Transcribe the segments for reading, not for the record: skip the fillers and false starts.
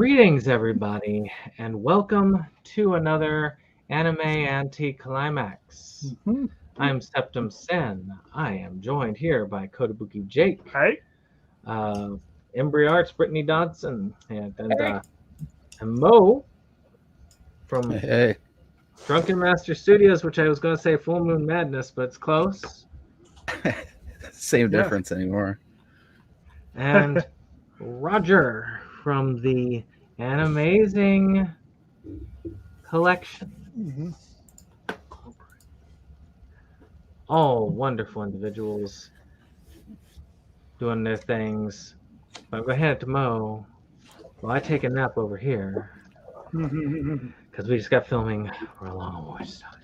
Greetings, everybody, and welcome to another Anime Anticlimax. I'm SeptumSin. I am joined here by Kotobukijake, Hey. Embry Arts, Brittany Dodson, and Mo from Hey. Drunken Master Studios, which I was going to say Full Moon Madness, but it's close. Same difference anymore. And Roger from the Animazing Collection. All wonderful individuals doing their things. But I'm going to hand it to Mo while I take a nap over here. Because we just got filming for a long watch time.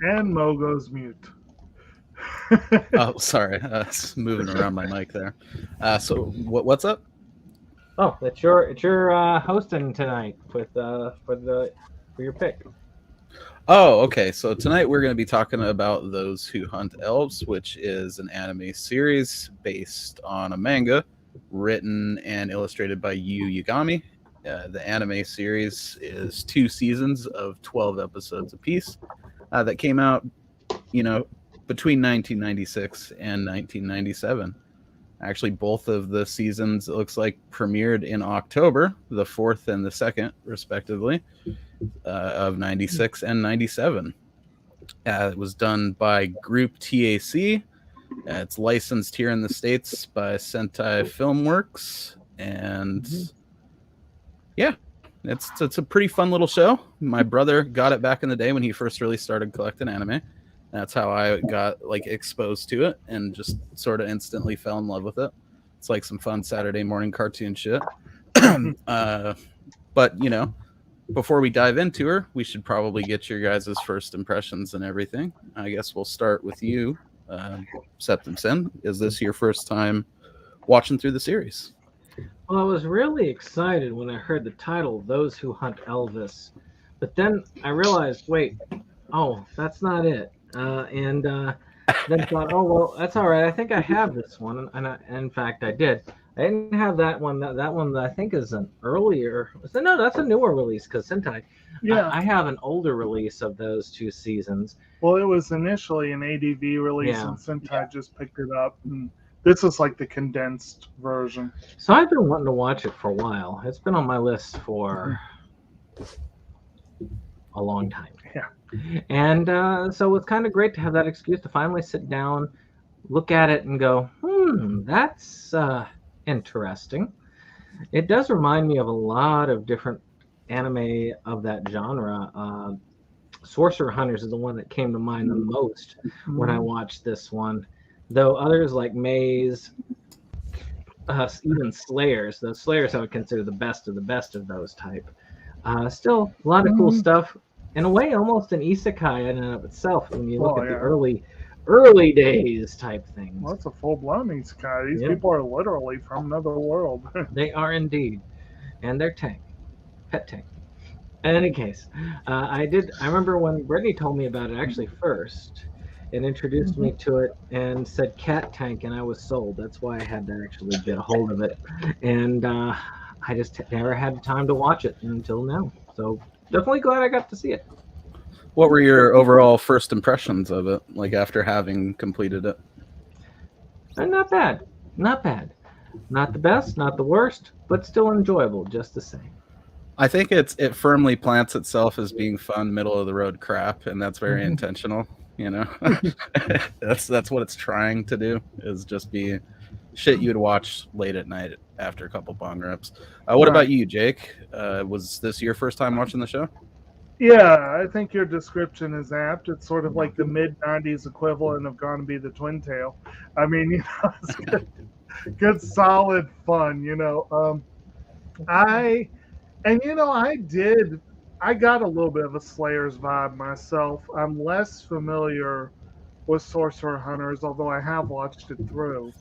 And Mo goes mute. Oh, sorry. I was moving around my mic there. So what's up? Oh, it's your hosting tonight with for your pick. Oh, okay. So tonight we're going to be talking about Those Who Hunt Elves, which is an anime series based on a manga written and illustrated by Yu Yagami. The anime series is 2 seasons of 12 episodes apiece that came out, between 1996 and 1997. Actually, both of the seasons, it looks like, premiered in October, the 4th and the 2nd, respectively, of 96 and 97. It was done by Group TAC. It's licensed here in the States by Sentai Filmworks. And yeah, it's a pretty fun little show. My brother got it back in the day when he first really started collecting anime. That's how I got exposed to it and just sort of instantly fell in love with it. It's like some fun Saturday morning cartoon shit. But before we dive into her, we should probably get your guys' first impressions and everything. I guess we'll start with you, SeptumSin. Is this your first time watching through the series? Well, I was really excited when I heard the title, Those Who Hunt Elves. But then I realized, wait, that's not it. And then thought, oh, well, that's all right. I think I have this one. And in fact, I did. I didn't have that one. That one I think is an earlier. No, that's a newer release because Sentai. Yeah. I have an older release of those 2 seasons. Well, it was initially an ADV release, and Sentai just picked it up. And this is like the condensed version. So I've been wanting to watch it for a while. It's been on my list for a long time. Yeah. And so it's kind of great to have that excuse to finally sit down, look at it, and go, that's interesting. It does remind me of a lot of different anime of that genre. Sorcerer Hunters is the one that came to mind the most when I watched this one. Though others like Maze, even Slayers, the Slayers I would consider the best of those type. Still a lot of cool stuff. In a way, almost an isekai in and of itself when you look at the early days type things. Well, it's a full-blown isekai. These people are literally from another world. They are indeed. And they're pet tank. In any case, I remember when Brittany told me about it actually first and introduced me to it and said cat tank, and I was sold. That's why I had to actually get a hold of it. And I just never had time to watch it until now. So definitely glad I got to see it. What were your overall first impressions of it, after having completed it? Not bad. Not the best, not the worst, but still enjoyable just the same. I think it firmly plants itself as being fun, middle of the road crap, and that's very intentional. That's what it's trying to do, is just be shit you would watch late at night after a couple bong rips. What about you, Jake? Was this your first time watching the show? Yeah, I think your description is apt. It's sort of like the mid-90s equivalent of Gonna Be the Twin Tail. I mean, it's good solid fun, I got a little bit of a Slayers vibe myself. I'm less familiar with Sorcerer Hunters, although I have watched it through.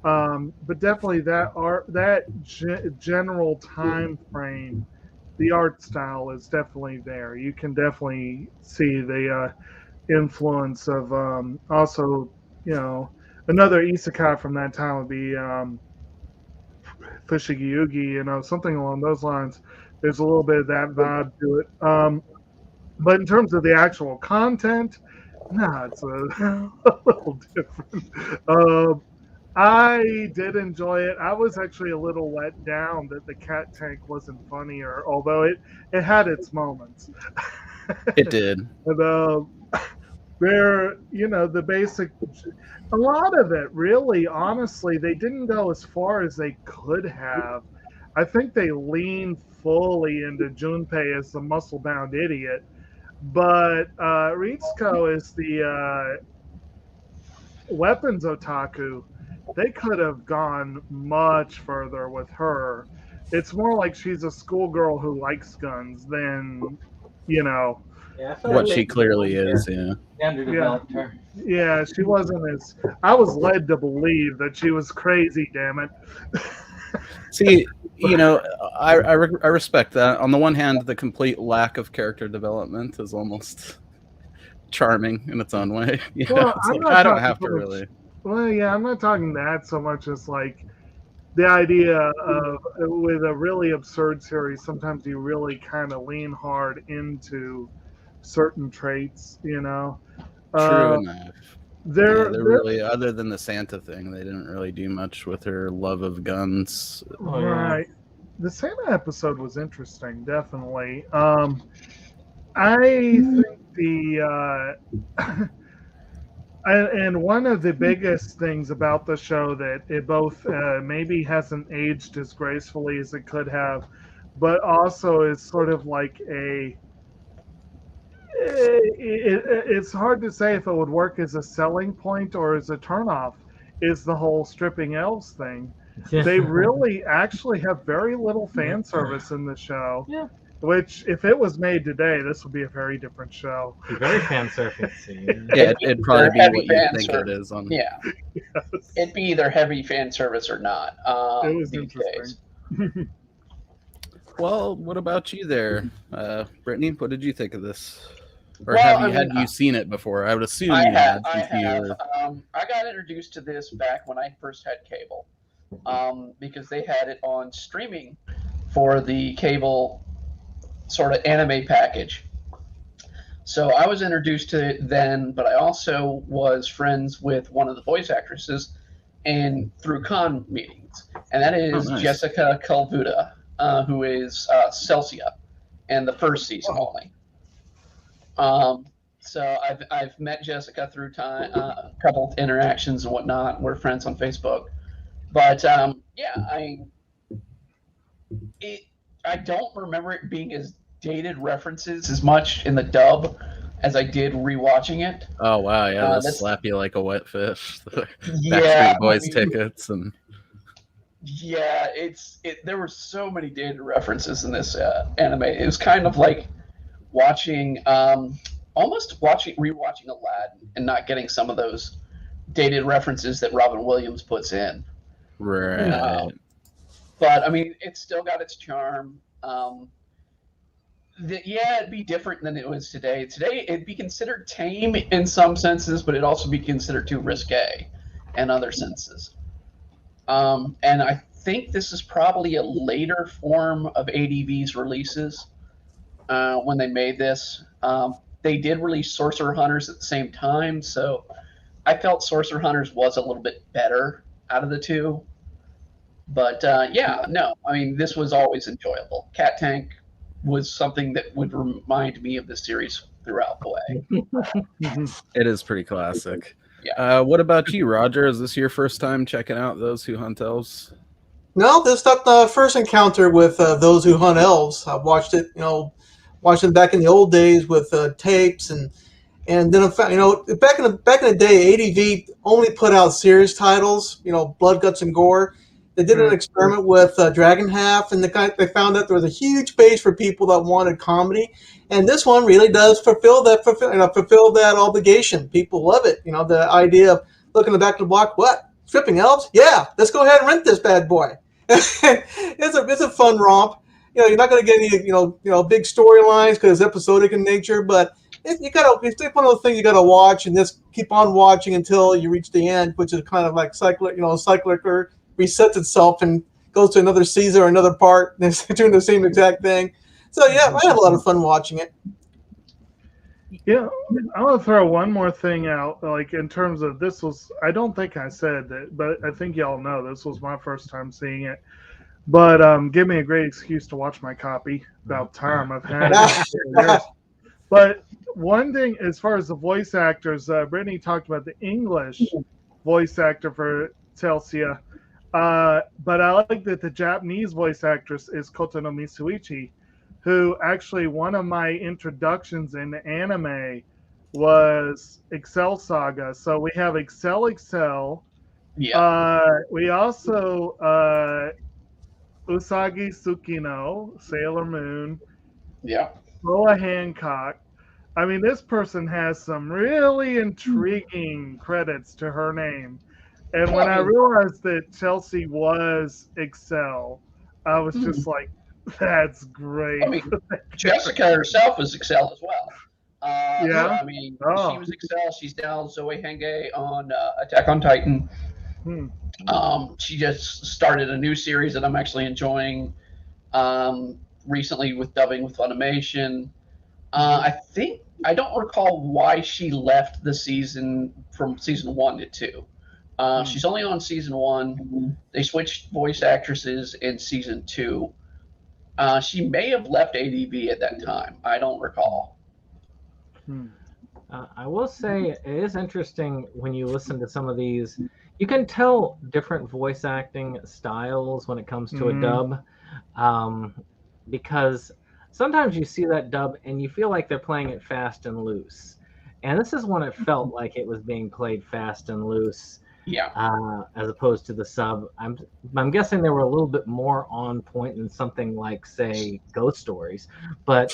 But definitely that general time frame, the art style is definitely there. You can definitely see the influence of also, another isekai from that time would be Fushigi-Yugi, something along those lines. There's a little bit of that vibe to it. But in terms of the actual content, nah, it's a little different. I did enjoy it. I was actually a little let down that the cat tank wasn't funnier, although it had its moments. It did. And the basic, a lot of it really, honestly, they didn't go as far as they could have. I think they leaned fully into Junpei as the muscle-bound idiot, but Ritsuko is the weapons otaku. They could have gone much further with her. It's more like she's a schoolgirl who likes guns than, Yeah, I feel What like she they clearly is, yeah. underdeveloped her. yeah, she wasn't as. I was led to believe that she was crazy. Damn it. See, I respect that. On the one hand, the complete lack of character development is almost charming in its own way. Well, It's I'm like, not I don't talking have to so much- really. Well, yeah, I'm not talking that so much as like the idea of with a really absurd series, sometimes you really kind of lean hard into certain traits, True Uh, enough. they're, They're they're really, other than the Santa thing, they didn't really do much with her love of guns. Oh, yeah. right. The Santa episode was interesting, definitely. I think and one of the biggest things about the show that it both maybe hasn't aged as gracefully as it could have, but also is sort of like it's hard to say if it would work as a selling point or as a turnoff, is the whole stripping elves thing. They really actually have very little fan service in the show. Yeah. Which, if it was made today, this would be a very different show. Be very fan surfacey. Yeah, it'd probably be Heavy what you fan think service. it is on. Yeah, Yes. it'd be either heavy fan service or not. It was these interesting. days. Well, what about you there, Brittany? What did you think of this? Or Well, had you seen it before? I would assume I you have. had. I since you have. were- I got introduced to this back when I first had cable, because they had it on streaming for the cable sort of anime package. So I was introduced to it then, but I also was friends with one of the voice actresses, and through con meetings, and that is nice. Jessica Kalvuda, who is Celsia, and the first season only. So I've met Jessica through time, a couple of interactions and whatnot. We're friends on Facebook, but I don't remember it being as dated references as much in the dub as I did rewatching it. Oh wow, yeah, they'll that's- slap you like a wet fish. Yeah, Backstreet Boys I mean, tickets and yeah, there were so many dated references in this anime. It was kind of like watching, rewatching Aladdin and not getting some of those dated references that Robin Williams puts in. right. But I mean, it's still got its charm. It'd be different than it was today. Today, it'd be considered tame in some senses, but it'd also be considered too risque in other senses. And I think this is probably a later form of ADV's releases when they made this. They did release Sorcerer Hunters at the same time, so I felt Sorcerer Hunters was a little bit better out of the two. But I mean, this was always enjoyable. Cat Tank was something that would remind me of the series throughout the way. It is pretty classic. Yeah. What about you, Roger? Is this your first time checking out Those Who Hunt Elves? No, this is not the first encounter with Those Who Hunt Elves. I've watched it, watched it back in the old days with tapes, and then I found, back in the day, ADV only put out series titles, blood, guts, and gore. They did an experiment with Dragon Half, and they found that there was a huge base for people that wanted comedy, and this one really does fulfill that obligation. People love it. The idea of looking in the back of the block, what, stripping elves? Yeah, let's go ahead and rent this bad boy. It's a fun romp. You're not going to get any big storylines because it's episodic in nature, but it's one of those things you gotta watch and just keep on watching until you reach the end, which is kind of like cyclic or resets itself and goes to another season or another part. And it's doing the same exact thing. So yeah, I had a lot of fun watching it. Yeah, I want to throw one more thing out. Like in terms of this was, I don't think I said that, but I think y'all know this was my first time seeing it. But give me a great excuse to watch my copy. About time. I've had it for years. But one thing, as far as the voice actors, Brittany talked about the English voice actor for Telsia. But I like that the Japanese voice actress is Kotono Mitsuichi, who actually one of my introductions in anime was Excel Saga. So we have Excel. Yeah. We also Usagi Tsukino, Sailor Moon, Yeah. Boa Hancock. I mean, this person has some really intriguing credits to her name. And when I realized that Chelsea was Excel, I was just like, that's great. I mean, Jessica herself was Excel as well. Yeah? I mean, she was Excel. She's now Zoe Henge on Attack on Titan. She just started a new series that I'm actually enjoying recently with dubbing with Funimation. I don't recall why she left the season from season 1 to 2. She's only on season 1. They switched voice actresses in season 2. She may have left ADV at that time. I don't recall. I will say it is interesting when you listen to some of these. You can tell different voice acting styles when it comes to a dub, because sometimes you see that dub and you feel like they're playing it fast and loose. And this is when it felt like it was being played fast and loose. Yeah. As opposed to the sub. I'm guessing they were a little bit more on point than something like, say, Ghost Stories. But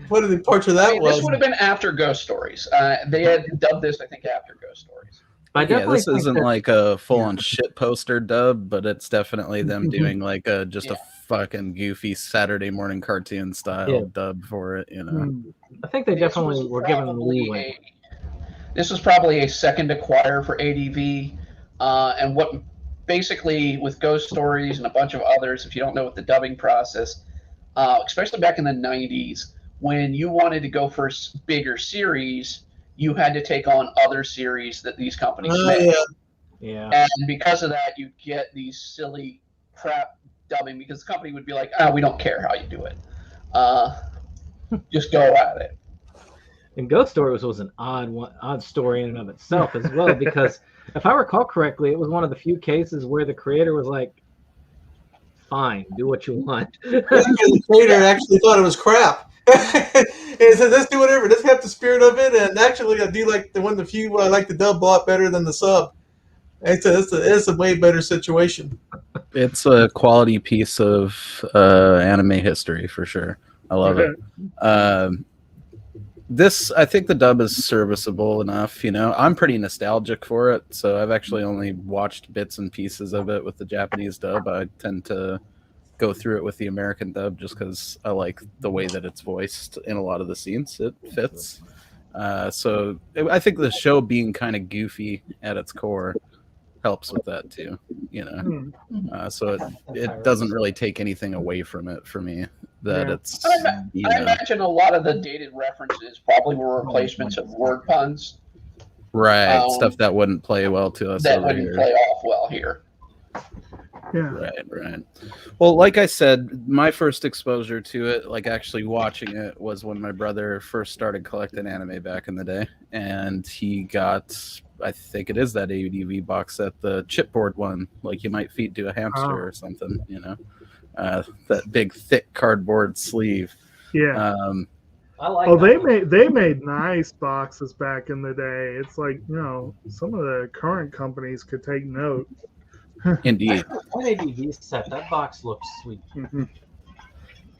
what are the parts of that was? This would have been after Ghost Stories. They had dubbed this, I think, after Ghost Stories. But yeah, this isn't like a full-on shit poster dub, but it's definitely them doing like a fucking goofy Saturday morning cartoon style dub for it, you know. I think they definitely were given leeway. This was probably a second acquire for ADV, and what basically with Ghost Stories and a bunch of others, if you don't know what the dubbing process, especially back in the 90s, when you wanted to go for a bigger series, you had to take on other series that these companies made. Yeah. And because of that, you get these silly crap dubbing because the company would be like, we don't care how you do it. Just go at it. And Ghost Stories was an odd story in and of itself as well, because if I recall correctly, it was one of the few cases where the creator was like, fine, do what you want. The creator actually thought it was crap. He said, let's do whatever. Let's have the spirit of it. And actually, I do like one of the few I like the dub a lot better than the sub. It's a way better situation. It's a quality piece of anime history for sure. I love it. I think the dub is serviceable enough. You know, I'm pretty nostalgic for it, so I've actually only watched bits and pieces of it with the Japanese dub. I tend to go through it with the American dub just because I like the way that it's voiced in a lot of the scenes. It fits. So I think the show being kind of goofy at its core helps with that too, you know. So it doesn't really take anything away from it for me. That it's. I imagine a lot of the dated references probably were replacements of word puns. Right, stuff that wouldn't play well to us. That wouldn't play off well here. Yeah. Right. Well, like I said, my first exposure to it, like actually watching it, was when my brother first started collecting anime back in the day, and he got, I think it is that ADV box set, the chipboard one, like you might feed to a hamster or something, you know, that big thick cardboard sleeve. Yeah. I like they made nice boxes back in the day. It's like, you know, some of the current companies could take note. Indeed. One ADV set, that box looks sweet.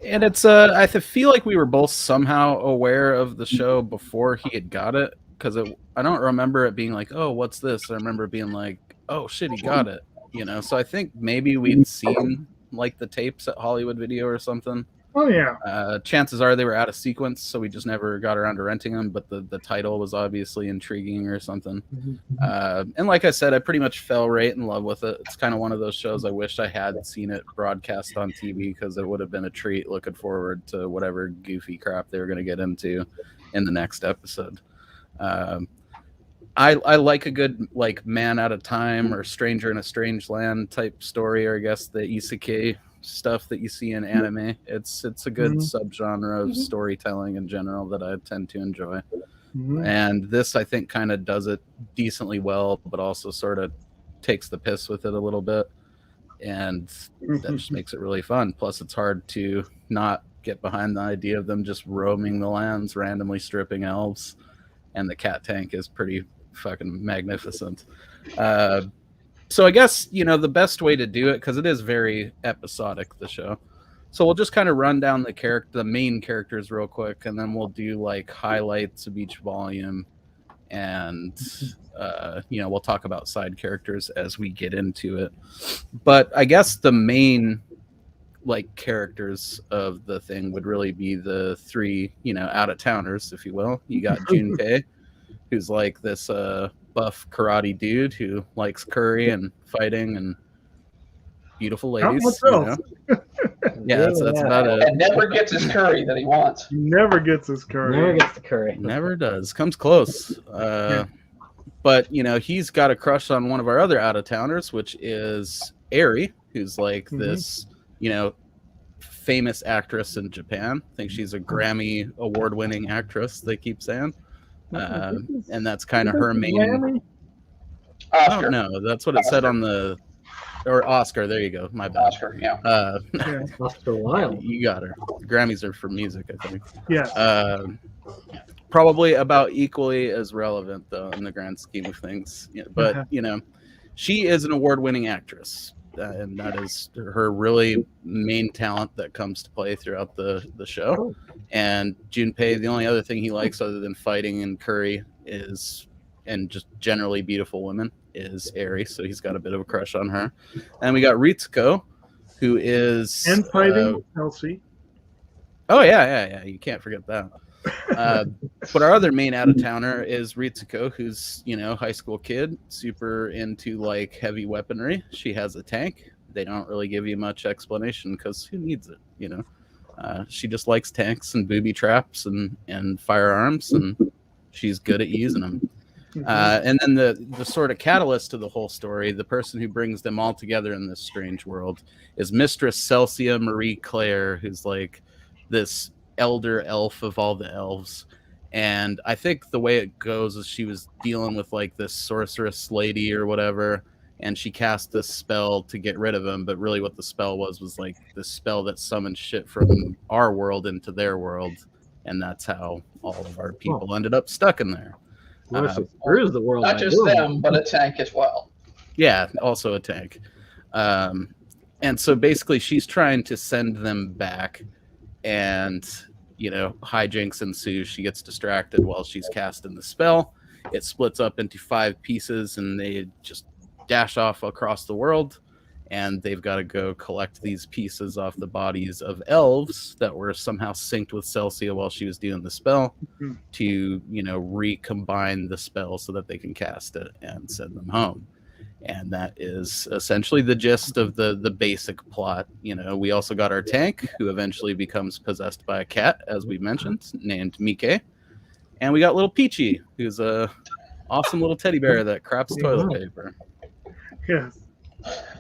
And it's I feel like we were both somehow aware of the show before he had got it, because I don't remember it being like, oh, what's this? I remember being like, oh shit, he got it, you know. So I think maybe we'd seen like the tapes at Hollywood Video or something. Oh yeah. Chances are they were out of sequence, so we just never got around to renting them. But the title was obviously intriguing or something. And like I said, I pretty much fell right in love with it. It's kind of one of those shows I wish I had seen it broadcast on TV, because it would have been a treat. Looking forward to whatever goofy crap they were going to get into in the next episode. I like a good like Man Out of Time or Stranger in a Strange Land type story, or I guess the isekai stuff that you see in anime. It's a good subgenre of storytelling in general that I tend to enjoy. And this, I think, kind of does it decently well, but also sort of takes the piss with it a little bit, and that just makes it really fun. Plus, it's hard to not get behind the idea of them just roaming the lands, randomly stripping elves, and the cat tank is pretty fucking magnificent. So I guess, the best way to do it, because it is very episodic, the show. So we'll just kind of run down the main characters real quick, and then we'll do like highlights of each volume, and we'll talk about side characters as we get into it. But I guess the main like characters of the thing would really be the three, out of towners, if you will. You got Junpei, who's like this buff karate dude who likes curry and fighting and beautiful ladies. Yeah, that's about it. And never gets his curry that he wants. He never gets his curry. Never gets the curry. Never does. Comes close. But he's got a crush on one of our other out of towners, which is Eri, who's like this, famous actress in Japan. I think she's a Grammy award-winning actress, they keep saying. And that's kind of her main. Oscar. Oh no, that's what it said on the, or Oscar. There you go. My bad. Oscar, yeah. Oscar Wilde. You got her. The Grammys are for music, I think. Yeah. Probably about equally as relevant though in the grand scheme of things. Yeah, but she is an award-winning actress. And that is her really main talent that comes to play throughout the show. And Junpei, the only other thing he likes other than fighting and curry and just generally beautiful women, is Eri. So he's got a bit of a crush on her. And we got Ritsuko, who is... And fighting Chelsea. Oh, yeah. You can't forget that. But our other main out-of-towner is Ritsuko, who's, high school kid, super into, like, heavy weaponry. She has a tank. They don't really give you much explanation because who needs it, She just likes tanks and booby traps and firearms, and she's good at using them. And then the sort of catalyst to the whole story, the person who brings them all together in this strange world, is Mistress Celsia Marie Claire, who's, like, this elder elf of all the elves. And I think the way it goes is she was dealing with like this sorceress lady or whatever, and she cast this spell to get rid of him, but really what the spell was like this spell that summoned shit from our world into their world, and that's how all of our people ended up stuck in there. She screws the world. Not just them, but a tank as well. Yeah, also a tank. And so basically she's trying to send them back, and hijinks ensue. She gets distracted while she's casting the spell. It splits up into 5 pieces, and they just dash off across the world, and they've got to go collect these pieces off the bodies of elves that were somehow synced with Celsia while she was doing the spell to recombine the spell so that they can cast it and send them home. And that is essentially the gist of the basic plot. We also got our tank, who eventually becomes possessed by a cat, as we mentioned, named Mike. And we got little Peachy, who's a awesome little teddy bear that craps toilet paper. Yes.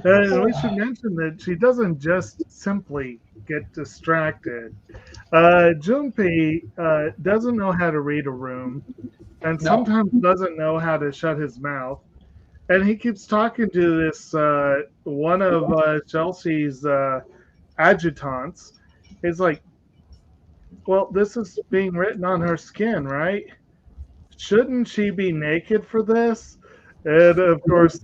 And we should mention that she doesn't just simply get distracted. Junpei doesn't know how to read a room, and sometimes doesn't know how to shut his mouth. And he keeps talking to this one of Chelsea's adjutants. He's like, well, this is being written on her skin, right? Shouldn't she be naked for this? And of course,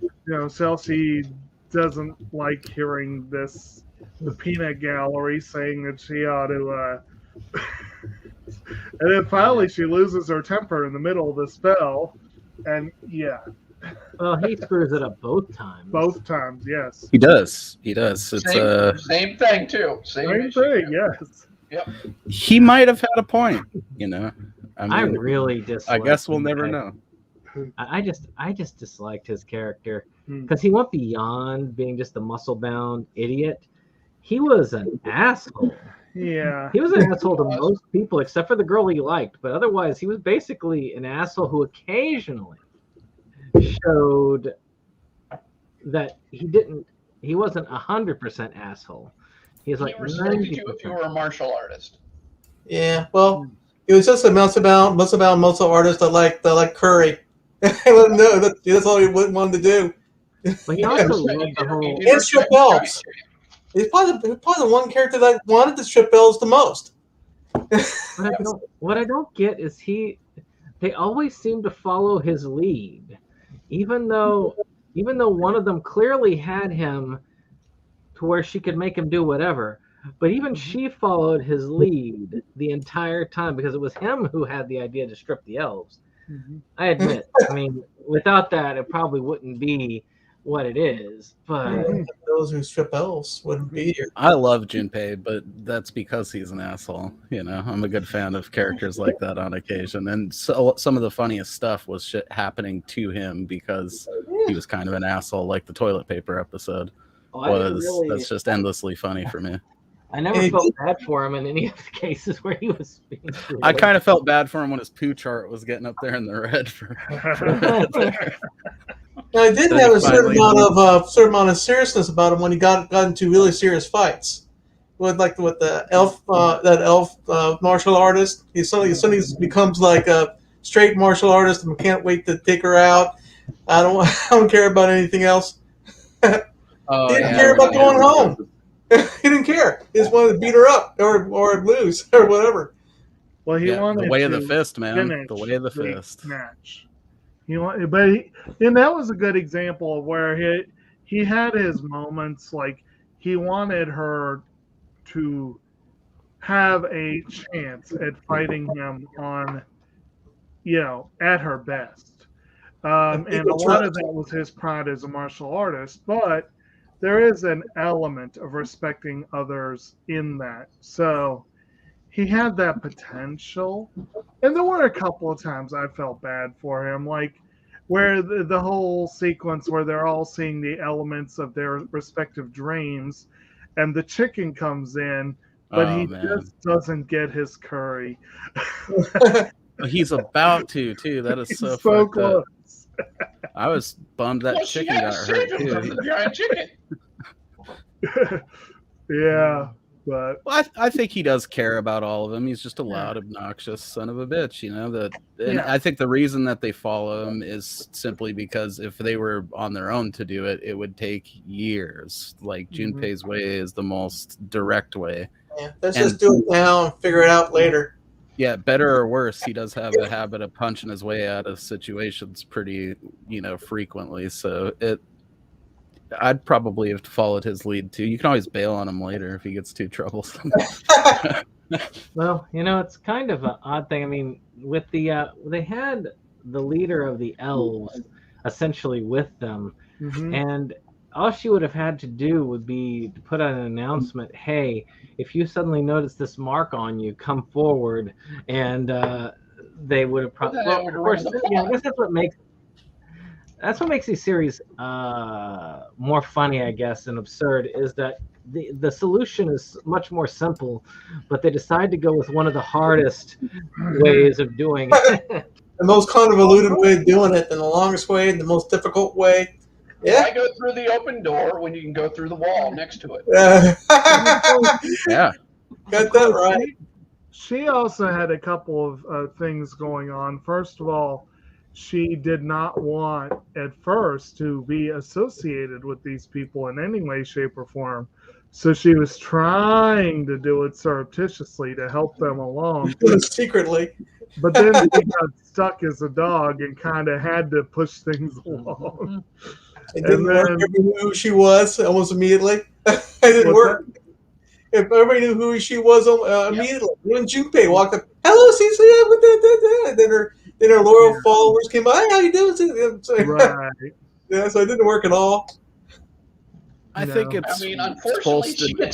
Chelsea doesn't like hearing this, the peanut gallery saying that she ought to. And then finally she loses her temper in the middle of the spell. And yeah. Well, he screws it up both times. Both times, yes. He does. It's same thing too. Same thing, yes. Yep. He might have had a point, you know. I mean, really dislike. I guess we'll him. never know. I just disliked his character Hmm. because he went beyond being just a muscle-bound idiot. He was an asshole. Yeah. He was an asshole to most people except for the girl he liked, but otherwise he was basically an asshole who occasionally showed that he wasn't 100% asshole. He was like He respected you 90%. if you were a martial artist. Yeah, well, it was just a muscle-bound muscle artist that liked curry. Let him know that's all he wanted to do. But he also loved the whole. And strip elves. He's probably the one character that wanted to strip elves the most. What I don't get is they always seem to follow his lead, even though one of them clearly had him to where she could make him do whatever. But even she followed his lead the entire time because it was him who had the idea to strip the elves. I admit, I mean, without that, it probably wouldn't be what it is. But Those who strip elves wouldn't be here. I love Junpei, but that's because he's an asshole. You know, I'm a good fan of characters like that on occasion. And so some of the funniest stuff was shit happening to him because he was kind of an asshole, like the toilet paper episode. That's just endlessly funny for me. I never felt bad for him in any of the cases where he was being screwed. I kind of felt bad for him when his poo chart was getting up there in the red. Now, he did have a certain amount of seriousness about him when he got into really serious fights. With the elf martial artist, he suddenly becomes like a straight martial artist and can't wait to take her out. I don't care about anything else. He didn't care about going home. He didn't care. He just wanted to beat her up or lose or whatever. Well, he wanted the way of to the fist, man. The way of the finish fist. match. And that was a good example of where he had his moments. Like he wanted her to have a chance at fighting him on, at her best. And a lot of that was his pride as a martial artist, but there is an element of respecting others in that. So he had that potential. And there were a couple of times I felt bad for him, like where the whole sequence where they're all seeing the elements of their respective dreams and the chicken comes in, but he just doesn't get his curry. He's about to, too. That is so fucked up. I was bummed that chicken got hurt, too. Giant chicken. Yeah, but well, I think he does care about all of them. He's just a loud, obnoxious son of a bitch, I think the reason that they follow him is simply because if they were on their own to do it, it would take years. Like Junpei's way is the most direct way. Yeah, let's just do it now and figure it out later. Yeah, better or worse, he does have a habit of punching his way out of situations pretty, frequently. So I'd probably have followed his lead too. You can always bail on him later if he gets too troublesome. Well, it's kind of an odd thing. I mean, with they had the leader of the elves essentially with them, and all she would have had to do would be to put out an announcement, hey, if you suddenly notice this mark on you, come forward, and they would have probably. Well, of course, I guess that's what makes these series more funny, I guess, and absurd, is that the solution is much more simple, but they decide to go with one of the hardest ways of doing it. The most convoluted way of doing it, and the longest way, and the most difficult way. Yeah. Why go through the open door when you can go through the wall next to it? Yeah. Got that right. She also had a couple of things going on. First of all, she did not want at first to be associated with these people in any way, shape, or form. So she was trying to do it surreptitiously to help them along. Secretly. But then she got stuck as a dog and kind of had to push things along. It didn't work. Everybody knew who she was almost immediately. It didn't work. If everybody knew who she was immediately. When Junpei walked up, hello, Cece, then her loyal followers came by, how you doing? Right. Yeah, so it didn't work at all. I think it's. I mean, unfortunately,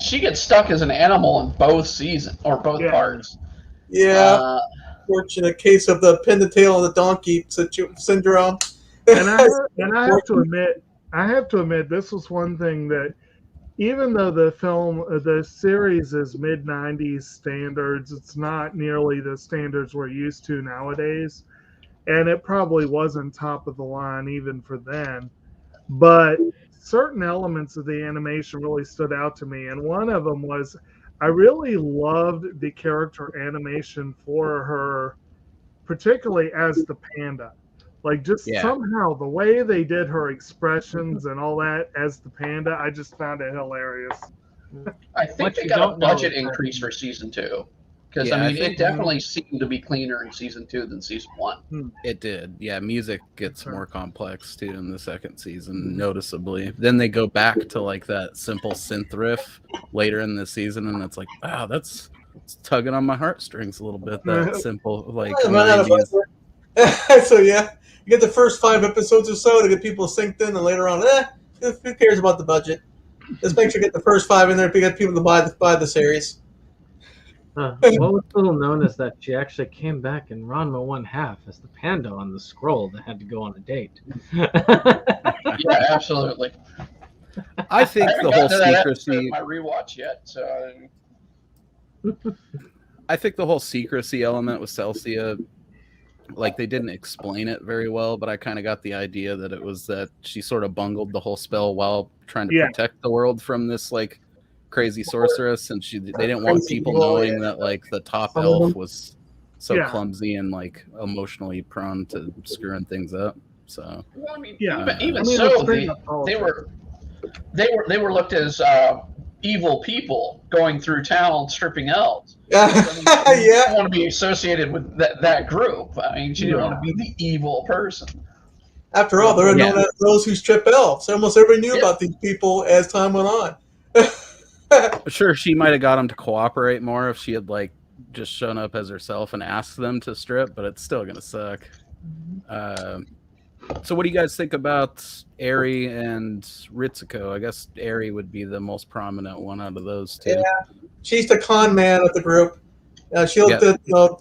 she gets stuck as an animal in both seasons or both parts. Yeah. Fortunate case of the pin the tail on the donkey syndrome. And I have to admit, this was one thing that, even though the series is mid-90s standards, it's not nearly the standards we're used to nowadays. And it probably wasn't top of the line even for then. But certain elements of the animation really stood out to me. And one of them was, I really loved the character animation for her, particularly as the panda. Like, just somehow the way they did her expressions and all that as the panda, I just found it hilarious. I think they got a budget increase for season 2. Because, I mean, it definitely seemed to be cleaner in season 2 than season 1. It did. Yeah, music gets more complex, too, in the second season, noticeably. Then they go back to, like, that simple synth riff later in the season, and it's like, wow, it's tugging on my heartstrings a little bit, that simple, like, 90s. So, yeah, you get the first 5 episodes or so to get people synced in, and later on, who cares about the budget? Just make sure you get the first 5 in there to get people to buy the series. What was little known is that she actually came back in Ranma 1/2 as the panda on the scroll that had to go on a date. Yeah, absolutely. I think the whole secrecy. My rewatch yet, so. I think the whole secrecy element with Celsia, like, they didn't explain it very well, but I kind of got the idea that it was that she sort of bungled the whole spell while trying to protect the world from this, like, crazy sorceress, and they didn't want people knowing that, like, the top elf was so clumsy and, like, emotionally prone to screwing things up. So, well, I mean, even so, they were looked as evil people going through town stripping elves. She didn't want to be associated with that group. I mean, she didn't want to be the evil person. After all, they're known as those who strip elves. Almost everybody knew about these people as time went on. Sure, she might have got them to cooperate more if she had, like, just shown up as herself and asked them to strip, but it's still gonna suck. So what do you guys think about Eri and Ritsuko? I guess Eri would be the most prominent one out of those two. Yeah, she's the con man of the group. She'll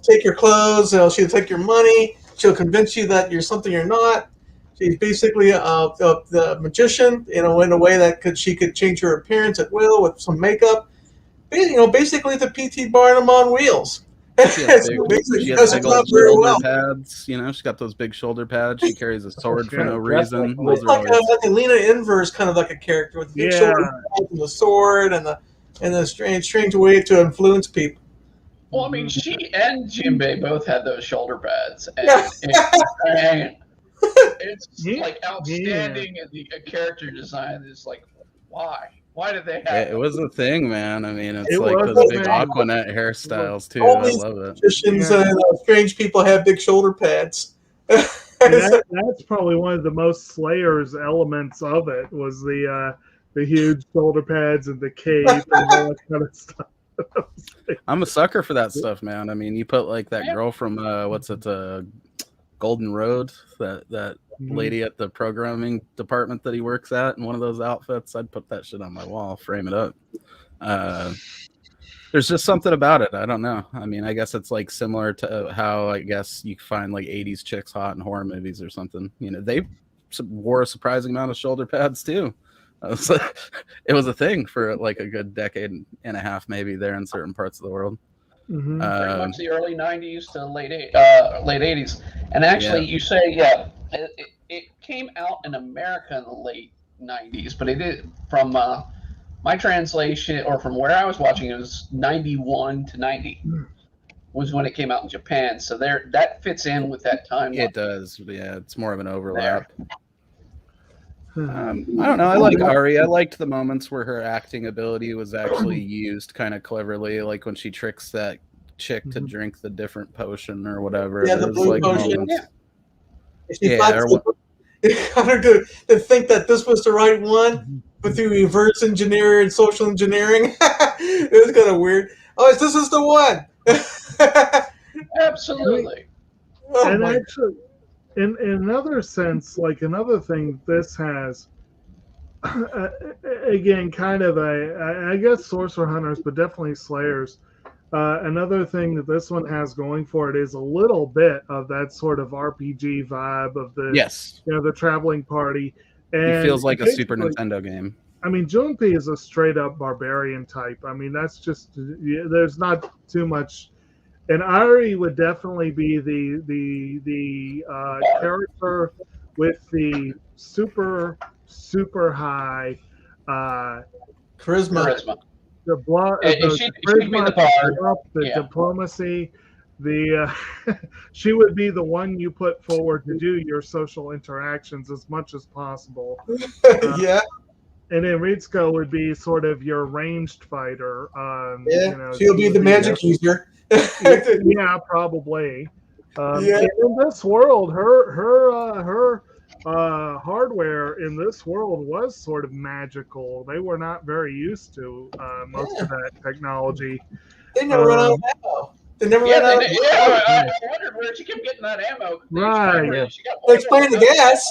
take your clothes, she'll take your money, she'll convince you that you're something you're not. She's basically the magician, in a way that she could change her appearance at will with some makeup. Basically the P.T. Barnum on wheels. She has big old shoulder pads. She's got those big shoulder pads. She carries a sword for no reason. It's like a Lena Inverse kind of like a character with big shoulder pads and the sword and the strange way to influence people. Well, I mean, she and Jinbei both had those shoulder pads, and it's like outstanding, and the character design is like, why? Why did they have it? Was a thing, man. I mean, it's like those big Aquanet hairstyles too. All I love it. Magicians and strange people have big shoulder pads. That's probably one of the most Slayers elements of it, was the huge shoulder pads and the cape and all that kind of stuff. I'm a sucker for that stuff, man. I mean, you put like that girl from Golden Road, that lady at the programming department that he works at, in one of those outfits. I'd put that shit on my wall, frame it up. There's just something about it. I don't know. I mean, I guess it's like similar to how I guess you find like 80s chicks hot in horror movies or something. They wore a surprising amount of shoulder pads too. It was a thing for like a good decade and a half, maybe, there in certain parts of the world. Pretty much the early 90s to late 80s. And actually, you say, it came out in America in the late 90s, but it did, from my translation, or from where I was watching, it was 91 to 90 was when it came out in Japan. So that fits in with that time. It does. Yeah, it's more of an overlap. I don't know. I like Ari. I liked the moments where her acting ability was actually used kind of cleverly, like when she tricks that chick to drink the different potion or whatever. Yeah, the blue potion. To think that this was the right one, but through reverse engineering and social engineering, it was kind of weird. Oh, this is the one. Absolutely. And actually, in another sense, like another thing this has, again, kind of I guess sorcerer hunters, but definitely slayers. Another thing that this one has going for it is a little bit of that sort of RPG vibe of the Yes, the traveling party, he and feels like a Super basically, Nintendo game. I mean, Junpei is a straight up barbarian type. I mean, that's just there's not too much. And Ari would definitely be the character with the super high Charisma. Charisma. the She'd be the bard. the Yeah. diplomacy. She would be the one you put forward to do your social interactions as much as possible. Yeah. And then Ritsuko would be sort of your ranged fighter. Yeah. She'll be the magic user. Yeah, probably. Yeah. And in this world, her hardware in this world was sort of magical. They were not very used to most of that technology. They never run out of ammo. They never run out of ammo. I wondered where she kept getting that ammo. Right. Yeah. She got They explain the gas.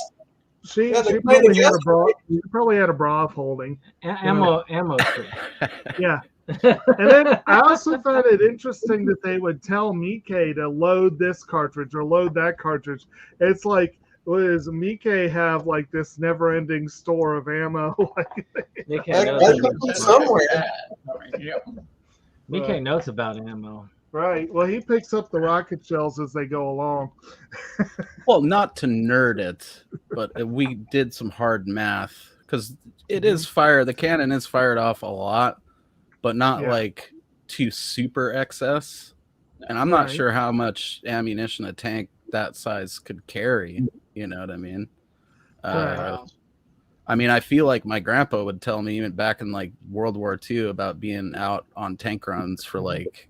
She Yeah, they probably the had gas a bra. She probably had a bra holding. Ammo. Yeah. And then I also found it interesting that they would tell Mike to load this cartridge or load that cartridge. It's like, does Mike have like this never-ending store of ammo? Mike That knows, comes from somewhere. Mike knows about ammo. Right. Well, he picks up the rocket shells as they go along. Well, not to nerd it, but we did some hard math because it is fire. The cannon is fired off a lot, but not like to super excess. And I'm not sure how much ammunition a tank that size could carry. You know what I mean? I mean, I feel like my grandpa would tell me even back in like World War II about being out on tank runs for like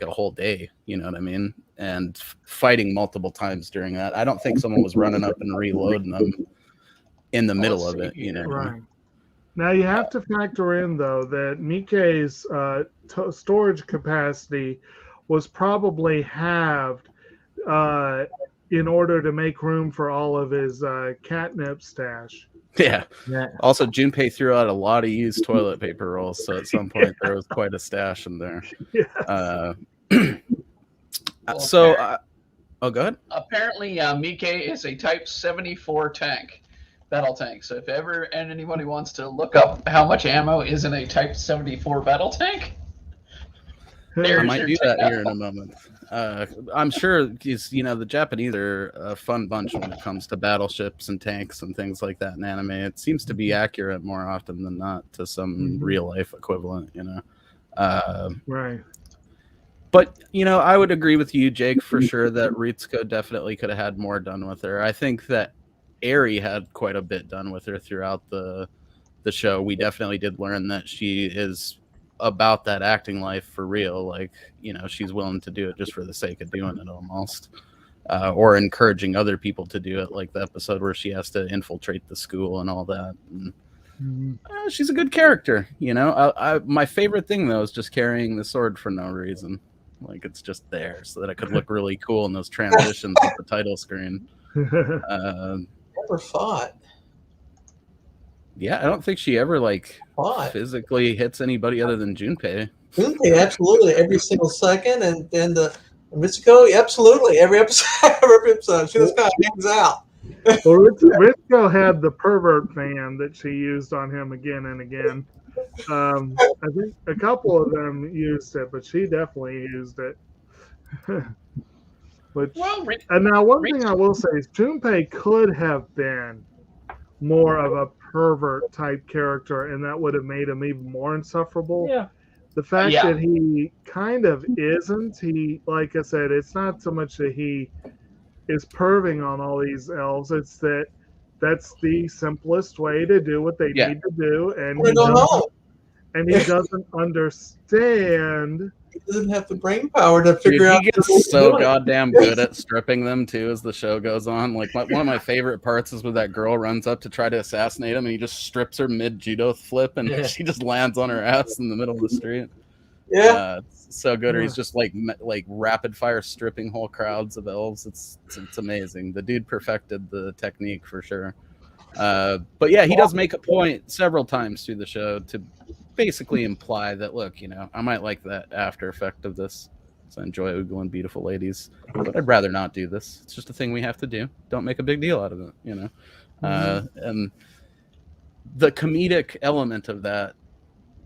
a whole day, you know what I mean? And fighting multiple times during that. I don't think someone was running up and reloading them in the middle of it, you know. Right. Now you have to factor in though that Mike's storage capacity was probably halved in order to make room for all of his catnip stash. Yeah. Also, Junpei threw out a lot of used toilet paper rolls, so at some point there was quite a stash in there. Yes. Oh, go ahead. Apparently, Mike is a Type 74 tank, battle tank. So if ever anybody wants to look up how much ammo is in a Type 74 battle tank, I might do that here in a moment. I'm sure the Japanese are a fun bunch when it comes to battleships and tanks and things like that in anime. It seems to be accurate more often than not to some real life equivalent, Right. But, I would agree with you, Jake, for sure that Ritsuko definitely could have had more done with her. I think that Eri had quite a bit done with her throughout the show. We definitely did learn that she is about that acting life for real. Like, she's willing to do it just for the sake of doing it almost. Or encouraging other people to do it, like the episode where she has to infiltrate the school and all that. And, she's a good character, my favorite thing, though, is just carrying the sword for no reason. Like, it's just there so that it could look really cool in those transitions at the title screen. Never fought. Yeah, I don't think she ever physically hits anybody other than Junpei. Junpei, absolutely, every single second, and then the Ritsuko, absolutely, every episode, she just kind of hangs out. Well, Ritsuko had the pervert fan that she used on him again and again. I think a couple of them used it, but she definitely used it. And now one thing I will say is Junpei could have been more of a pervert type character, and that would have made him even more insufferable. Yeah. The fact that he kind of isn't, like I said, it's not so much that he is perving on all these elves, it's that that's the simplest way to do what they need to do, and he doesn't understand. He doesn't have the brain power to figure out. He gets so goddamn good at stripping them too as the show goes on. Like one of my favorite parts is when that girl runs up to try to assassinate him, and he just strips her mid judo flip, and she just lands on her ass in the middle of the street. Yeah, it's so good. Or he's just like rapid fire stripping whole crowds of elves. It's amazing. The dude perfected the technique for sure. But yeah, he does make a point several times through the show to basically imply that, look, I might like that after effect of this. So I enjoy oogling beautiful ladies, but I'd rather not do this. It's just a thing we have to do. Don't make a big deal out of it, And the comedic element of that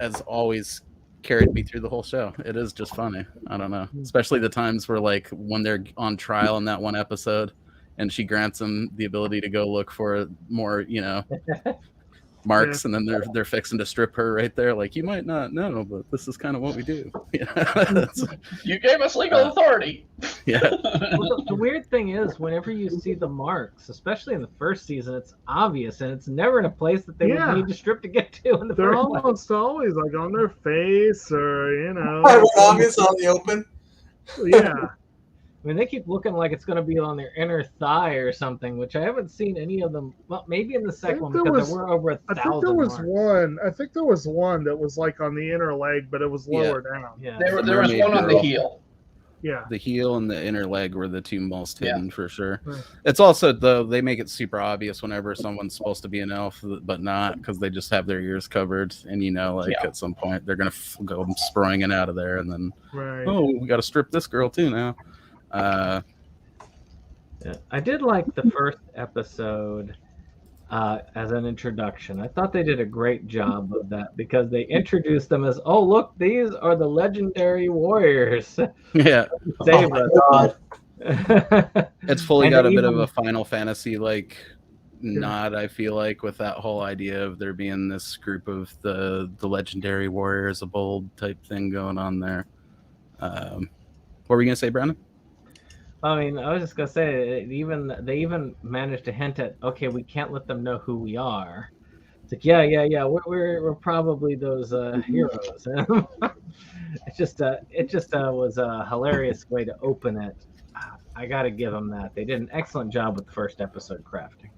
has always carried me through the whole show. It is just funny. I don't know, especially the times where, like, when they're on trial in that one episode, and she grants them the ability to go look for more, marks, and then they're fixing to strip her right there. Like, you might not know, but this is kind of what we do. You gave us legal authority. Yeah. Well, the weird thing is, whenever you see the marks, especially in the first season, it's obvious, and it's never in a place that they would need to strip to get to in the They're first place. almost always like on their face, or obvious on the open. Yeah. I mean, they keep looking like it's going to be on their inner thigh or something, which I haven't seen any of them. Well, maybe in the second one, because there were over 1,000. I think there was one. I think there was one that was like on the inner leg, but it was lower down. Yeah. There was one on the heel. Yeah. The heel and the inner leg were the two most hidden for sure. Right. It's also, though, they make it super obvious whenever someone's supposed to be an elf, but not, because they just have their ears covered, and at some point they're gonna go springing out of there, and then we got to strip this girl too now. I did like the first episode as an introduction. I thought they did a great job of that, because they introduced them as, oh, look, these are the legendary warriors. Yeah. Save us. It's fully got a bit of a Final Fantasy nod, I feel like, with that whole idea of there being this group of the legendary warriors of old type thing going on there. What were you gonna say, Brandon? I mean, I was just gonna say, they even managed to hint at, okay, we can't let them know who we are. It's like, yeah, we're probably those heroes. It just was a hilarious way to open it. I gotta give them that. They did an excellent job with the first episode crafting.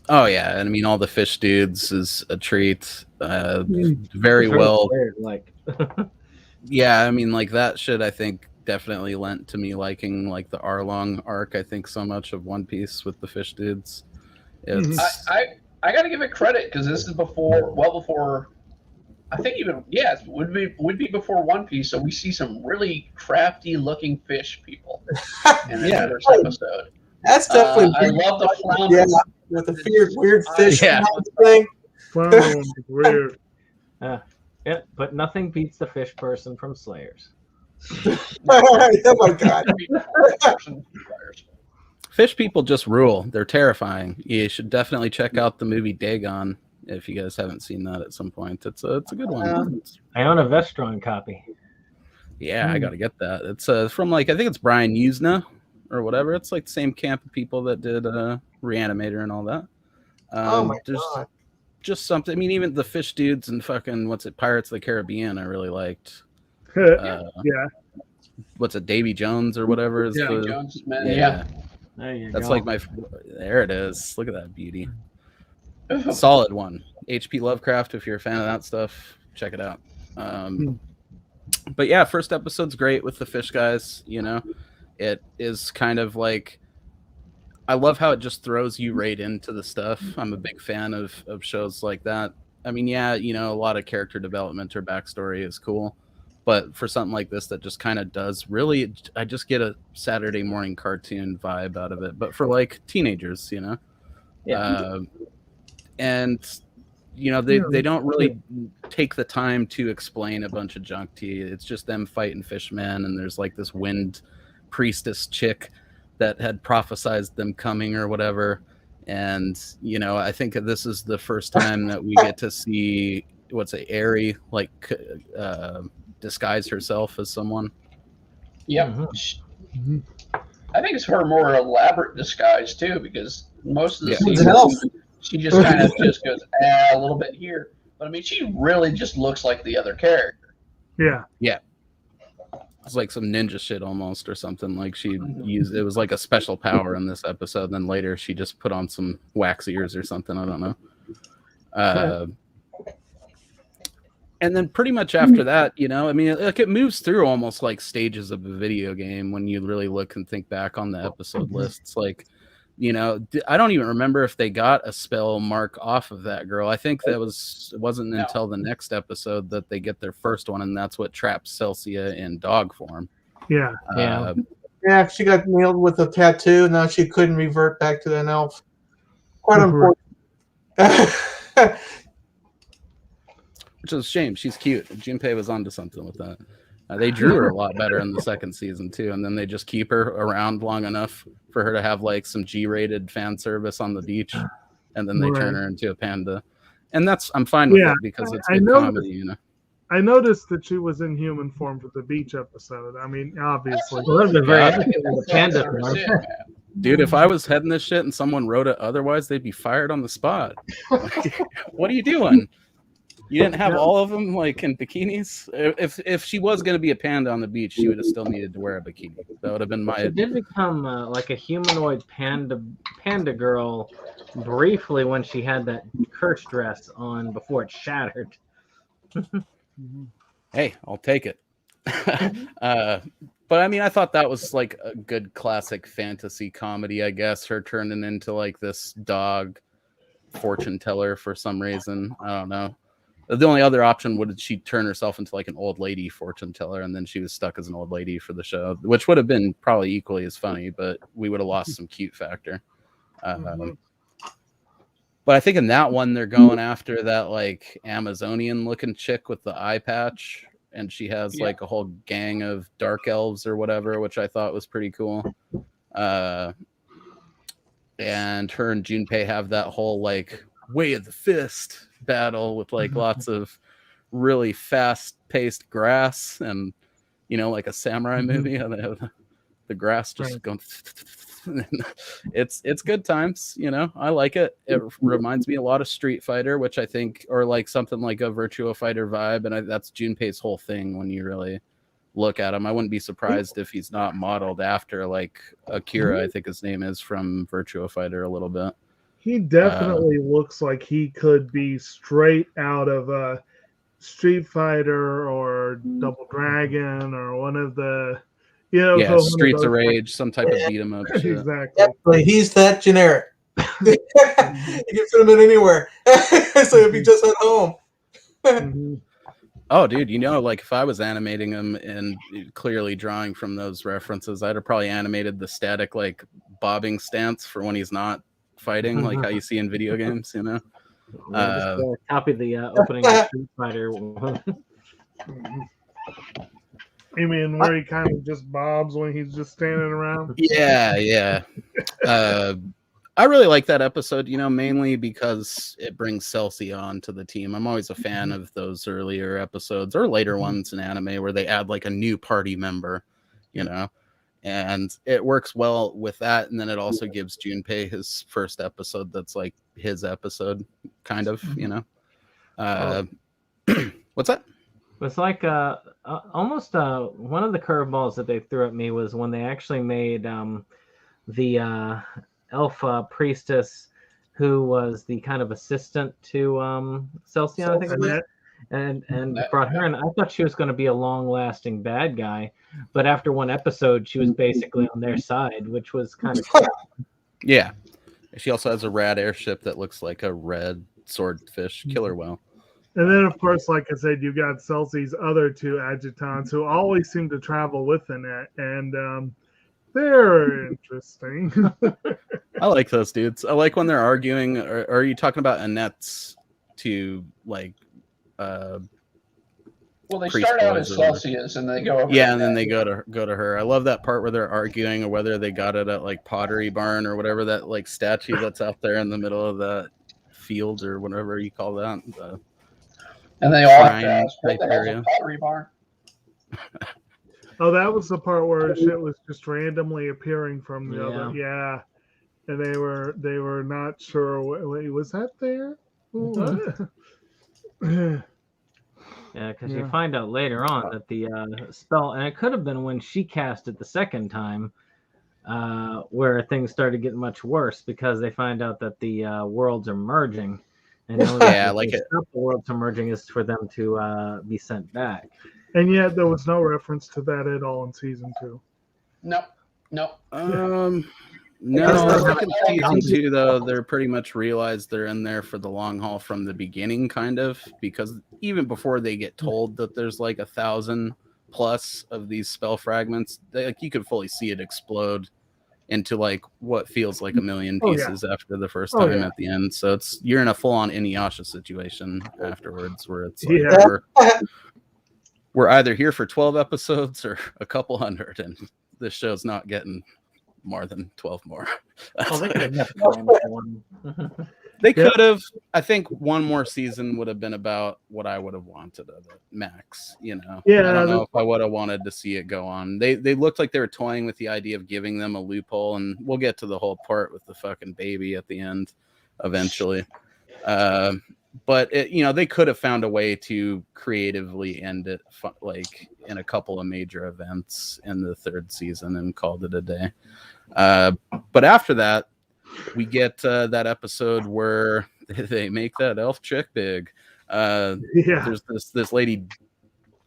Oh yeah, and I mean, all the fish dudes is a treat. Very well. Yeah, I mean, that shit, I think, definitely lent to me liking the Arlong arc, I think, so much of One Piece with the fish dudes. It's I gotta give it credit, because this is before I think it would be before One Piece, so we see some really crafty looking fish people in the first episode. That's definitely I love the flounder. Yeah, with the weird fish thing. Flounder was weird. Yeah, but nothing beats the fish person from Slayers. Oh my god. Fish people just rule. They're terrifying. You should definitely check out the movie Dagon if you guys haven't seen that at some point. It's a good one. I own a Vestron copy. Yeah, I gotta get that. It's from I think it's Brian Usna or whatever. It's the same camp of people that did Reanimator and all that. Oh my god. Just something. I mean, even the fish dudes and fucking Pirates of the Caribbean, I really liked. What's it, Davy Jones or whatever? Jones, man. Yeah. There you That's go. there it is. Look at that beauty. Solid one. H.P. Lovecraft, if you're a fan of that stuff, check it out. But yeah, first episode's great with the fish guys. It is kind of I love how it just throws you right into the stuff. I'm a big fan of shows like that. I mean, a lot of character development or backstory is cool. But for something like this that just kind of does really, I just get a Saturday morning cartoon vibe out of it. But for teenagers, Yeah. And they don't really take the time to explain a bunch of junk to you. It's just them fighting fishmen, and there's this wind priestess chick that had prophesized them coming or whatever. And I think this is the first time that we get to see Aerie disguise herself as someone. Yep. Mm-hmm. I think it's her more elaborate disguise too, because most of the She's an seasons elf. she just kind of just goes a little bit here, but I mean she really just looks like the other character. Yeah. It's some ninja shit almost or something. She used it was a special power in this episode, and then later she just put on some wax ears or something. I don't know. And then pretty much after that, I mean, it moves through almost stages of a video game when you really look and think back on the episode lists. You know, I don't even remember if they got a spell mark off of that girl. I think it wasn't until the next episode that they get their first one, and that's what traps Celsia in dog form. Yeah. Yeah, she got nailed with a tattoo, and now she couldn't revert back to an elf. Quite unfortunate. Which is a shame. She's cute. Junpei was onto something with that. They drew her a lot better in the second season too, and then they just keep her around long enough for her to have like some G-rated fan service on the beach, and then they turn her into a panda, and I'm fine with it because it's good comedy, you know. I noticed that she was in human form for the beach episode. I mean, obviously. Well, that'd be very interesting with the panda form. Dude, if I was heading this shit and someone wrote it otherwise, they'd be fired on the spot. What are you doing? You didn't have all of them like in bikinis. If she was going to be a panda on the beach, she would have still needed to wear a bikini. That would have been my. She did become like a humanoid panda girl briefly when she had that Kirsch dress on before it shattered. Hey, I'll take it. But I mean, I thought that was like a good classic fantasy comedy. I guess her turning into like this dog fortune teller for some reason. I don't know. The only other option would she turn herself into like an old lady fortune teller, and then she was stuck as an old lady for the show, which would have been probably equally as funny, but we would have lost some cute factor. But I think in that one they're going after that like Amazonian looking chick with the eye patch, and she has like a whole gang of dark elves or whatever, which I thought was pretty cool. And her and Junpei have that whole like way of the fist battle with like lots of really fast-paced grass, and you know, like a samurai movie, how they have the grass just going. It's good times, you know. I like it. It reminds me a lot of Street Fighter, which I think, or like something like a Virtua Fighter vibe, and that's Junpei's whole thing when you really look at him. I wouldn't be surprised if he's not modeled after like Akira, I think his name is, from Virtua Fighter a little bit. He definitely looks like he could be straight out of a Street Fighter or Double Dragon or one of the, you know, Streets of Rage, some type of beat 'em up shit. Exactly. Definitely. He's that generic. You can fit him in anywhere. So he'll be just at home. Oh, dude, you know, like if I was animating him and clearly drawing from those references, I'd have probably animated the static like bobbing stance for when he's not fighting, like how you see in video games, you know. Copy the opening of Street Fighter. You mean where he kind of just bobs when he's just standing around? Yeah. I really like that episode, you know, mainly because it brings Celsia on to the team. I'm always a fan of those earlier episodes or later ones in anime where they add like a new party member, you know, and it works well with that. And then it also gives Junpei his first episode that's like his episode, kind of, you know. What's that? It's like almost one of the curveballs that they threw at me was when they actually made the elf priestess who was the kind of assistant to Celsia, I think it was, and brought her in. I thought she was going to be a long-lasting bad guy, but after one episode, she was basically on their side, which was kind of cool. Yeah. She also has a rad airship that looks like a red swordfish killer whale. And then, of course, like I said, you got Celsi's other two adjutants who always seem to travel with Annette, and they're interesting. I like those dudes. I like when they're arguing. Or are you talking about Annette's to like? Well, they start out as Celsius, and they go over. Yeah, and then they go to her. I love that part where they're arguing or whether they got it at like Pottery Barn or whatever, that like statue that's out there in the middle of that field or whatever you call that. And they all have to ask, what the hell's a Pottery Barn? Oh, that was the part where shit was just randomly appering from the other. Yeah, and they were not sure. Wait, was that there? Yeah, because you find out later on that the spell, and it could have been when she cast it the second time, where things started getting much worse because they find out that the worlds are merging. And the world to merging is for them to be sent back. And yet there was no reference to that at all in season 2. No. No, second season 2 though, they're pretty much realized they're in there for the long haul from the beginning, kind of, because even before they get told that there's like 1,000 plus of these spell fragments, like you could fully see it explode into like what feels like a million pieces after the first time at the end. So you're in a full-on Inuyasha situation afterwards, where it's like we're either here for 12 episodes or a couple hundred, and this show's not getting more than 12 more. Well, they could have one. They could have. I think one more season would have been about what I would have wanted of it, max. You know, I don't know if I would have wanted to see it go on. They looked like they were toying with the idea of giving them a loophole, and we'll get to the whole part with the fucking baby at the end eventually. But they could have found a way to creatively end it, like in a couple of major events in the third season, and called it a day. But after that, we get that episode where they make that elf chick big. There's this lady,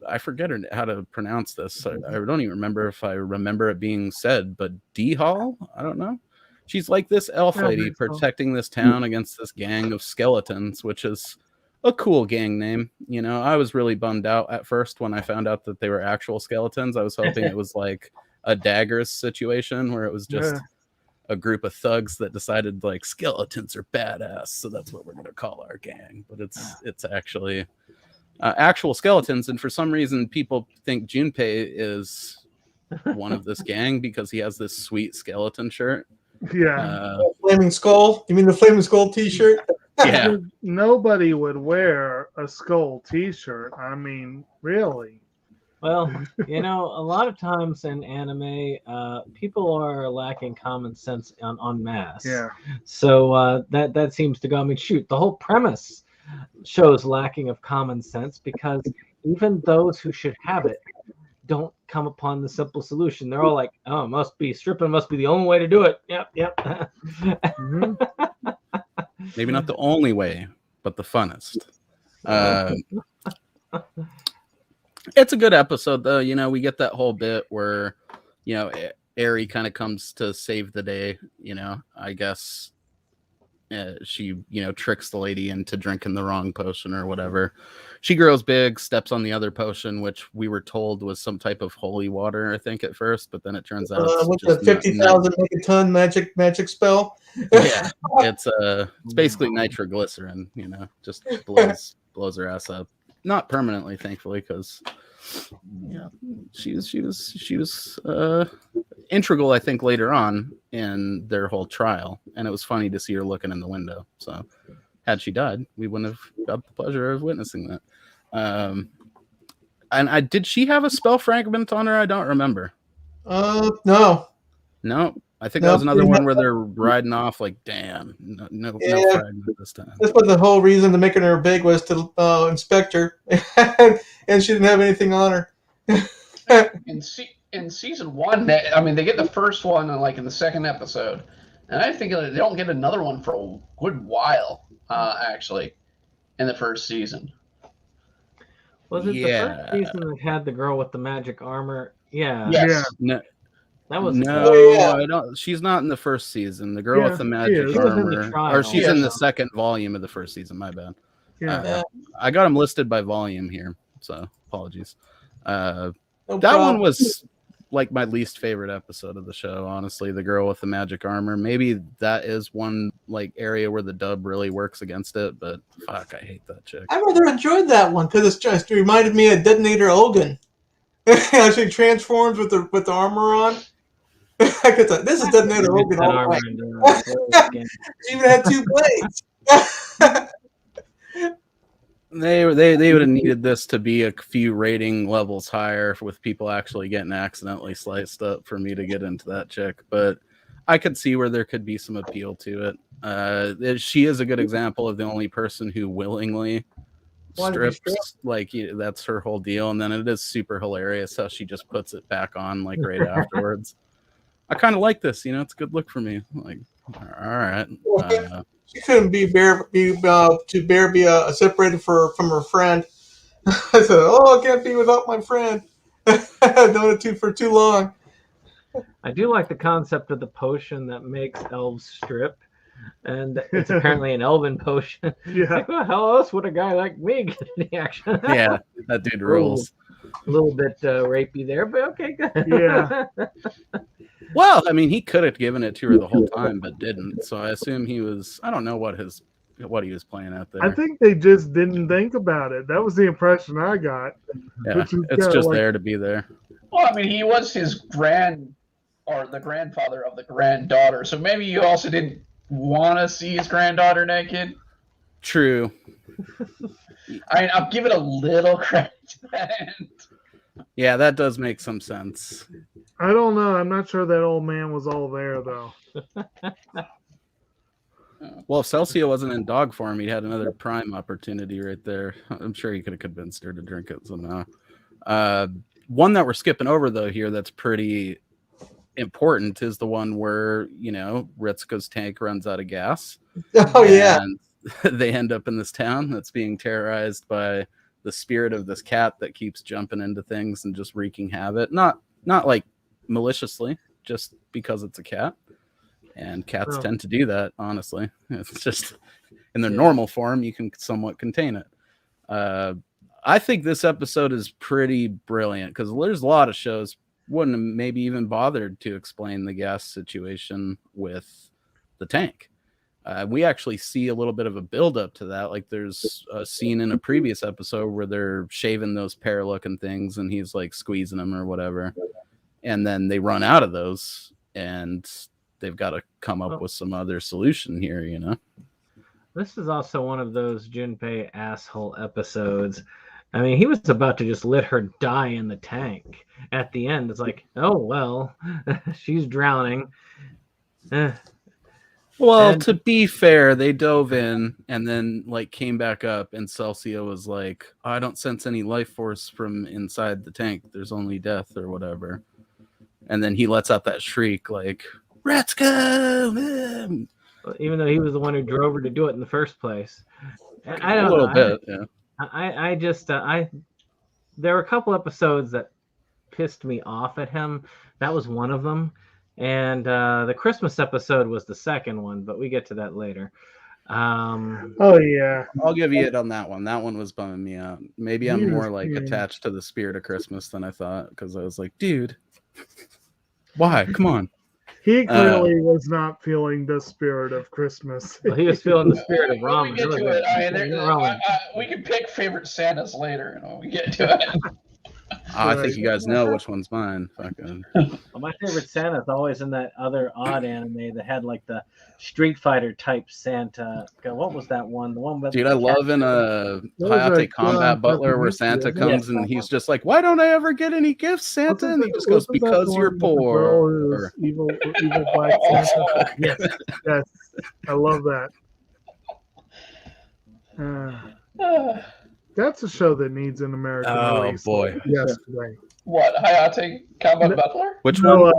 I forget how to pronounce this. I don't even remember if I remember it being said, but D-Hall? I don't know. She's like this elf lady protecting this town against this gang of skeletons, which is a cool gang name. You know, I was really bummed out at first when I found out that they were actual skeletons. I was hoping it was like a Daggers situation where it was just a group of thugs that decided like skeletons are badass, so that's what we're going to call our gang. But it's actually actual skeletons, and for some reason people think Junpei is one of this gang because he has this sweet skeleton shirt. Flaming Skull. You mean the Flaming Skull T-shirt? Yeah. Nobody would wear a skull T-shirt. I mean, really. Well, a lot of times in anime, people are lacking common sense en masse. Yeah. So that seems to go. I mean, shoot, the whole premise shows lacking of common sense, because even those who should have it don't come upon the simple solution. They're all like, "Oh, stripping must be the only way to do it." Yep. Maybe not the only way, but the funnest. It's a good episode, though. We get that whole bit where, Eri kind of comes to save the day. I guess she, tricks the lady into drinking the wrong potion or whatever. She grows big, steps on the other potion, which we were told was some type of holy water, I think, at first, but then it turns out what's the 50,000 megaton magic spell? Yeah, it's basically nitroglycerin. Just blows her ass up. Not permanently, thankfully, because she was integral, I think, later on in their whole trial, and it was funny to see her looking in the window. So, had she died, we wouldn't have got the pleasure of witnessing that. And did she have a spell fragment on her? I don't remember. No. I think that was another one where they're riding off like, damn, no fragment this time. That's what the whole reason to making her big was to inspect her, and she didn't have anything on her. In season 1, they get the first one in the second episode, and I think they don't get another one for a good while, actually, in the first season. Was it the first season that had the girl with the magic armor? Yeah. Yes. No. That was I don't. She's not in the first season. The girl with the magic armor, or she's in the second volume of the first season. My bad. I got them listed by volume here, so apologies. That one was like my least favorite episode of the show. Honestly, the girl with the magic armor. Maybe that is one area where the dub really works against it. But fuck, I hate that chick. I rather enjoyed that one because it reminded me of Detonator Ogun. She transforms with the armor on. This is Detonator Ogun. She even had 2 blades. They would have needed this to be a few rating levels higher with people actually getting accidentally sliced up for me to get into that chick. But I could see where there could be some appeal to it. She is a good example of the only person who willingly strips. That's her whole deal. And then it is super hilarious how she just puts it back on right afterwards. I kind of like this, it's a good look for me. All right. She couldn't be separated from her friend. I said, "Oh, I can't be without my friend." I've known it for too long. I do like the concept of the potion that makes elves strip, and it's apparently an elven potion. It's Yeah. like, well, how else would a guy like me get any action? Yeah, that dude rules. A little bit rapey there, but okay, good. Yeah. Well, I mean, he could have given it to her the whole time, but didn't. So I assume he was. I don't know what he was playing out there. I think they just didn't think about it. That was the impression I got. Yeah, which is it's kinda just like- there to be there. Well, I mean, he was his the grandfather of the granddaughter. So maybe you also didn't want to see his granddaughter naked. True. I mean, I'll give it a little credit to that end. Yeah, that does make some sense. I don't know. I'm not sure that old man was all there though. Well, if Celsia wasn't in dog form, he had another prime opportunity right there. I'm sure he could have convinced her to drink it somehow. One that we're skipping over, though, here that's pretty important is the one where, Ritsuko's tank runs out of gas. Oh, yeah. And they end up in this town that's being terrorized by the spirit of this cat that keeps jumping into things and just wreaking havoc. Not like maliciously, just because it's a cat. And cats tend to do that, honestly. It's just in their normal form, you can somewhat contain it. I think this episode is pretty brilliant because there's a lot of shows wouldn't have maybe even bothered to explain the gas situation with the tank. We actually see a little bit of a build up to that. Like there's a scene in a previous episode where they're shaving those pear looking things and he's like squeezing them or whatever. And then they run out of those and they've got to come up with some other solution here, This is also one of those Junpei asshole episodes. I mean, he was about to just let her die in the tank. At the end, it's like, oh, well, she's drowning. Well, to be fair, they dove in and then came back up, and Celsia was like, I don't sense any life force from inside the tank. There's only death or whatever. And then he lets out that shriek like, let's go! Even though he was the one who drove her to do it in the first place. I don't know. A little bit, yeah. I just there were a couple episodes that pissed me off at him. That was one of them. And the Christmas episode was the second one, but we get to that later. Oh yeah, I'll give you it on that one. That one was bumming me out. Maybe I'm more attached to the spirit of Christmas than I thought because I was like, dude, why? Come on. He clearly was not feeling the spirit of Christmas. Well, he was feeling the spirit of ramen. We get to it. We can pick favorite Santas later when we get to it. I think you guys know which one's mine. Fucking. Well, my favorite Santa is always in that other odd anime that had the Street Fighter type Santa. God, what was that one? The one with Dude, I love in a Hayate Combat Butler where Santa comes and he's just like, "Why don't I ever get any gifts, Santa?" And he just goes, "Because you're poor." Evil black Santa. Yes, I love that. That's a show that needs an American release. Oh boy! Yesterday. What, Hayate Combat Butler? Which one?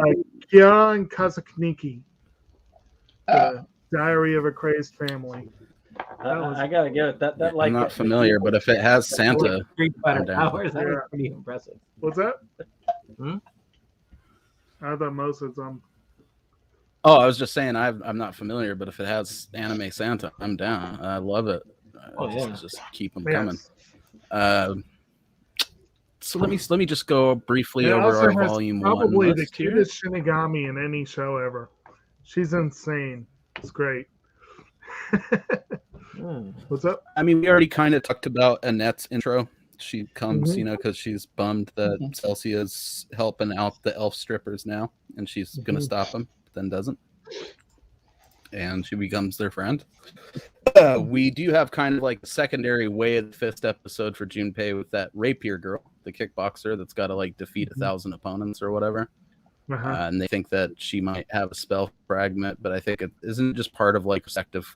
Kya and Kazakniki. Diary of a Crazed Family. I gotta give it that. I'm not familiar, but if it has Santa, Street Fighter powers, that was pretty impressive. What's that? I thought most of them. Oh, I was just saying I'm not familiar, but if it has anime Santa, I'm down. I love it. Just keep them coming. So let me just go briefly over our volume probably one. The cutest Shinigami in any show ever. She's insane. It's great. What's up? I mean, we already kind of talked about Annette's intro. She comes, because she's bummed that Celsia's helping out the elf strippers now, and she's gonna stop them, but then doesn't. And she becomes their friend. We do have kind of a secondary Way of the Fist episode for Junpei with that rapier girl, the kickboxer that's got to defeat 1,000 opponents or whatever. And they think that she might have a spell fragment, but I think it isn't just part of effective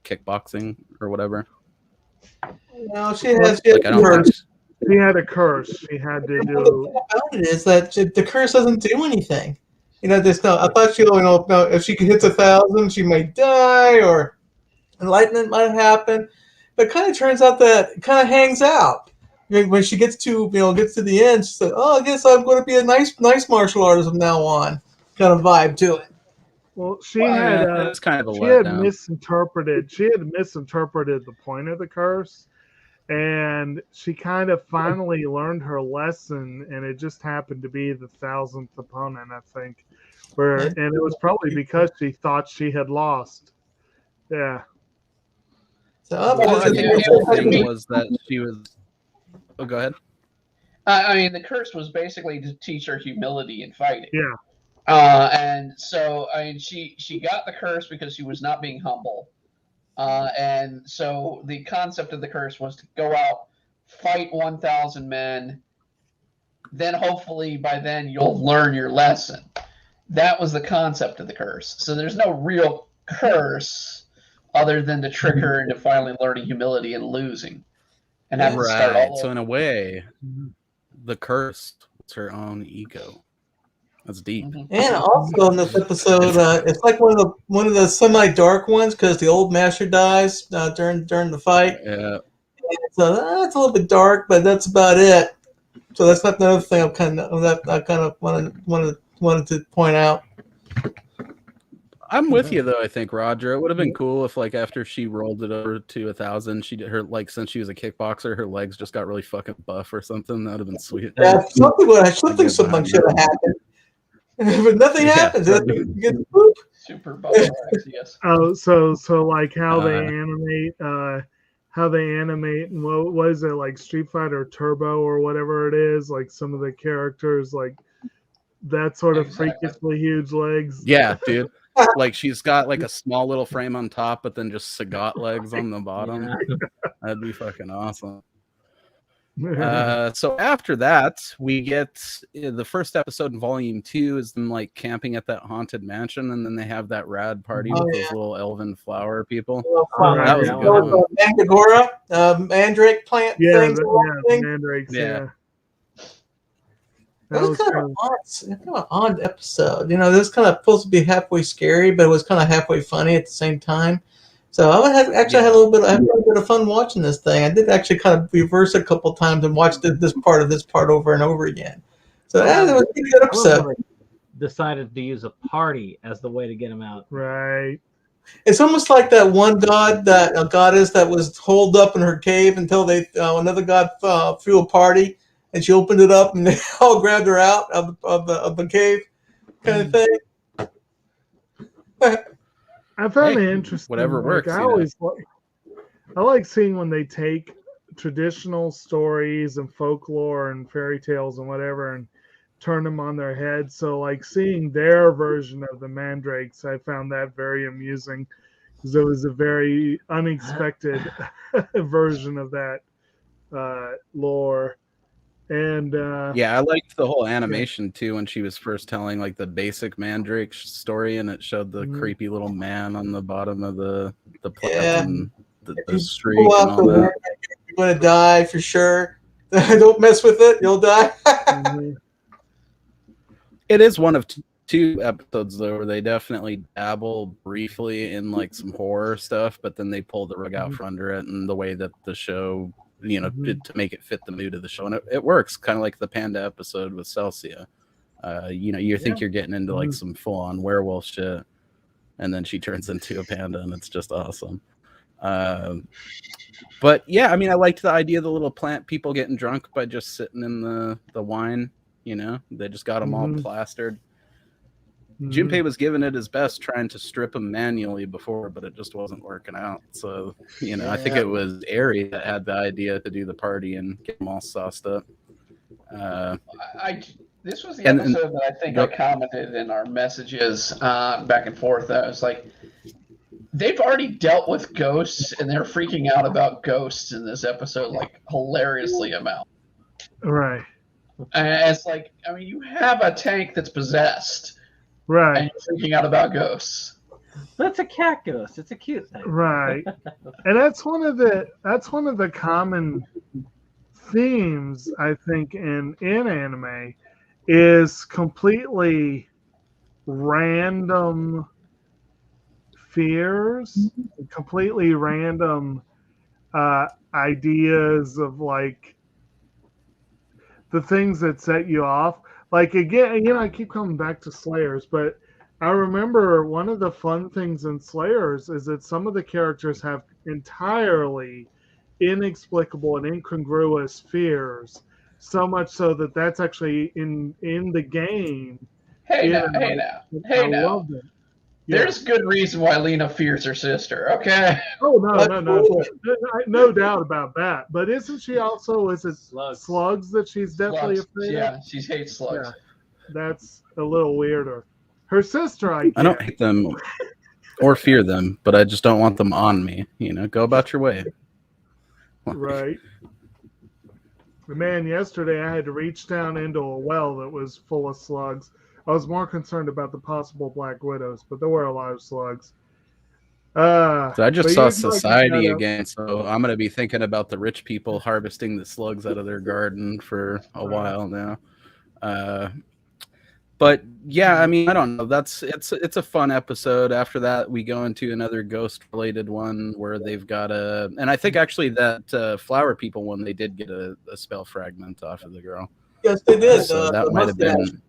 kickboxing or whatever. No, she has. She had a curse. She had to do. The thing about it is that the curse doesn't do anything. There's no. I thought if she hits 1,000, she might die or enlightenment might happen. But it kind of turns out that it kind of hangs out. When she gets to the end, she said, "Oh, I guess I'm going to be a nice martial artist from now on." kind of vibe to it. Well, she Well, had yeah, it's kind of a she had letdown. misinterpreted the point of the curse, and she kind of finally learned her lesson, and it just happened to be the 1000th opponent, I think. And it was probably because she thought she had lost. Yeah. So Well, I think Yeah, the it whole was thing me. was that she was. Oh, go ahead. I mean, the curse was basically to teach her humility in fighting. Yeah. And so, I mean, she got the curse because she was not being humble. And so the concept of the curse was to go out, fight 1,000 men, then hopefully by then you'll learn your lesson. That was the concept of the curse. So there's no real curse other than to trick her into finally learning humility and losing. And having to start Right. all So over. in a way, the curse was her own ego. That's deep. Mhm. And also in this episode, it's like one of the semi-dark ones because the old master dies during the fight. Yeah. So it's a little bit dark, but that's about it. So that's not another thing I kind of wanted to point out. I'm with you though. I think Roger. It would have been cool if, like, after she rolled it over to 1,000, she did her, like, since she was a kickboxer, her legs just got really fucking buff or something. That would have been sweet. Yeah, something should have happened, but nothing happens. Super buff, yes. Oh, so like how they animate, and what is it, like Street Fighter Turbo or whatever it is? Like some of the characters, like that sort of freakishly huge legs. Yeah, dude. Like she's got like a small little frame on top, but then just Sagat legs on the bottom. Yeah. That'd be fucking awesome. So after that, we get the first episode in volume 2 is them like camping at that haunted mansion, and then they have that rad party with those little elven flower people. That was a good one. Mandragora, mandrake plant things. Mandrakes. Yeah. That was kind of an odd episode. You know, this kind of supposed to be halfway scary, but it was kind of halfway funny at the same time. So I had a little bit of fun watching this thing. I did actually kind of reverse it a couple of times and watched this part over and over again. So it was a pretty good episode. Decided to use a party as the way to get him out. Right. It's almost like that one goddess that was holed up in her cave until another god threw a party. And she opened it up, and they all grabbed her out of the cave, kind of thing. I found it interesting. Whatever works. I like seeing when they take traditional stories and folklore and fairy tales and whatever, and turn them on their head. So, like seeing their version of the mandrakes, I found that very amusing because it was a very unexpected version of that lore. And I liked the whole animation too when she was first telling like the basic mandrake story, and it showed the creepy little man on the bottom of the plant and the streak and all that. You're gonna die for sure. Don't mess with it; you'll die. It is one of two episodes though where they definitely dabble briefly in like some horror stuff, but then they pull the rug out from under it, and the way that the show, you know, to make it fit the mood of the show, and it works kind of like the panda episode with Celsia. You know, you think you're getting into like some full-on werewolf shit, and then she turns into a panda, and it's just awesome. But yeah, I mean, I liked the idea of the little plant people getting drunk by just sitting in the wine. You know, they just got them all plastered. Junpei was giving it his best, trying to strip them manually before, but it just wasn't working out. So, you know, I think it was Aerie that had the idea to do the party and get them all sauced up. This was the episode that I think I commented in our messages back and forth. I was like, they've already dealt with ghosts, and they're freaking out about ghosts in this episode, like hilariously amount. Right. And it's like, I mean, you have a tank that's possessed. Right. And you're freaking out about ghosts. That's a cat ghost. It's a cute thing. Right. And that's one of the common themes, I think, in anime is completely random fears, completely random ideas of like the things that set you off. Like again, I keep coming back to Slayers, but I remember one of the fun things in Slayers is that some of the characters have entirely inexplicable and incongruous fears, so much so that that's actually in the game. Hey Yeah, now, hey now, I hey now. love it. Yeah. There's good reason why Lena fears her sister. Okay. Oh no doubt about that. But isn't she also? Is it slugs that she's definitely afraid of? Yeah, she hates slugs. Yeah, that's a little weirder. Her sister, I don't hate them or fear them, but I just don't want them on me. Go about your way. Right. Man, yesterday I had to reach down into a well that was full of slugs. I was more concerned about the possible black widows, but there were a lot of slugs. So I just saw Society again, so I'm going to be thinking about the rich people harvesting the slugs out of their garden for a while now. But yeah, I mean, I don't know. It's a fun episode. After that, we go into another ghost-related one where they've got and I think actually that Flower People one, they did get a spell fragment off of the girl. Yes, they did. So that might have been.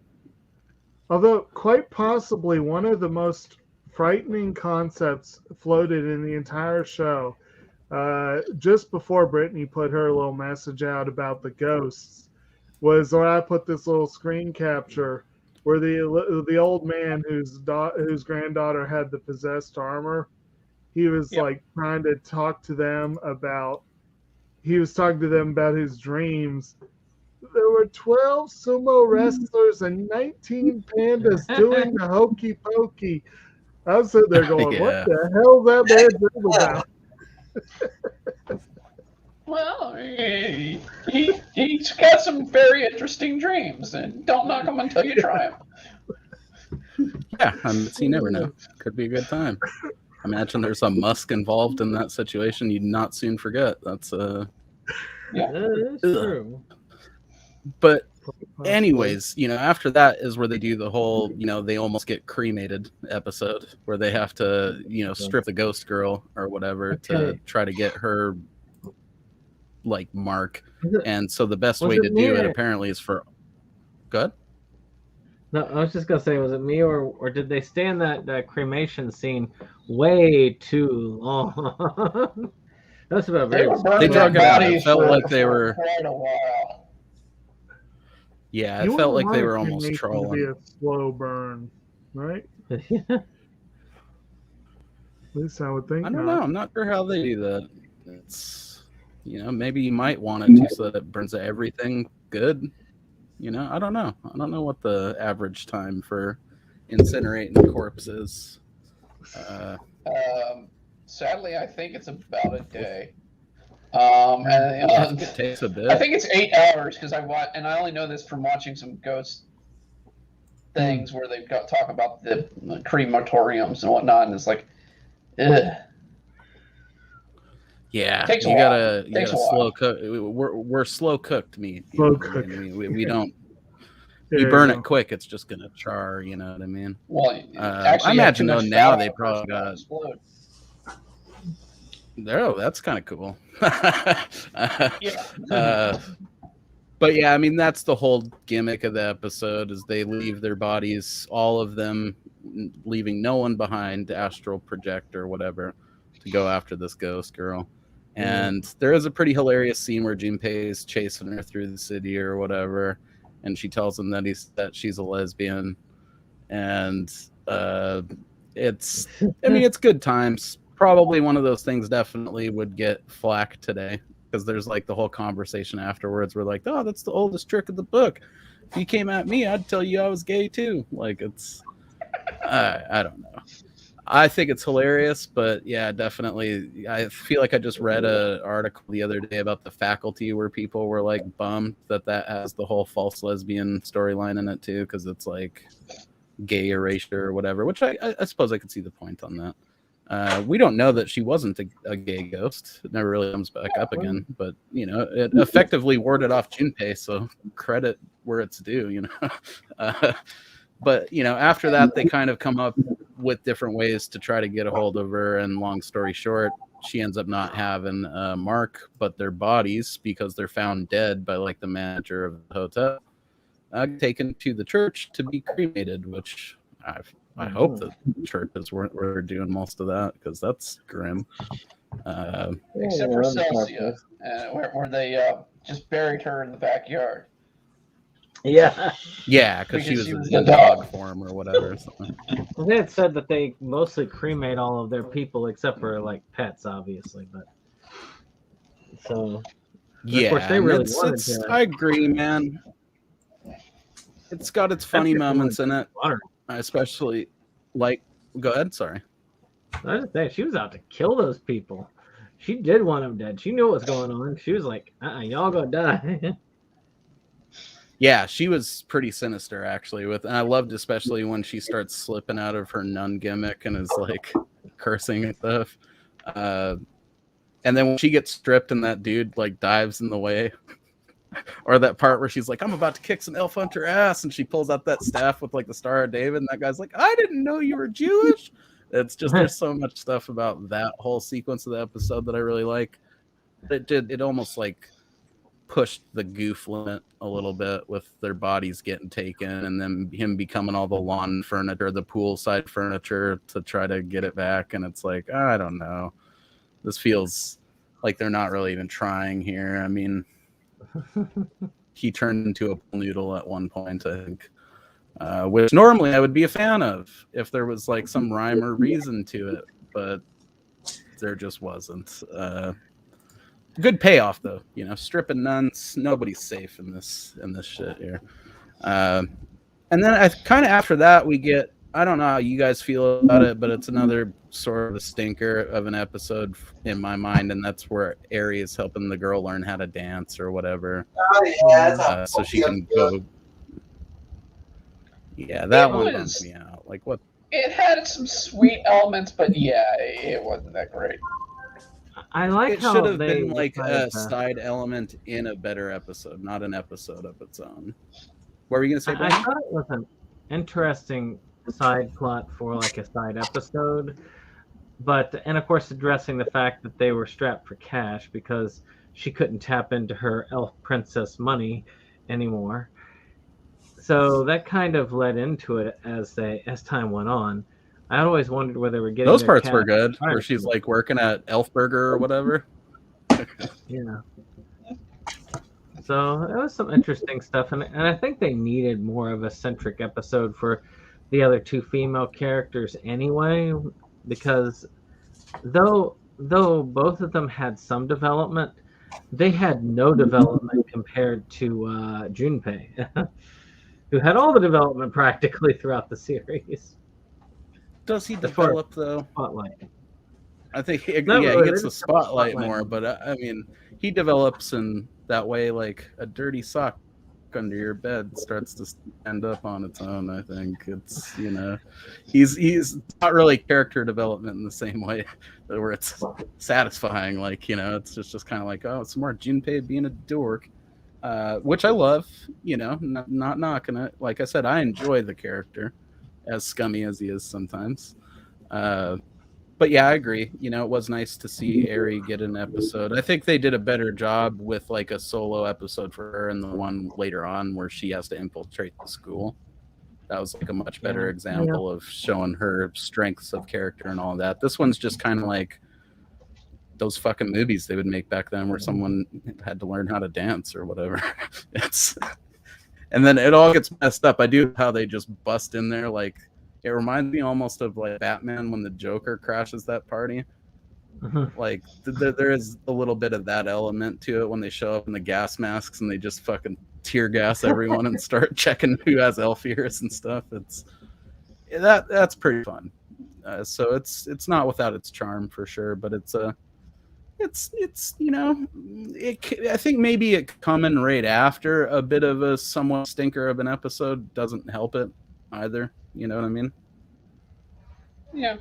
Although quite possibly one of the most frightening concepts floated in the entire show, just before Brittany put her little message out about the ghosts, was when I put this little screen capture where the old man whose granddaughter had the possessed armor, he was like trying to talk to them about his dreams. There were 12 sumo wrestlers and 19 pandas doing the hokey pokey. I was sitting there going, what the hell is that man dream about? Well, he's got some very interesting dreams, and don't knock them until you try them. Yeah, you never know. Could be a good time. Imagine there's a Musk involved in that situation. You'd not soon forget. That's yeah, that is true. But anyways, after that is where they do the whole, they almost get cremated episode where they have to, strip the ghost girl or whatever to try to get her mark. And so the best way to do it apparently is for good. No, I was just gonna say, was it me or did they stay in that cremation scene way too long? That's about very. They drug it out. It felt like they were. Quite a while. Yeah, it felt like they were almost trolling. Be a slow burn, right? Yeah. At least I would think. I don't know. I'm not sure how they do that. It's maybe you might want it to so that it burns everything good. I don't know. I don't know what the average time for incinerating a corpse is. Sadly, I think it's about a day. And it takes a bit. I think it's 8 hours because I only know this from watching some ghost things where they've talk about the crematoriums and whatnot, and it's like, ugh. Yeah, you gotta slow cook. We're slow cooked meat. Slow cooked. We don't. You burn it quick, it's just gonna char. You know what I mean? Well, I imagine though now they probably got. That's kind of cool. Yeah. But yeah, I mean that's the whole gimmick of the episode is they leave their bodies, all of them, leaving no one behind, astral project or whatever, to go after this ghost girl. And there is a pretty hilarious scene where Junpei is chasing her through the city or whatever, and she tells him that she's a lesbian, and it's good times. Probably one of those things definitely would get flack today because there's the whole conversation afterwards. We're like, oh, that's the oldest trick of the book. If you came at me, I'd tell you I was gay too. It's, I don't know. I think it's hilarious, but yeah, definitely. I feel like I just read an article the other day about the faculty where people were bummed that has the whole false lesbian storyline in it too, because it's gay erasure or whatever, which I suppose I could see the point on that. We don't know that she wasn't a gay ghost. It never really comes back up again, but it effectively warded off Junpei, so credit where it's due, But after that, they kind of come up with different ways to try to get a hold of her. And long story short, she ends up not having a mark, but their bodies, because they're found dead by the manager of the hotel. taken to the church to be cremated, which I hope that churches were doing most of that, because that's grim. Except for Celsia, where they just buried her in the backyard. Yeah. Yeah, because she Because was she in was a dog dog. form or whatever. So. They had said that they mostly cremate all of their people except for like pets, obviously, but so Yeah, of course they really wanted it's to. I agree, man. It's got its funny moments in it, Water. especially like. Go ahead. Sorry. I was just saying, she was out to kill those people. She did want them dead. She knew what was going on. She was like, y'all gonna die. Yeah, she was pretty sinister actually. And I loved especially when she starts slipping out of her nun gimmick and is like cursing and stuff. And then when she gets stripped and that dude like dives in the way, or that part where she's like, "I'm about to kick some elf hunter ass," and she pulls out that staff with like the Star of David, and that guy's like, "I didn't know you were Jewish." It's just there's so much stuff about that whole sequence of the episode that I really like. It almost like pushed the goof limit a little bit with their bodies getting taken and then him becoming all the lawn furniture, the poolside furniture to try to get it back. And it's like, I don't know. This feels like they're not really even trying here. I mean, he turned into a pool noodle at one point, I think, which normally I would be a fan of if there was like some rhyme or reason to it, but there just wasn't. Good payoff though, stripping nuns. Nobody's safe in this shit here. And then I kind of after that we get, I don't know how you guys feel about it, but it's another sort of a stinker of an episode in my mind, and that's where Aerie is helping the girl learn how to dance or whatever, so she can go. Yeah, that one bummed me out. Like what? It had some sweet elements, but yeah, it wasn't that great. I like it how should have they been like a decided side element in a better episode, not an episode of its own. What were you gonna say, I Brittany? thought it was an interesting side plot for like a side episode, and of course addressing the fact that they were strapped for cash because she couldn't tap into her elf princess money anymore. So that kind of led into it as time went on. I always wondered where they were getting Those their parts were cash good, from. where she's like working at Elf Burger or whatever. Yeah. So it was some interesting stuff, and I think they needed more of a centric episode for the other two female characters anyway, because though both of them had some development, they had no development compared to Junpei, who had all the development practically throughout the series. Does he develop though? Spotlight. I think he really, gets the spotlight more, but I mean, he develops in that way, like a dirty sock under your bed starts to stand up on its own. I think it's he's not really character development in the same way where it's satisfying. Like it's just kind of like, oh, it's more Junpei being a dork, which I love. Not knocking it. Like I said, I enjoy the character, as scummy as he is sometimes. But yeah, I agree. It was nice to see Aerie get an episode. I think they did a better job with like a solo episode for her and the one later on where she has to infiltrate the school. That was like a much better example of showing her strengths of character and all that. This one's just kind of like those fucking movies they would make back then where someone had to learn how to dance or whatever. And then it all gets messed up. I do how they just bust in there like. It reminds me almost of like Batman when the Joker crashes that party. Like there is a little bit of that element to it when they show up in the gas masks and they just fucking tear gas everyone and start checking who has elf ears and stuff. That's pretty fun. So it's not without its charm for sure, but I think maybe it coming right after a bit of a somewhat stinker of an episode doesn't help it either. You know what I mean? Yeah.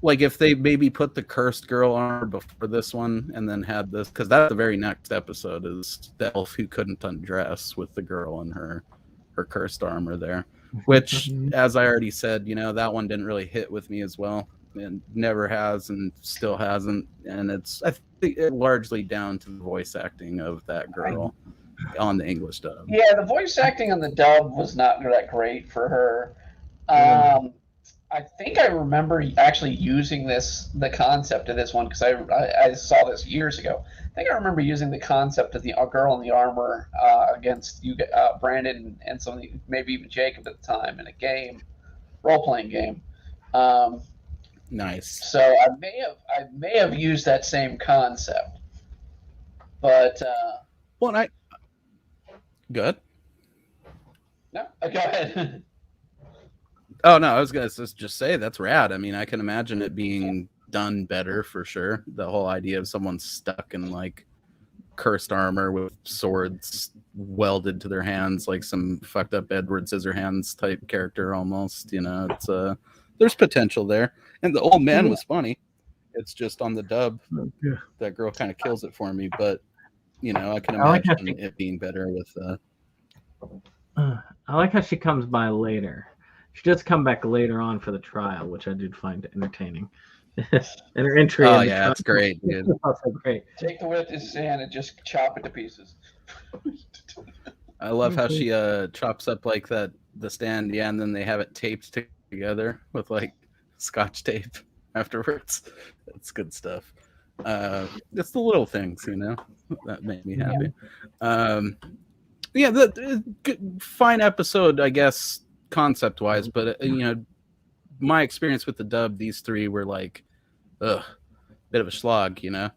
Like if they maybe put the cursed girl armor before this one and then had this, because that's the very next episode is the elf who couldn't undress with the girl in her cursed armor there, which as I already said, that one didn't really hit with me as well, and never has and still hasn't, and I think it largely down to the voice acting of that girl. on the English dub. Yeah, the voice acting on the dub was not that great for her. I think I remember actually using the concept of this one because I saw this years ago. I think I remember using the concept of the girl in the armor against you, Brandon, and maybe even Jacob at the time in a game, role-playing game. Nice. So I may have used that same concept, but well, and good. No, go ahead. Oh no, I was gonna just say that's rad. I mean, I can imagine it being done better for sure. The whole idea of someone stuck in like cursed armor with swords welded to their hands, like some fucked up Edward Scissorhands type character almost. You know, it's there's potential there. And the old man was funny. It's just on the dub, that girl kind of kills it for me. But you know, I can imagine it being better with. I like how she comes by later. She does come back later on for the trial, which I did find entertaining. And her entry. Oh yeah, that's great, dude. Also great. Take the witness hand and just chop it to pieces. I love how she chops up like the stand, yeah, and then they have it taped together with like Scotch tape afterwards. That's good stuff. It's the little things, you know, that made me happy. Yeah, the fine episode, I guess, concept wise, but you know, my experience with the dub, these three were like, bit of a slog, you know.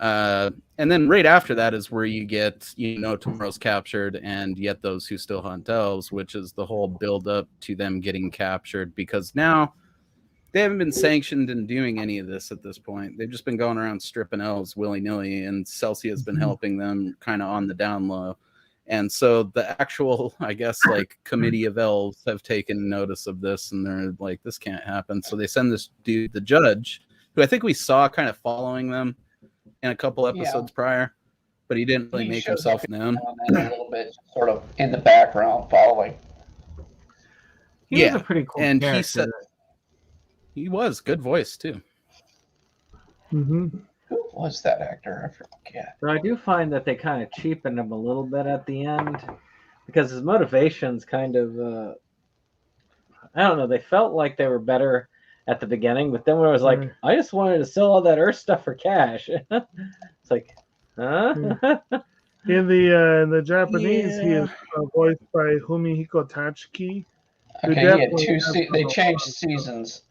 And then right after that is where you get, you know, Tomorrow's captured and Yet Those Who Still Hunt Elves, which is the whole build up to them getting captured, because now they haven't been sanctioned in doing any of this at this point. They've just been going around stripping elves willy-nilly, and Celsi has been helping them kind of on the down low. And so the actual, I guess, like committee of elves have taken notice of this, and they're like, this can't happen. So they send this dude, the judge, who I think we saw kind of following them in a couple episodes prior, but he didn't really make himself known. A little bit, sort of in the background, following. He was a pretty cool and character. He said he was good voice too. Mm-hmm. Who was that actor? I forget. So I do find that they kind of cheapened him a little bit at the end, because his motivations kind of, I don't know, they felt like they were better at the beginning, but then when I was like, I just wanted to sell all that Earth stuff for cash. It's like, huh? In the Japanese, he is voiced by Fumihiko Tatsuki. Okay, he had they changed seasons.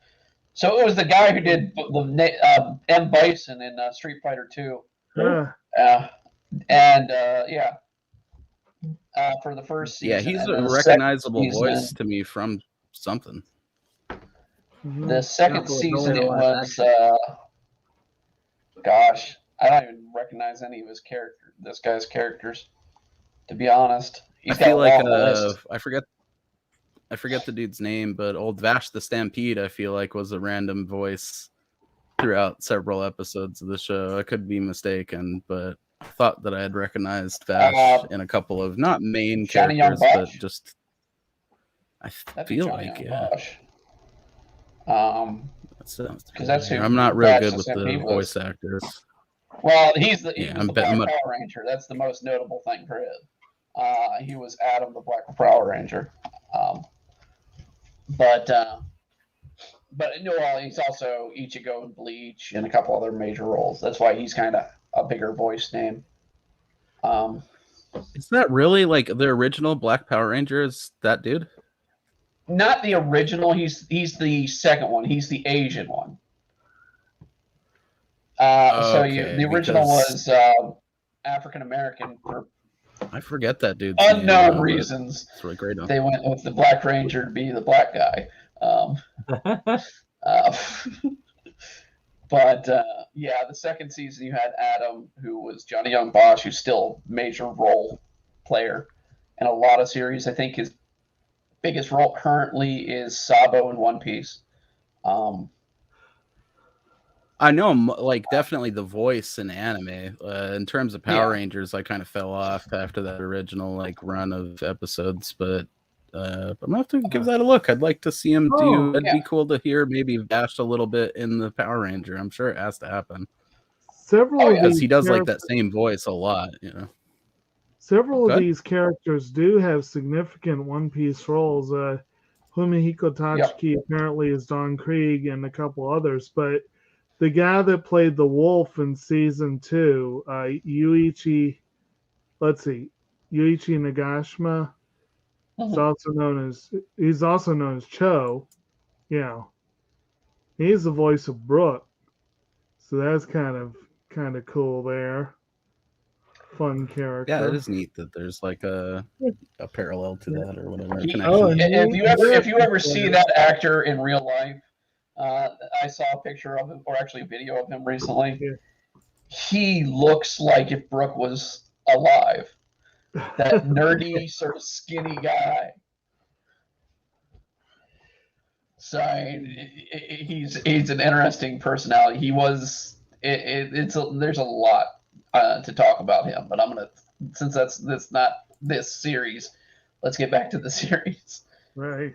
So it was the guy who did the M. Bison in Street Fighter 2. For the first season. Yeah, he's a recognizable voice to me from something. The second season, it was, gosh, I don't even recognize any of this guy's characters, to be honest. I feel like, I forget the dude's name, but old Vash the Stampede, I feel like, was a random voice throughout several episodes of the show. I could be mistaken, but I thought that I had recognized Vash in a couple of not main characters, but just I feel like because that's who I'm not real good with the voice actors. Well, he's the Black Power Ranger. That's the most notable thing for him. He was Adam, the Black Power Ranger. But no, he's also Ichigo in Bleach and a couple other major roles. That's why he's kind of a bigger voice name. Is that really like the original Black Power Ranger? Is that dude? Not the original. He's the second one. He's the Asian one. The original was African American for I forget that dude's unknown reasons. It's really great. They went with the Black Ranger to be the black guy. The second season you had Adam, who was Johnny Young Bosch, who's still a major role player in a lot of series. I think his biggest role currently is Sabo in One Piece. I know him, like, definitely the voice in anime. In terms of Power Rangers, I kind of fell off after that original like run of episodes, but I'm gonna have to give that a look. I'd like to see him do. It'd be cool to hear maybe Vash a little bit in the Power Ranger. I'm sure it has to happen. Several because he does like that same voice a lot, you know. several of Good. these characters do have significant One Piece roles. Fumihiko Tatsuki apparently is Don Krieg and a couple others, but the guy that played the wolf in season 2, Yuichi Nagashima, is he's also known as Cho. Yeah, he's the voice of Brook, so that's kind of cool there. Fun character. Yeah, it is neat that there's like a parallel to that or whatever. If you ever see that actor in real life, I saw a picture of him, or actually a video of him recently. Yeah. He looks like if Brooke was alive. That nerdy, sort of skinny guy. So he's an interesting personality. He was. There's a lot to talk about him, but I'm gonna, since that's not this series, let's get back to the series. Right.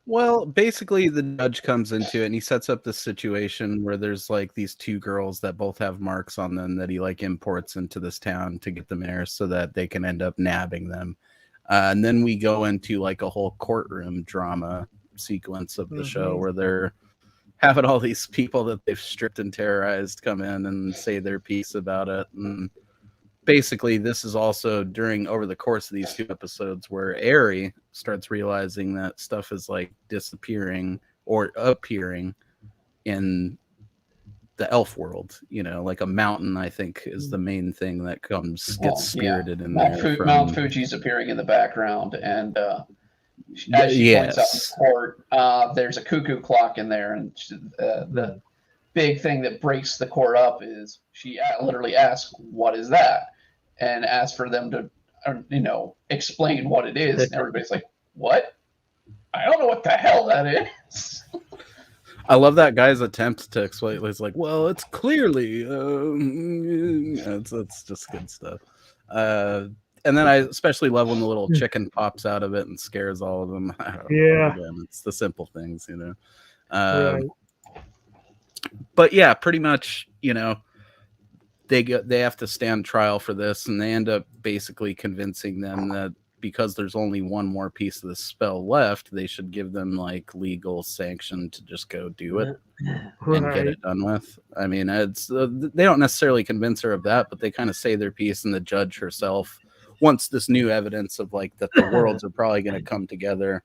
Well, basically, the judge comes into it and he sets up this situation where there's like these two girls that both have marks on them that he like imports into this town to get them there so that they can end up nabbing them. And then we go into like a whole courtroom drama sequence of the show where they're having all these people that they've stripped and terrorized come in and say their piece about it. And basically, this is also over the course of these 2 episodes where Eri starts realizing that stuff is like disappearing or appearing in the elf world. Like a mountain, I think, is the main thing that gets spirited in there. Mount Fuji's appearing in the background, and as she points out in court, there's a cuckoo clock in there, and the big thing that breaks the court up is she literally asks, "What is that?" and asks for them to, explain what it is. And everybody's like, "What? I don't know what the hell that is." I love that guy's attempt to explain. It's like, well, it's clearly, it's just good stuff. And then I especially love when the little chicken pops out of it and scares all of them. Again, it's the simple things, Right. But yeah, pretty much, they have to stand trial for this, and they end up basically convincing them that because there's only one more piece of the spell left, they should give them like legal sanction to just go do it and get it done with. I mean, it's they don't necessarily convince her of that, but they kind of say their piece, and the judge herself, once this new evidence of like that the worlds are probably going to come together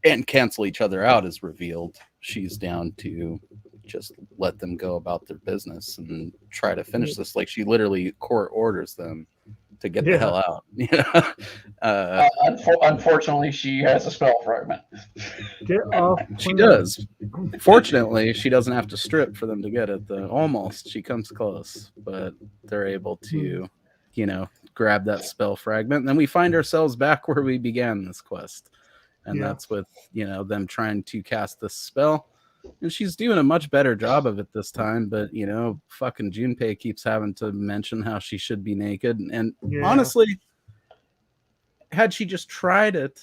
and cancel each other out is revealed, she's down to just let them go about their business and try to finish this. Like she literally court orders them to get the hell out. Unfortunately, she has a spell fragment. Get off. She does. Fortunately, she doesn't have to strip for them to get it. Almost, she comes close, but they're able to, grab that spell fragment. And then we find ourselves back where we began this quest, and that's with them trying to cast this spell. And she's doing a much better job of it this time, but fucking Junpei keeps having to mention how she should be naked. And honestly, had she just tried it,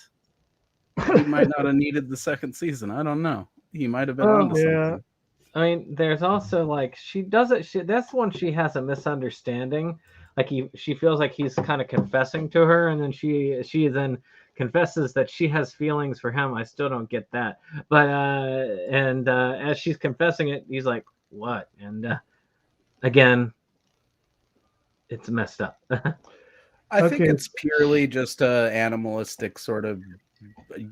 he might not have needed the second season. I don't know. He might have been on to something. I mean, there's also like she does it. That's when she has a misunderstanding. Like she feels like he's kind of confessing to her, and then she then confesses that she has feelings for him. I still don't get that, but as she's confessing it, he's like, "What?" And again, it's messed up. I think it's purely just a animalistic sort of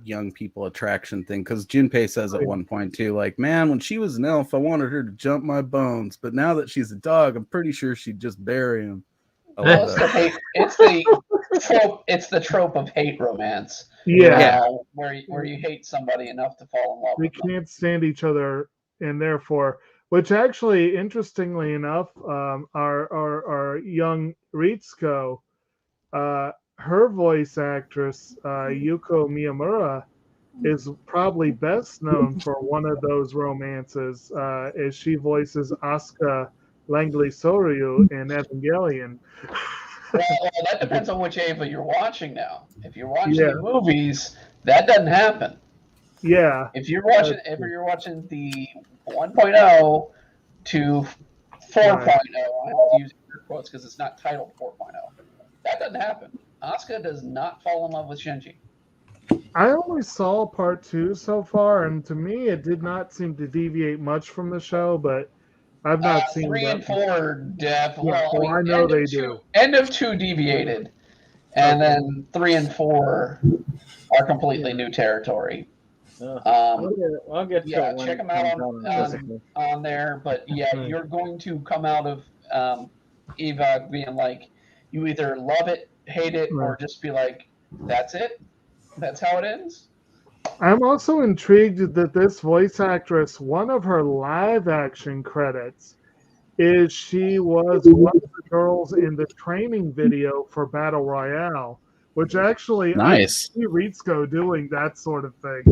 young people attraction thing, because Junpei says at one point too, like, man, when she was an elf, I wanted her to jump my bones, but now that she's a dog, I'm pretty sure she'd just bury him. It's the trope of hate romance. Where you hate somebody enough to fall in love with them. We can't stand each other, and therefore, which actually, interestingly enough, our young Ritsuko, her voice actress, Yuko Miyamura, is probably best known for one of those romances, as she voices Asuka Langley Soryu in Evangelion. Well, that depends on which Ava you're watching now. If you're watching the movies, that doesn't happen. Yeah. If you're watching the 1.0 to 4.0, I have to use air quotes because it's not titled 4.0. that doesn't happen. Asuka does not fall in love with Shinji. I only saw part 2 so far, and to me, it did not seem to deviate much from the show. But I've not seen 3 and that. 4 definitely. Yeah, Well, I know end of they two, do. End of 2 deviated, and Okay. then 3 and 4 are completely new territory. I'll get to Yeah, it when check it them out comes out physically. on there. But yeah, you're going to come out of Eva being like, you either love it, hate it, or Right. just be like, that's it. That's how it ends. I'm also intrigued that this voice actress, one of her live action credits, is she was one of the girls in the training video for Battle Royale, which actually Nice. I see Ritsuko doing that sort of thing.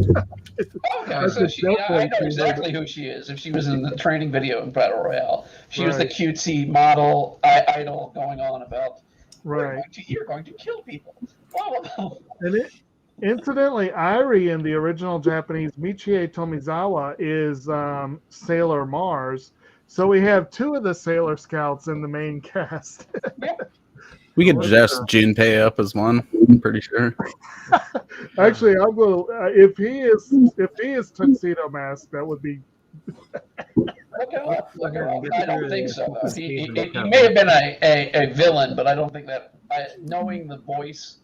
Okay, so I know exactly who she is. If she was in the training video in Battle Royale, she was the cutesy model idol going on about. Right. You're going to kill people. Blah, blah, blah. And incidentally, Airi in the original Japanese, Michie Tomizawa, is Sailor Mars. So we have 2 of the Sailor Scouts in the main cast. We could dress Junpei up as one. I'm pretty sure. Actually, I'll go. If he is Tuxedo Mask, that would be. Look it up. I don't think so. He may have been a villain, but I don't think that. Knowing the voice,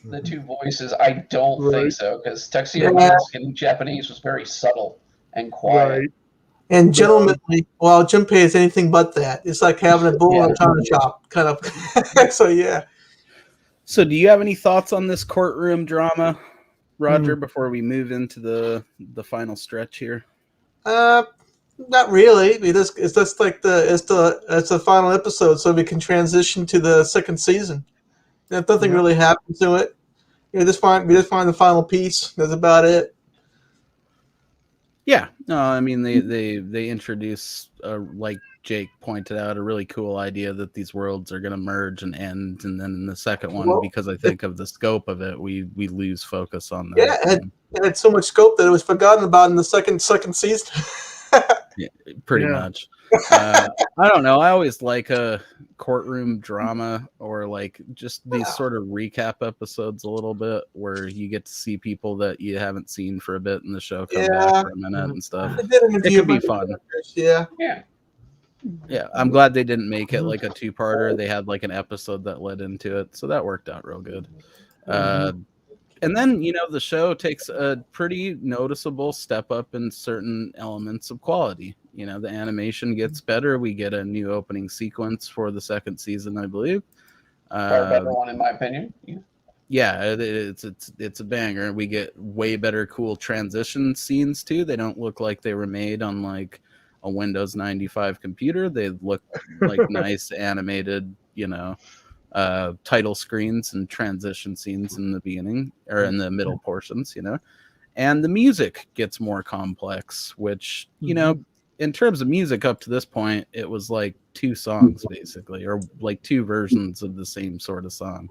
the 2 voices, I don't think so, because Tuxedo Mask in Japanese was very subtle and quiet. Right. And gentlemanly, well, Junpei is anything but that. It's like having a bull in a china shop, kind of. So, yeah. So, do you have any thoughts on this courtroom drama, Roger, before we move into the final stretch here? Not really. It's just like it's the final episode, so we can transition to the second season. If nothing really happened to it, we just find the final piece. That's about it. Yeah, no, I mean they introduce, like Jake pointed out, a really cool idea that these worlds are going to merge and end, and then in the second one, because I think of the scope of it, we lose focus on that. Yeah, it had so much scope that it was forgotten about in the second season. Yeah, pretty much. I don't know. I always like a courtroom drama, or like just these sort of recap episodes a little bit, where you get to see people that you haven't seen for a bit in the show come back for a minute and stuff. It could be fun. Yeah. Yeah, I'm glad they didn't make it like a 2-parter. They had like an episode that led into it, so that worked out real good. And then, the show takes a pretty noticeable step up in certain elements of quality. The animation gets better. We get a new opening sequence for the second season, I believe. A better one, in my opinion. Yeah, it's a banger. We get way better, cool transition scenes too. They don't look like they were made on like a Windows 95 computer. They look like nice animated, title screens and transition scenes in the beginning or in the middle portions, and the music gets more complex, which, in terms of music up to this point, it was like 2 songs basically, or like 2 versions of the same sort of song.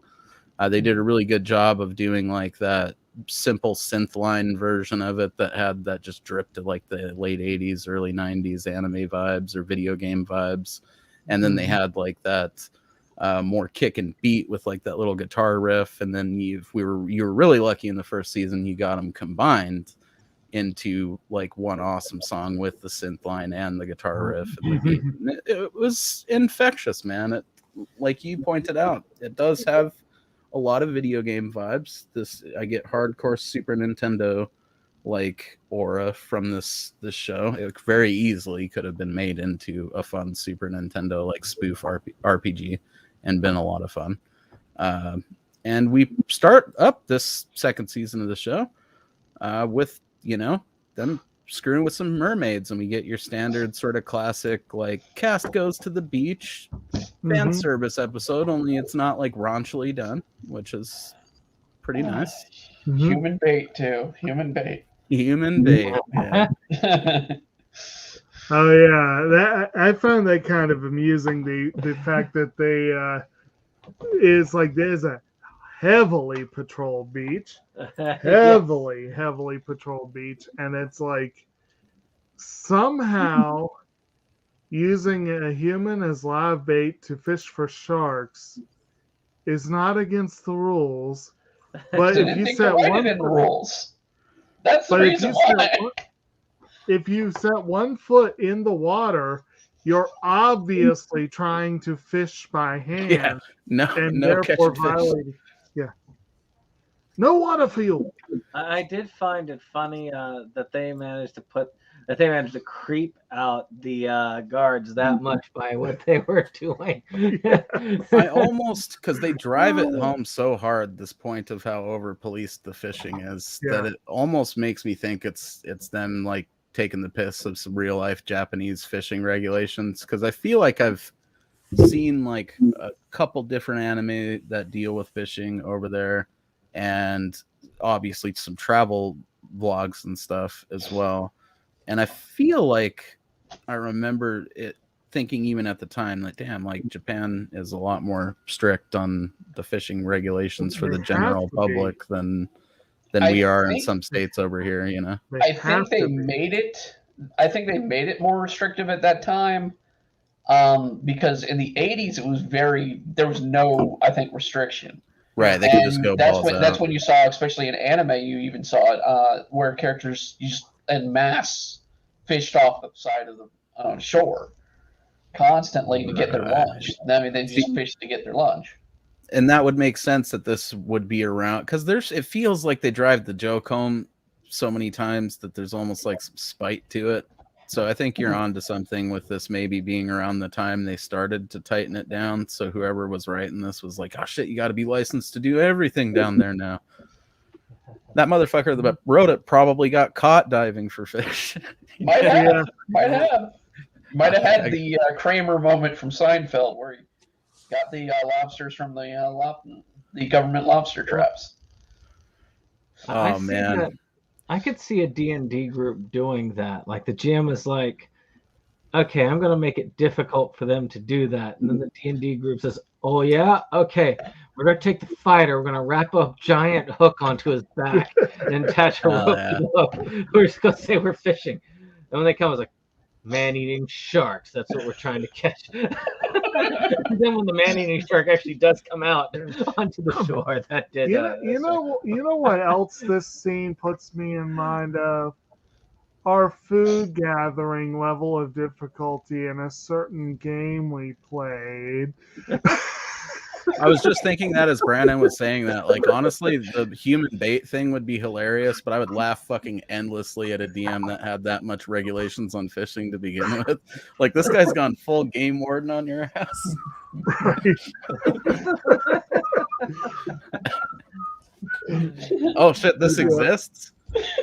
They did a really good job of doing like that simple synth line version of it that just dripped to like the late 80s, early 90s anime vibes or video game vibes. And then they had like that more kick and beat with like that little guitar riff. And then you were really lucky in the first season, you got them combined into like one awesome song with the synth line and the guitar riff and the beat. And it was infectious, man. It, like you pointed out, it does have a lot of video game vibes. I get hardcore Super Nintendo like aura from this show. It very easily could have been made into a fun Super Nintendo like spoof RPG and been a lot of fun. And we start up this second season of the show with them screwing with some mermaids, and we get your standard sort of classic like cast goes to the beach fan service episode, only it's not like raunchily done, which is pretty nice. Human bait too. Human bait. Yeah. Oh yeah, that I found that kind of amusing. The fact that they is like there's a heavily patrolled beach, heavily patrolled beach, and it's like somehow using a human as live bait to fish for sharks is not against the rules. But I if didn't you think set to write one it in the foot, rules. That's the but reason why. if you set 1 foot in the water, you're obviously trying to fish by hand, Yeah, and no therefore catching fish. violating. Yeah. No water fuel. I did find it funny that they managed to creep out the guards that much by what they were doing. I almost, because they drive it home so hard, this point of how over policed the fishing is, that it almost makes me think it's them like taking the piss of some real life Japanese fishing regulations. Because I feel like I've seen like a couple different anime that deal with fishing over there, and obviously some travel vlogs and stuff as well. And I feel like I remember it thinking even at the time that, damn, like Japan is a lot more strict on the fishing regulations for the general public than we are in some states over here, you know. I think they made it more restrictive at that time. Because in the 80s there was no, I think, restriction. Right, they could just go balls out. That's when you saw, especially in anime, you even saw it where characters just en masse fished off the side of the shore constantly to get their lunch. I mean, they just fished to get their lunch. And that would make sense that this would be around, because it feels like they drive the joke home so many times that there's almost like some spite to it. So I think you're onto something with this maybe being around the time they started to tighten it down. So whoever was writing this was like, oh shit, you got to be licensed to do everything down there now. That motherfucker that wrote it probably got caught diving for fish. Might have had the Kramer moment from Seinfeld where he got the lobsters from the government lobster traps. Oh man. I could see a D&D group doing that. Like the GM is like, okay, I'm going to make it difficult for them to do that. And then the D&D group says, oh yeah? Okay, we're going to take the fighter. We're going to wrap a giant hook onto his back and attach a rope to the hook. We're just going to say we're fishing. And when they come, it's like, man-eating sharks. That's what we're trying to catch. And then when the man-eating shark actually does come out onto the shore, that did. You know what else this scene puts me in mind of? Our food gathering level of difficulty in a certain game we played. I was just thinking that as Brandon was saying that. Like, honestly, the human bait thing would be hilarious, but I would laugh fucking endlessly at a DM that had that much regulations on fishing to begin with. Like, this guy's gone full game warden on your ass. Oh shit, this exists?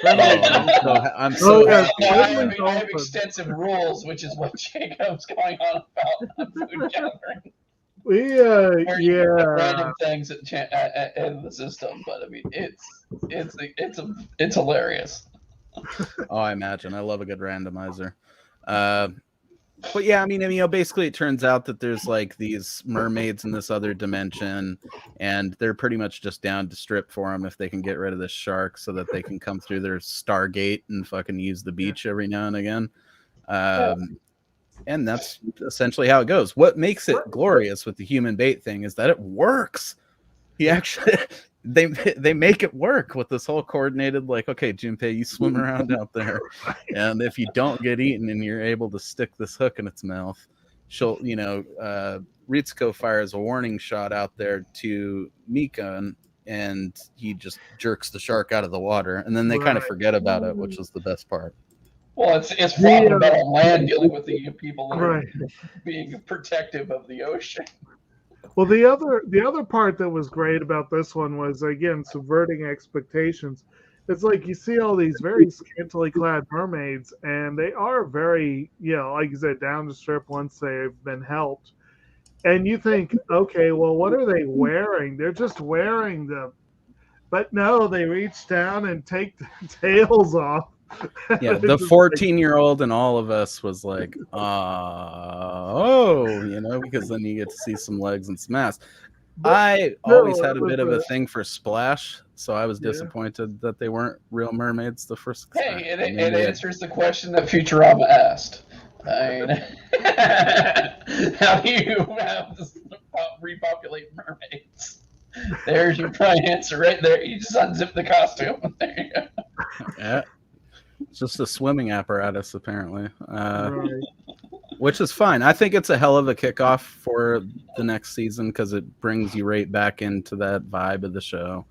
I'm so I have extensive rules, which is what Jacob's going on about food gathering. Random things in the system, but I mean it's hilarious. Oh, I imagine. I love a good randomizer. But yeah, I mean, basically it turns out that there's like these mermaids in this other dimension, and they're pretty much just down to strip for them if they can get rid of this shark, so that they can come through their Stargate and fucking use the beach every now and again. And that's essentially how it goes. What makes it glorious with the human bait thing is that it works. He actually, they make it work with this whole coordinated, like, okay, Junpei, you swim around out there, and if you don't get eaten and you're able to stick this hook in its mouth, she'll, Ritsuko fires a warning shot out there to Mika, and he just jerks the shark out of the water, and then they kind of forget about it, which is the best part. Well, it's fraught about on land dealing with the people that are being protective of the ocean. Well, the other part that was great about this one was, again, subverting expectations. It's like you see all these very scantily clad mermaids, and they are very, like you said, down the strip once they've been helped. And you think, okay, well, what are they wearing? They're just wearing them. But no, they reach down and take the tails off. Yeah, the 14-year-old in all of us was like, because then you get to see some legs and some ass. I always had a bit of a thing for Splash, so I was disappointed that they weren't real mermaids the first time. Hey, it answers the question that Futurama asked. I mean, how do you have repopulate mermaids. There's your prime answer right there. You just unzip the costume. There you go. Yeah. It's just a swimming apparatus, apparently, Right. which is fine. I think it's a hell of a kickoff for the next season because it brings you right back into that vibe of the show.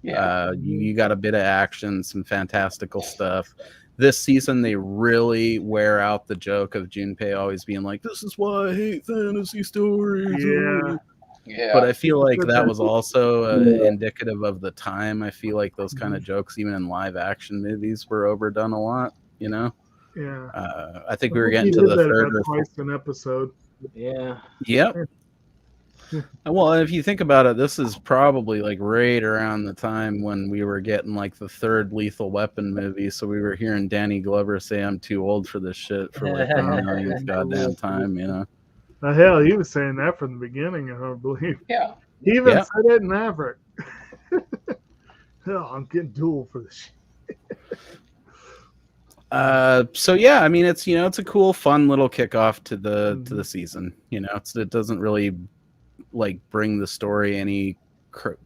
Yeah. You got a bit of action, some fantastical stuff. This season, they really wear out the joke of Junpei always being like, "This is why I hate fantasy stories." Yeah. Yeah. But I feel like that was also indicative of the time. I feel like those kind of jokes, even in live action movies, were overdone a lot. You know, Yeah. I think we were He getting to did the that third. about twice an episode. Yeah. Yep. Well, if you think about it, this is probably like right around the time when we were getting like the third Lethal Weapon movie. So we were hearing Danny Glover say, "I'm too old for this shit" for like the millionth goddamn time. You know. Hell, he was saying that from the beginning, I believe. Yeah. He even Yeah. said it in Maverick. Hell, I'm getting too old for this shit. So yeah, I mean, it's it's a cool, fun little kickoff to the season. It doesn't really like bring the story any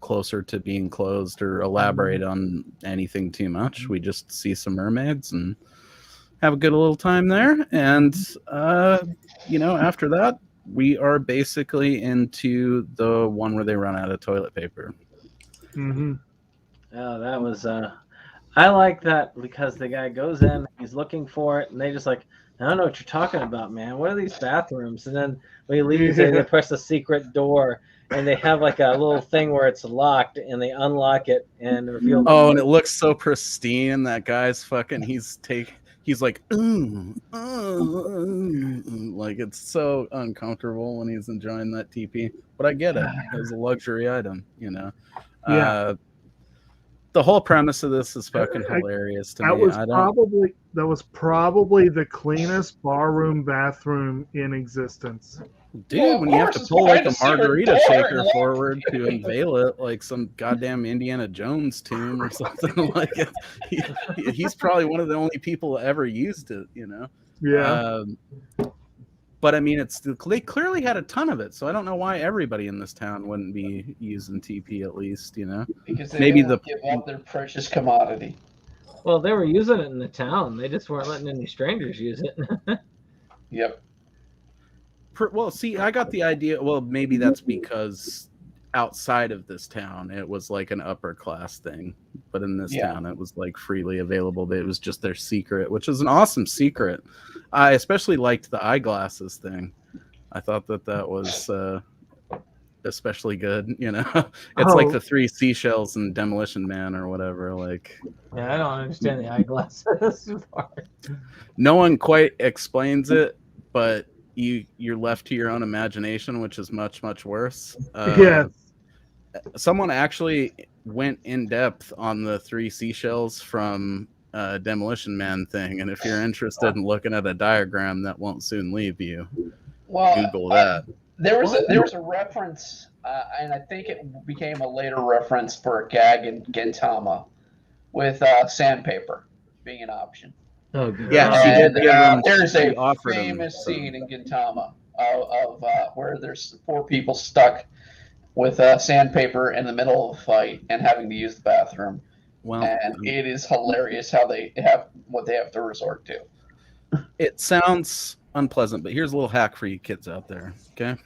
closer to being closed or elaborate on anything too much. We just see some mermaids and have a good little time there, and after that, we are basically into the one where they run out of toilet paper. Mm-hmm. Oh, that was I like that because the guy goes in, he's looking for it, and they just like, "I don't know what you're talking about, man. What are these bathrooms?" And then when he leaves, they press a secret door, and they have like a little thing where it's locked, and they unlock it and reveal. Oh, and it looks so pristine. That guy's fucking. He's like, like it's so uncomfortable when he's enjoying that TP. But I get it. It was a luxury item, Yeah. The whole premise of this is fucking hilarious to me. That was probably the cleanest barroom bathroom in existence. Dude, Yeah, when you have to Forrest pull is like a behind the secret margarita door shaker and forward to unveil it like some goddamn Indiana Jones tomb or something like it. He's probably one of the only people that ever used it, Yeah. But I mean, they clearly had a ton of it, so I don't know why everybody in this town wouldn't be using TP at least, Because they Maybe didn't give up their precious commodity. Well, they were using it in the town. They just weren't letting any strangers use it. Yep. Well, see, I got the idea. Well, maybe that's because outside of this town, it was like an upper class thing, but in this town, it was like freely available. It was just their secret, which is an awesome secret. I especially liked the eyeglasses thing. I thought that was especially good. It's like the 3 seashells in Demolition Man or whatever. Like, Yeah, I don't understand the eyeglasses part. no one quite explains it, but you're left to your own imagination, which is much, much worse. Yeah. Someone actually went in depth on the 3 seashells from Demolition Man thing, and if you're interested in looking at a diagram that won't soon leave you, Google that. There was a reference, and I think it became a later reference for a gag in Gintama with sandpaper being an option. Oh, good. Yeah, she did give them. There's she a offered famous them, so. scene in Gintama of where there's 4 people stuck with sandpaper in the middle of a fight and having to use the bathroom. Well, And it is hilarious how they have what they have to resort to. It sounds unpleasant, but here's a little hack for you kids out there. Okay,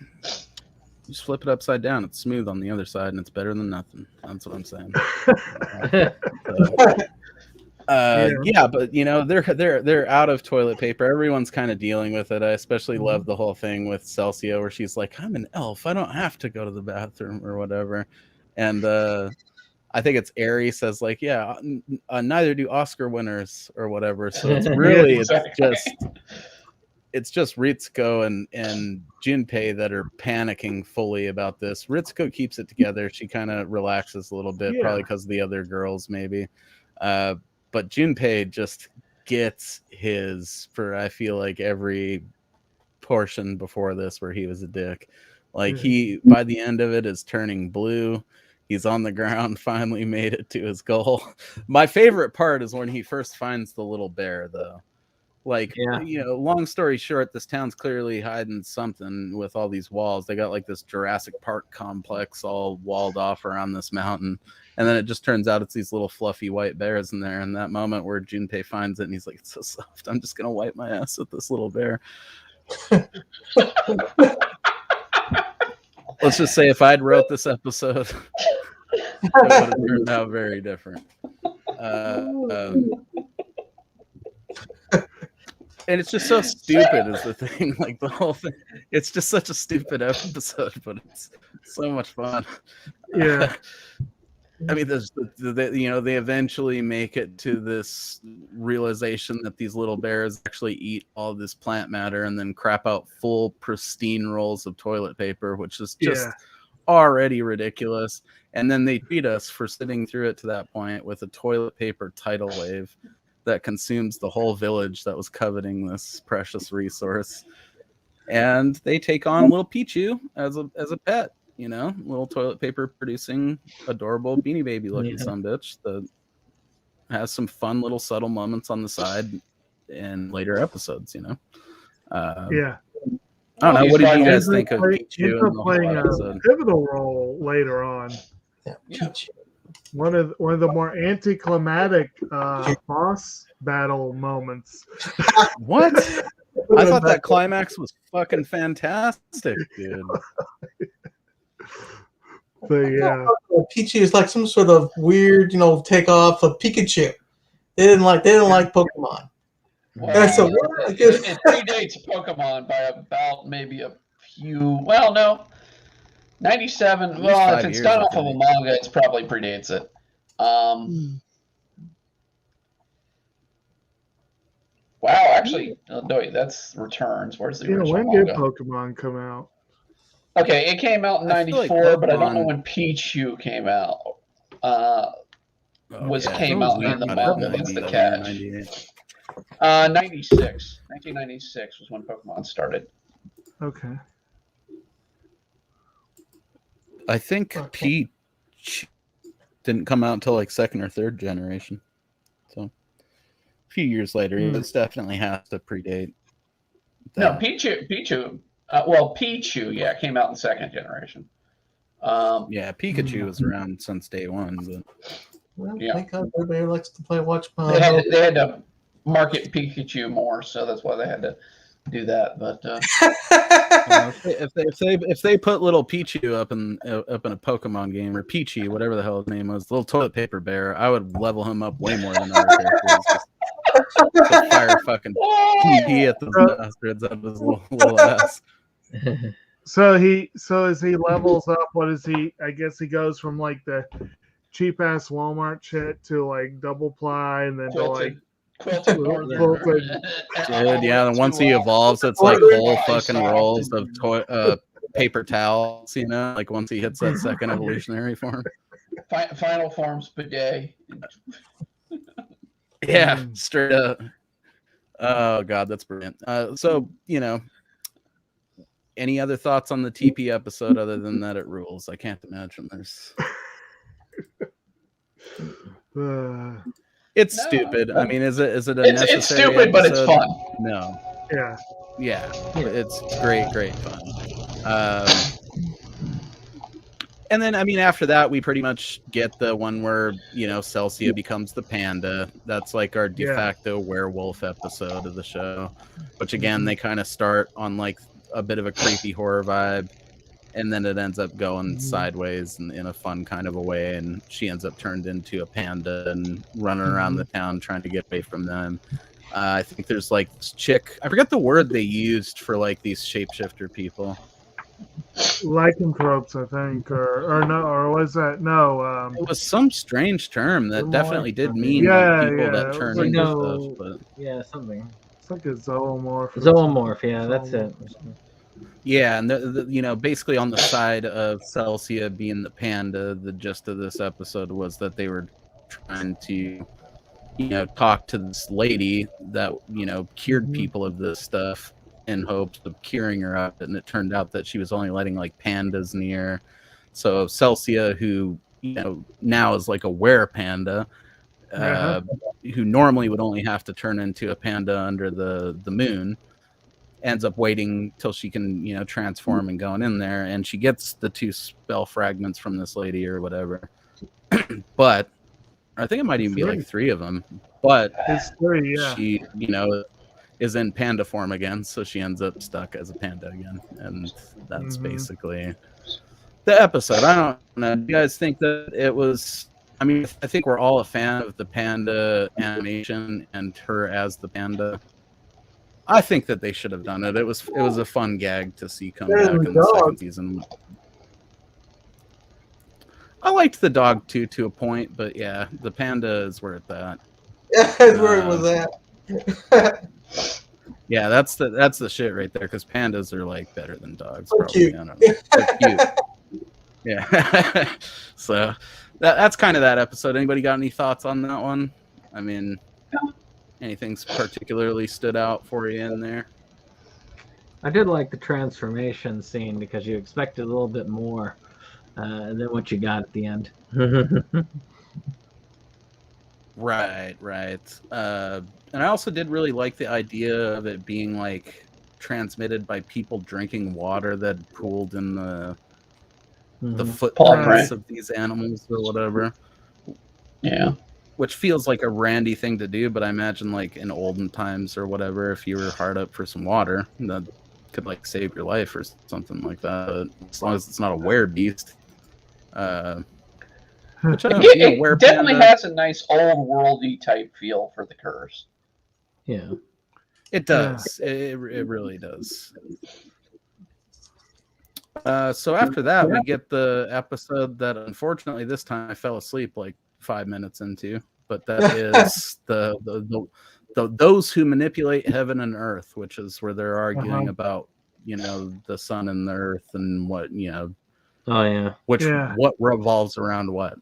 just flip it upside down. It's smooth on the other side, and it's better than nothing. That's what I'm saying. Yeah, but they're out of toilet paper. Everyone's kind of dealing with it. I especially love the whole thing with Celcio where she's like, "I'm an elf. I don't have to go to the bathroom or whatever." And I think it's Aerie says like, "Yeah, neither do Oscar winners or whatever." So it's really it's just Ritsuko and Junpei that are panicking fully about this. Ritsuko keeps it together. She kind of relaxes a little bit, probably because of the other girls maybe. But Junpei just gets his for, I feel like, every portion before this where he was a dick. Like he, by the end of it, is turning blue. He's on the ground, finally made it to his goal. My favorite part is when he first finds the little bear, though. Like, Yeah. long story short, this town's clearly hiding something with all these walls. They got like this Jurassic Park complex all walled off around this mountain. And then it just turns out it's these little fluffy white bears in there. And that moment where Junpei finds it and he's like, it's so soft. I'm just going to wipe my ass with this little bear. Let's just say if I'd wrote this episode, it would have turned out very different. And it's just so stupid is the thing. Like the whole thing, it's just such a stupid episode, but it's so much fun. Yeah. I mean, they eventually make it to this realization that these little bears actually eat all this plant matter and then crap out full pristine rolls of toilet paper, which is just already ridiculous. And then they treat us for sitting through it to that point with a toilet paper tidal wave that consumes the whole village that was coveting this precious resource. And they take on little Pichu as a pet, little toilet paper producing adorable Beanie Baby looking sumbitch that has some fun little subtle moments on the side in later episodes, Yeah. I don't know. What did you guys think of Pichu Ends in up the playing whole a episode? pivotal role later on. Yeah. One of the more anticlimactic boss battle moments. What? I thought that climax was fucking fantastic, dude. But yeah, Pichu is like some sort of weird, takeoff of Pikachu. They didn't like Pokemon. Well, So it predates Pokemon by about maybe a few. Well, no, 97. At least Well, 5 if it's years, done I off of a think. manga, it's probably predates it. Wow, actually, no, wait, that's Returns. Where's the original when did manga? Pokemon come out? Okay, it came out in I feel like 94, but I don't know Pokemon- when Pichu came out. Came out in the manga. That's the catch. 96. 1996 was when Pokemon started. Okay. I think Peach didn't come out until like second or third generation. So a few years later, it definitely has to predate No, that. Pichu, came out in second generation. Yeah, Pikachu was around since day one. But Well, Yeah. thank God everybody likes to watch They had to market Pikachu more, so that's why they had to do that. But if they put little Pichu up in a Pokemon game, or Peachy, whatever the hell his name was, little toilet paper bear, I would level him up way more than other characters. Just fire fucking pee at the bastards out of his little ass. So as he levels up, what is he? I guess he goes from like the cheap ass Walmart shit to like double ply, and then to like Quilted Quilted. Dude, yeah, and once he evolves, it's like whole fucking rolls of paper towels, like once he hits that second evolutionary form. Final forms bidet. Yeah, straight up. Oh god, that's brilliant. So, any other thoughts on the TP episode other than that it rules? I can't imagine there's. It's stupid. I mean, is it a necessary It's stupid, but it's episode? fun. No. Yeah. It's great fun. And then, I mean, after that, we pretty much get the one where, Celsia becomes the panda. That's like our de facto werewolf episode of the show, which again, they kind of start on like a bit of a creepy horror vibe. And then it ends up going sideways in a fun kind of a way. And she ends up turned into a panda and running around the town trying to get away from them. I think there's like this chick. I forgot the word they used for like these shapeshifter people. Lycanthropes, I think, or was that no? It was some strange term that definitely did mean people that turn like into stuff. But Yeah, something. It's like a zoomorph. Zoomorph, yeah, that's it. yeah, and basically on the side of Celsia being the panda, the gist of this episode was that they were trying to, talk to this lady that cured people of this stuff in hopes of curing her up, and it turned out that she was only letting like pandas near. So Celsia, who now is like a were panda, who normally would only have to turn into a panda under the moon, ends up waiting till she can, transform and going in there, and she gets the 2 spell fragments from this lady or whatever. But I think it might even be like 3 of them. But It's 3, yeah. she, is in panda form again, so she ends up stuck as a panda again, and that's basically the episode. I don't know. Do you guys think that it was? I mean, I think we're all a fan of the panda animation and her as the panda. I think that they should have done it. It was a fun gag to see come back in the second season. I liked the dog too, to a point, but yeah, the panda is where it's at. Yeah, that's where it was at. Yeah, that's the shit right there, because pandas are like better than dogs. So Probably. cute. I don't know. They're cute. Yeah. So that's kind of that episode. Anybody got any thoughts on that one? I mean, anything particularly stood out for you in there? I did like the transformation scene because you expected a little bit more than what you got at the end. Right. And I also did really like the idea of it being like transmitted by people drinking water that pooled in the footprints of these animals or whatever. Yeah. Which feels like a randy thing to do, but I imagine like in olden times or whatever, if you were hard up for some water, that could like save your life or something like that. As long as it's not a werebeast. It definitely has a nice old worldy type feel for the curse. Yeah. It does. It really does. So after that, we get the episode that unfortunately this time I fell asleep like 5 minutes into, but that is the those who manipulate heaven and earth, which is where they're arguing about the sun and the earth and what Oh yeah. what revolves around what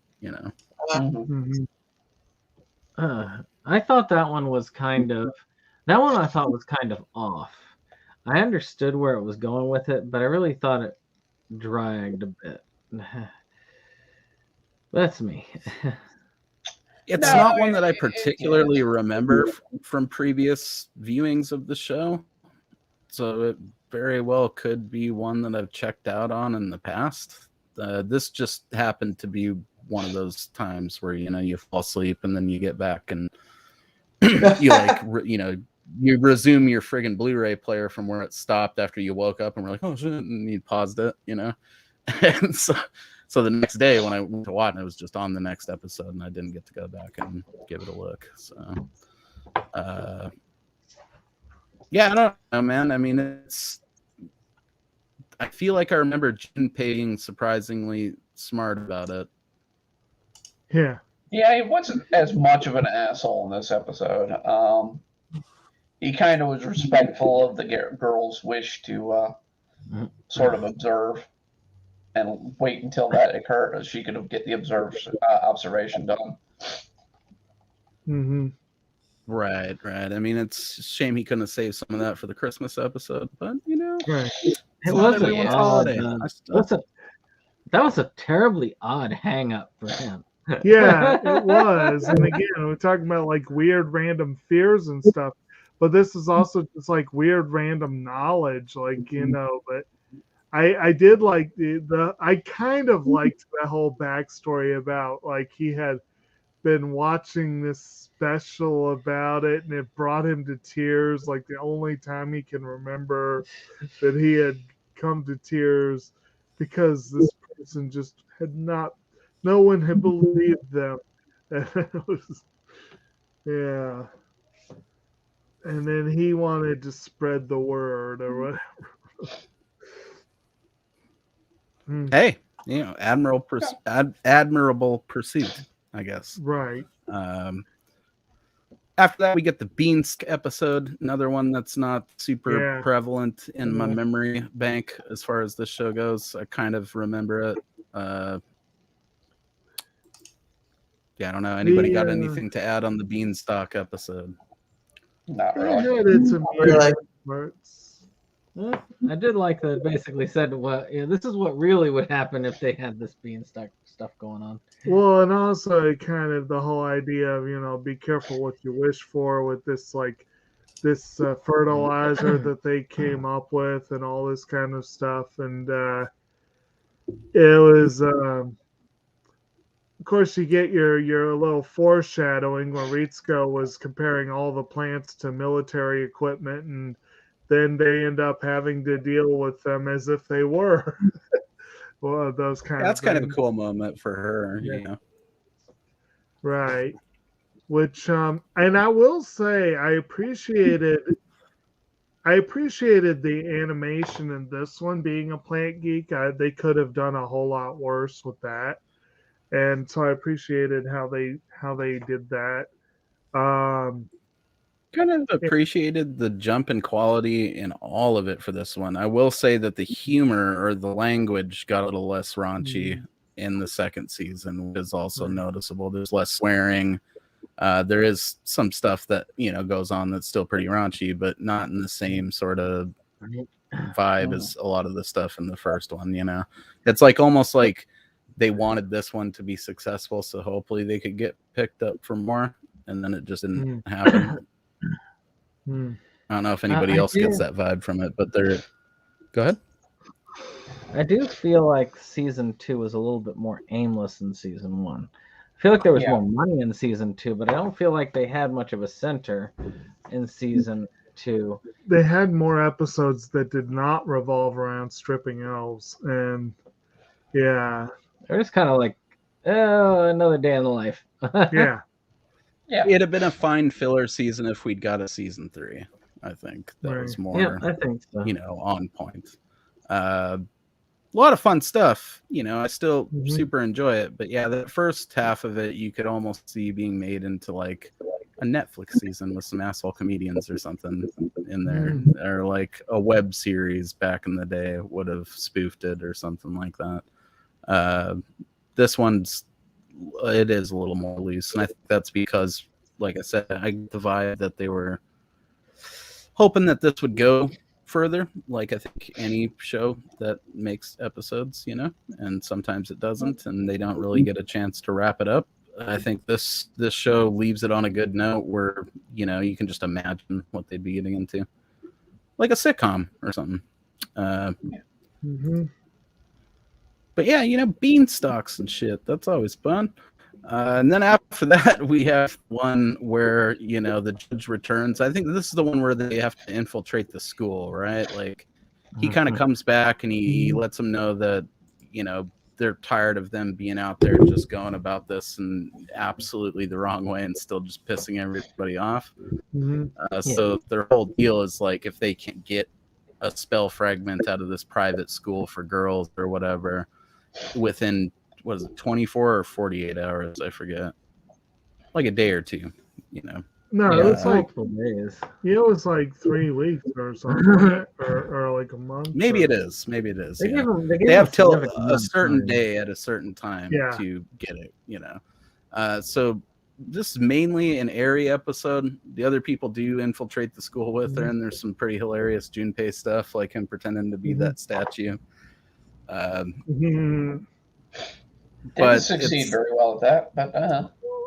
I thought that one was kind of off. I understood where it was going with it, but I really thought it dragged a bit. That's me. It's not one that I particularly remember from previous viewings of the show, so it very well could be one that I've checked out on in the past. This just happened to be one of those times where you fall asleep and then you get back and you resume your friggin' Blu-ray player from where it stopped after you woke up, and we're like, oh shit, and you paused it, and so the next day when I went to watch it, was just on the next episode, and I didn't get to go back and give it a look. So yeah, I don't know, man. I mean, I feel like I remember Junpei being surprisingly smart about it. Yeah. Yeah, he wasn't as much of an asshole in this episode. He kind of was respectful of the girl's wish to sort of observe and wait until that occurred, so she could get the observation done. Mm-hmm. Right. I mean, it's a shame he couldn't have saved some of that for the Christmas episode, but Right. It was everyone's holiday. That was a terribly odd hang up for him. Yeah, it was. And again, we're talking about like weird random fears and stuff, but this is also just like weird random knowledge, like but I did like I kind of liked the whole backstory about like he had been watching this special about it and it brought him to tears, like the only time he can remember that he had come to tears because this person just had not, no one had believed them. Yeah. And then he wanted to spread the word or whatever. Hey, admirable pursuit, I guess. Right. After that, we get the Beans episode, another one that's not super prevalent in my memory bank as far as this show goes. I kind of remember it. Yeah, I don't know. Anybody got anything to add on the Beanstalk episode? Not I really. had some parts. I did like that. It basically said, "Well, this is what really would happen if they had this beanstalk stuff going on." Well, and also kind of the whole idea of, be careful what you wish for with this, like, this fertilizer that they came up with and all this kind of stuff. And it was, of course, you get your little foreshadowing where Ritsuko was comparing all the plants to military equipment, and then they end up having to deal with them as if they were. Well, those kind That's of kind of a things. cool moment for her. Yeah. Right. Which and I will say I appreciated the animation in this one. Being a plant geek, they could have done a whole lot worse with that, and so I appreciated how they did that. Kind of appreciated the jump in quality in all of it for this one. I will say that the humor or the language got a little less raunchy in the second season, which is also noticeable. There's less swearing. There is some stuff that goes on that's still pretty raunchy, but not in the same sort of vibe as a lot of the stuff in the first one. It's like almost like they wanted this one to be successful, so hopefully they could get picked up for more, and then it just didn't happen. I don't know if anybody else gets that vibe from it, but they're. Go ahead. I do feel like season 2 was a little bit more aimless than season 1. I feel like there was more money in season 2, but I don't feel like they had much of a center in season 2. They had more episodes that did not revolve around stripping elves, and yeah, they're just kind of like, oh, another day in the life. Yeah. It'd have been a fine filler season if we'd got a season 3. I think that was more, I think so. On point. A lot of fun stuff. I still super enjoy it, but yeah, the first half of it you could almost see being made into like a Netflix season with some asshole comedians or something in there, or like a web series back in the day would have spoofed it or something like that. This one's it is a little more loose, and I think that's because, like I said, I get the vibe that they were hoping that this would go further, like I think any show that makes episodes, and sometimes it doesn't, and they don't really get a chance to wrap it up. I think this show leaves it on a good note where you can just imagine what they'd be getting into, like a sitcom or something. But yeah, beanstalks and shit, that's always fun. And then after that, we have one where, the judge returns. I think this is the one where they have to infiltrate the school, right? Like, he kind of comes back and he lets them know that, they're tired of them being out there just going about this in absolutely the wrong way and still just pissing everybody off. So their whole deal is like, if they can't get a spell fragment out of this private school for girls or whatever within, 24 or 48 hours, I forget, like a day or two, No, it was like multiple days. Yeah, it was like 3 weeks or something, or like a month. Maybe it is. They They have till a certain day at a certain time Yeah. to get it. So this is mainly an Airy episode. The other people do infiltrate the school with her, and there's some pretty hilarious Junpei stuff, like him pretending to be that statue. Didn't succeed very well at that, but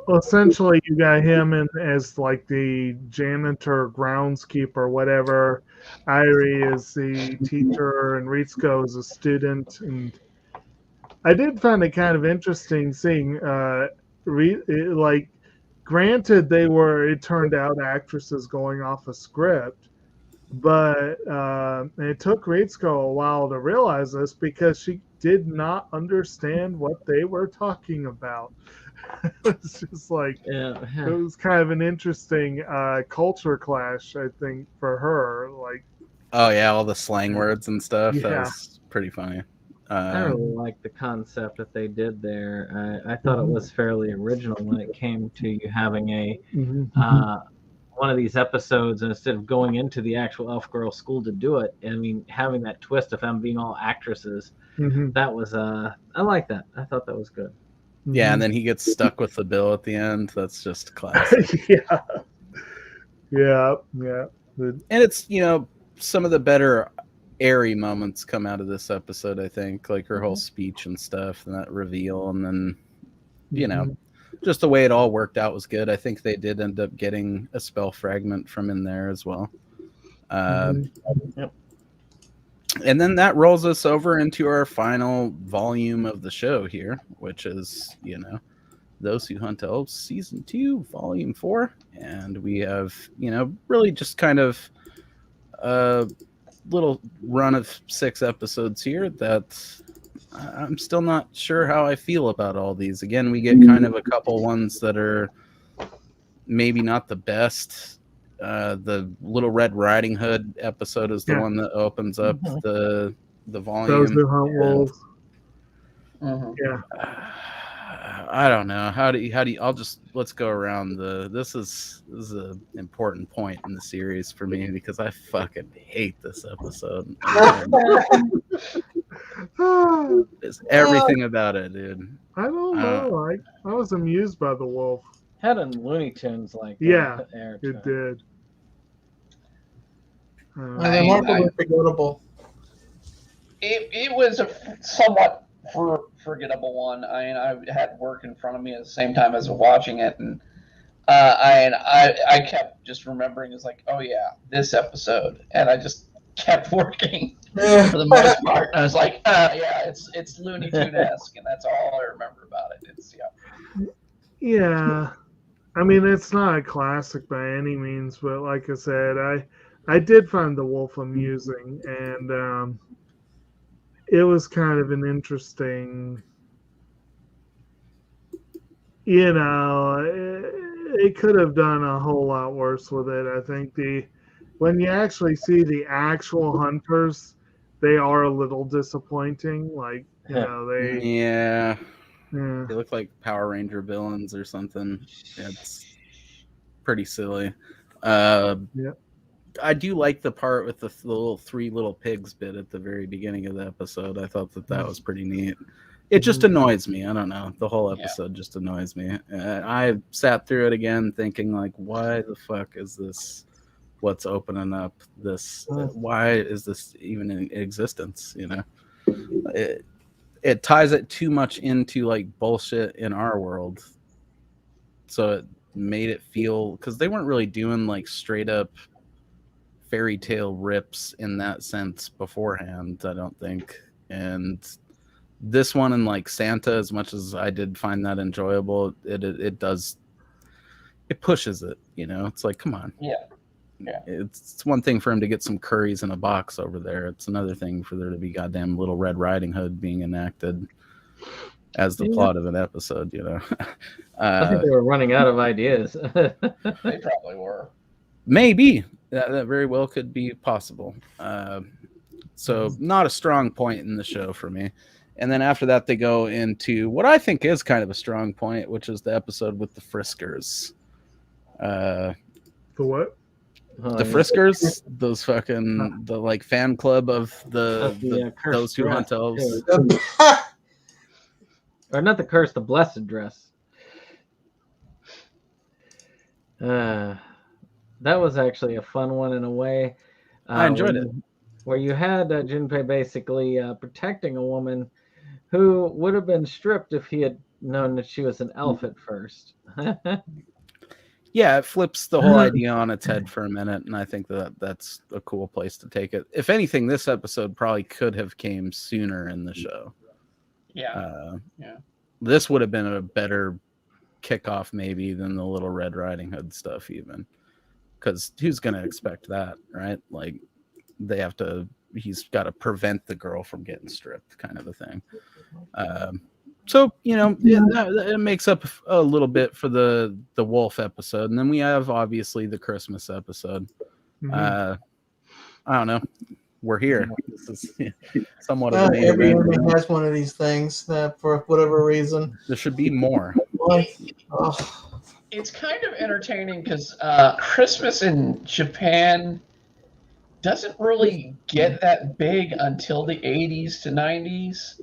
Well, essentially, you got him in as like the janitor, groundskeeper, whatever. Irie is the teacher, and Ritsuko is a student. And I did find it kind of interesting seeing, like, granted, it turned out actresses going off a script, but it took Ritsuko a while to realize this because she did not understand what they were talking about. It's just like, it was kind of an interesting culture clash, I think, for her. Like, oh yeah, all the slang words and stuff. Yeah. That was pretty funny. I really like the concept that they did there. I thought it was fairly original when it came to you having a one of these episodes, and instead of going into the actual elf girl school to do it, I mean, having that twist of them being all actresses. That was I like that. I thought that was good. Yeah, and then he gets stuck with the bill at the end. That's just classic. Yeah. And it's, some of the better airy moments come out of this episode, I think, like her whole speech and stuff, and that reveal, and then, you know, just the way it all worked out was good. I think they did end up getting a spell fragment from in there as well. Yep. And then that rolls us over into our final volume of the show here, which is, you know, Those Who Hunt Elves Season 2, Volume 4. And we have, you know, really just kind of a little run of 6 episodes here that I'm still not sure how I feel about all these. Again, we get kind of a couple ones that are maybe not the best. The Little Red Riding Hood episode is the one that opens up the volume. Those Who Hunt Wolves. Yeah. I don't know. How do you let's go around this is an important point in the series for me because I fucking hate this episode. It's everything about it, dude. I don't know. I was amused by the wolf. Had a Looney Tunes like Yeah, air it did. Remarkably forgettable. It was a somewhat forgettable one. I mean, I had work in front of me at the same time as watching it, and I kept just remembering, it's like, oh yeah, this episode, and I just kept working for the most part. And I was like, yeah, it's Looney Tunes-esque, and that's all I remember about it. It's Yeah, I mean, it's not a classic by any means, but like I said, I did find the wolf amusing, and it was kind of an interesting, you know, it could have done a whole lot worse with it. I think when you actually see the actual hunters, they are a little disappointing. Like, you know, they look like Power Ranger villains or something. It's pretty silly. I do like the part with the little 3 little pigs bit at the very beginning of the episode. I thought that was pretty neat. It just annoys me. I don't know. The whole episode just annoys me. I sat through it again thinking, like, why the fuck is this? What's opening up this? Why is this even in existence? You know, it ties it too much into like bullshit in our world. So it made it feel, because they weren't really doing like straight up fairy tale rips in that sense beforehand, I don't think. And this one, and like Santa, as much as I did find that enjoyable, it pushes it, you know. It's like, come on. Yeah. It's one thing for him to get some curries in a box over there. It's another thing for there to be goddamn Little Red Riding Hood being enacted as the plot of an episode, you know. I think they were running out of ideas. They probably were. Maybe. That very well could be possible. So not a strong point in the show for me. And then after that, they go into what I think is kind of a strong point, which is the episode with the Friskers. The what? The Friskers, those fucking the like fan club of the Those Who Hunt Elves. Or not the curse, the blessed dress. That was actually a fun one in a way. I enjoyed it. Where you had Junpei basically protecting a woman who would have been stripped if he had known that she was an elf at first. Yeah, it flips the whole idea on its head for a minute, and I think that's a cool place to take it. If anything, this episode probably could have came sooner in the show. Yeah. This would have been a better kickoff maybe than the Little Red Riding Hood stuff even. Because who's going to expect that, right? Like, he's got to prevent the girl from getting stripped, kind of a thing. So, you know, it makes up a little bit for the wolf episode. And then we have, obviously, the Christmas episode. I don't know. We're here. This is somewhat of an everyone has one of these things for whatever reason. There should be more. It's kind of entertaining because Christmas in Japan doesn't really get that big until the 80s to 90s.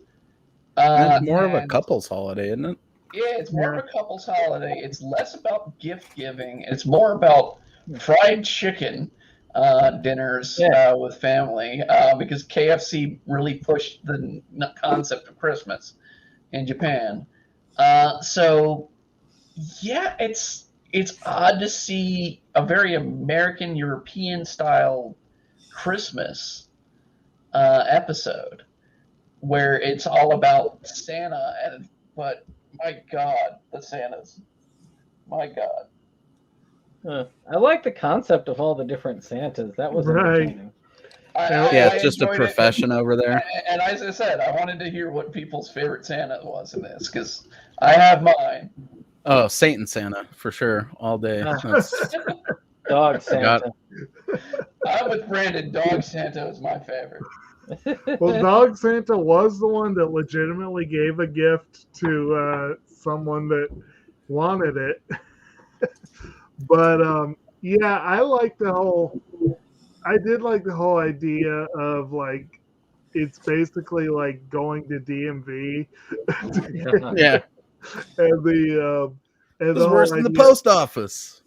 It's more of a couple's holiday, isn't it? Yeah, it's more of a couple's holiday. It's less about gift giving. It's more about fried chicken. dinners with family because KFC really pushed the concept of Christmas in Japan. So yeah, it's odd to see a very American European style Christmas episode where it's all about Santa but my God, the Santas. My God. I like the concept of all the different Santas. That was entertaining. It's just a profession over there. And as I said, I wanted to hear what people's favorite Santa was in this because I have mine. Oh, Satan Santa for sure, all day. Dog Santa. I'm with Brandon. Dog Santa is my favorite. Well, Dog Santa was the one that legitimately gave a gift to someone that wanted it. But yeah, I did like the whole idea of like it's basically like going to DMV. Yeah. And the it's worse than the post office.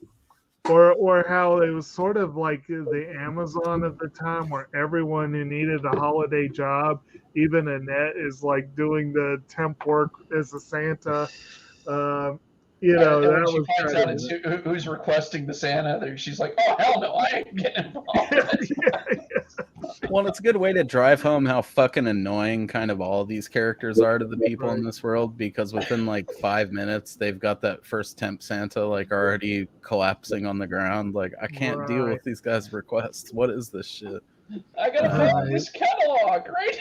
Or how it was sort of like the Amazon at the time where everyone who needed a holiday job, even Annette, is like doing the temp work as a Santa. You know, that when she was finds out it's who's requesting the Santa, she's like, "Oh hell no, I ain't getting involved." Well, it's a good way to drive home how fucking annoying kind of all these characters are to the people in this world, because within like 5 minutes they've got that first temp Santa like already collapsing on the ground. Like, I can't deal with these guys' requests. What is this shit? I gotta find this catalog right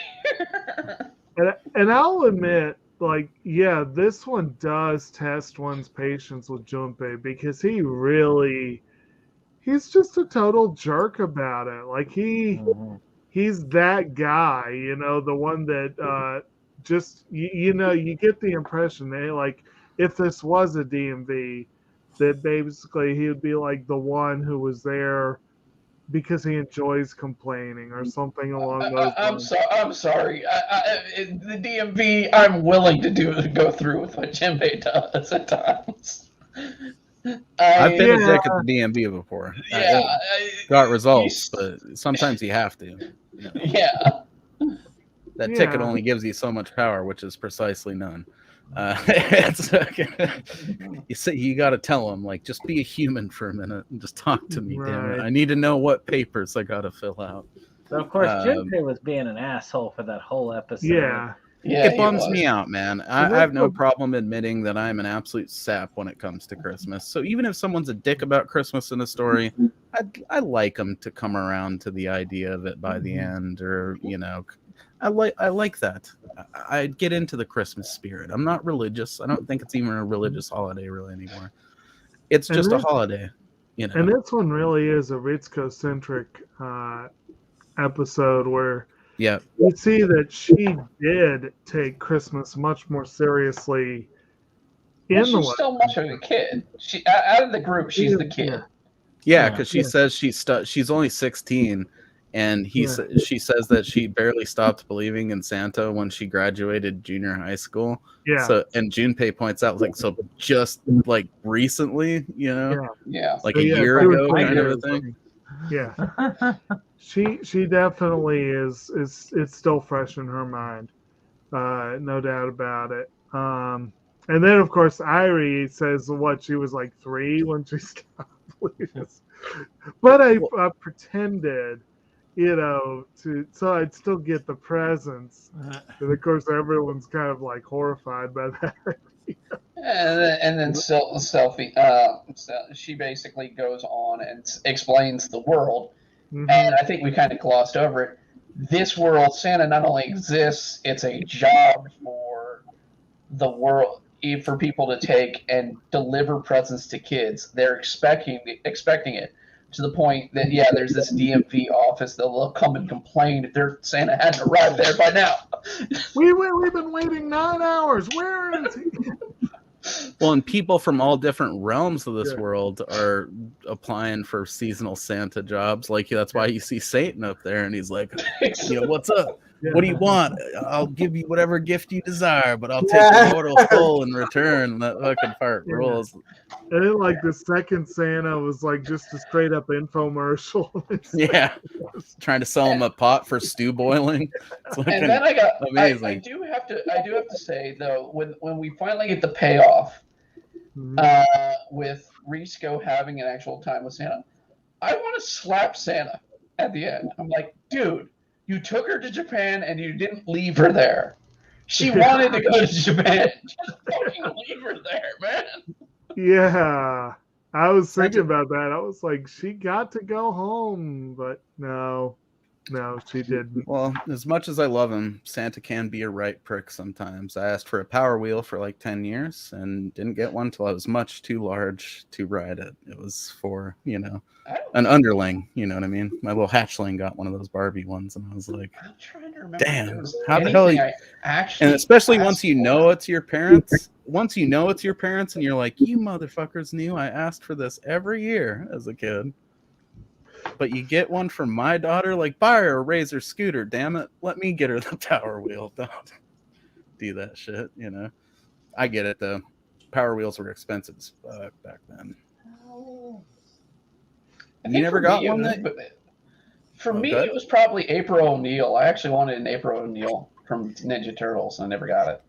here. And I'll admit, like, yeah, this one does test one's patience with Junpei because he's just a total jerk about it. Like he's that guy, you know, the one that just you know, you get the impression that like if this was a DMV, that basically he would be like the one who was there because he enjoys complaining or something along those lines. I'm sorry. The DMV, I'm willing to go through with what Junpei does at times. I've been a dick at the DMV before. Yeah, got results, but sometimes you have to. You know. Yeah. That ticket only gives you so much power, which is precisely none. You got to tell them, like, just be a human for a minute and just talk to me. Damn it, I need to know what papers I got to fill out. So of course, Junpei was being an asshole for that whole episode. Yeah. It bums me out, man. I have no problem admitting that I'm an absolute sap when it comes to Christmas. So even if someone's a dick about Christmas in a story, I like them to come around to the idea of it by the end, or you know, I like that. I get into the Christmas spirit. I'm not religious. I don't think it's even a religious holiday really anymore. It's just a holiday, you know. And this one really is a Ritsuko centric episode where. Yeah, you see that she did take Christmas much more seriously. She's still much of a kid. She out of the group, she's the kid. Yeah, because she says she's only 16, and she says that she barely stopped believing in Santa when she graduated junior high school. Yeah. So and Junpei points out like so just like recently, you know, like a year ago kind of a thing. Yeah. She definitely is. It's still fresh in her mind, no doubt about it. And then of course Irie says what she was like 3 when she stopped believing. But I pretended, you know, so I'd still get the presents. And of course everyone's kind of like horrified by that. And then Selfie, she basically goes on and explains the world. Mm-hmm. And I think we kind of glossed over it. This world, Santa not only exists, it's a job for the world, for people to take and deliver presents to kids. They're expecting it to the point that, there's this DMV office that will come and complain if their Santa hadn't arrived there by now. We've been waiting 9 hours. Where is he? Well, and people from all different realms of this world are applying for seasonal Santa jobs. Like that's why you see Satan up there, and he's like, "What's up? What do you want? I'll give you whatever gift you desire, but I'll take your mortal soul in return. That fucking part rules. And then, like, the second Santa was like just a straight up infomercial. Yeah, trying to sell him a pot for stew boiling. It's And then amazing. I do have to say though, when we finally get the payoff with Ritsuko having an actual time with Santa, I want to slap Santa at the end. I'm like, dude, you took her to Japan and you didn't leave her there. She wanted to go to Japan. Just fucking leave her there, man. Yeah, I was thinking about that. I was like, she got to go home, but no, she didn't. Well, as much as I love him, Santa can be a right prick sometimes. I asked for a Power Wheel for like 10 years and didn't get one till I was much too large to ride it. It was for, an underling, you know what I mean? My little hatchling got one of those Barbie ones, and I was like, I'm trying to remember. damn, how the hell and especially once you know it's your parents, and you're like, you motherfuckers knew I asked for this every year as a kid. But you get one for my daughter, like, buy her a Razor scooter, damn it. Let me get her the Power Wheel. Don't do that shit, I get it, though. Power Wheels were expensive as fuck back then. You never got one? For me, it was probably April O'Neil. I actually wanted an April O'Neil from Ninja Turtles, and I never got it.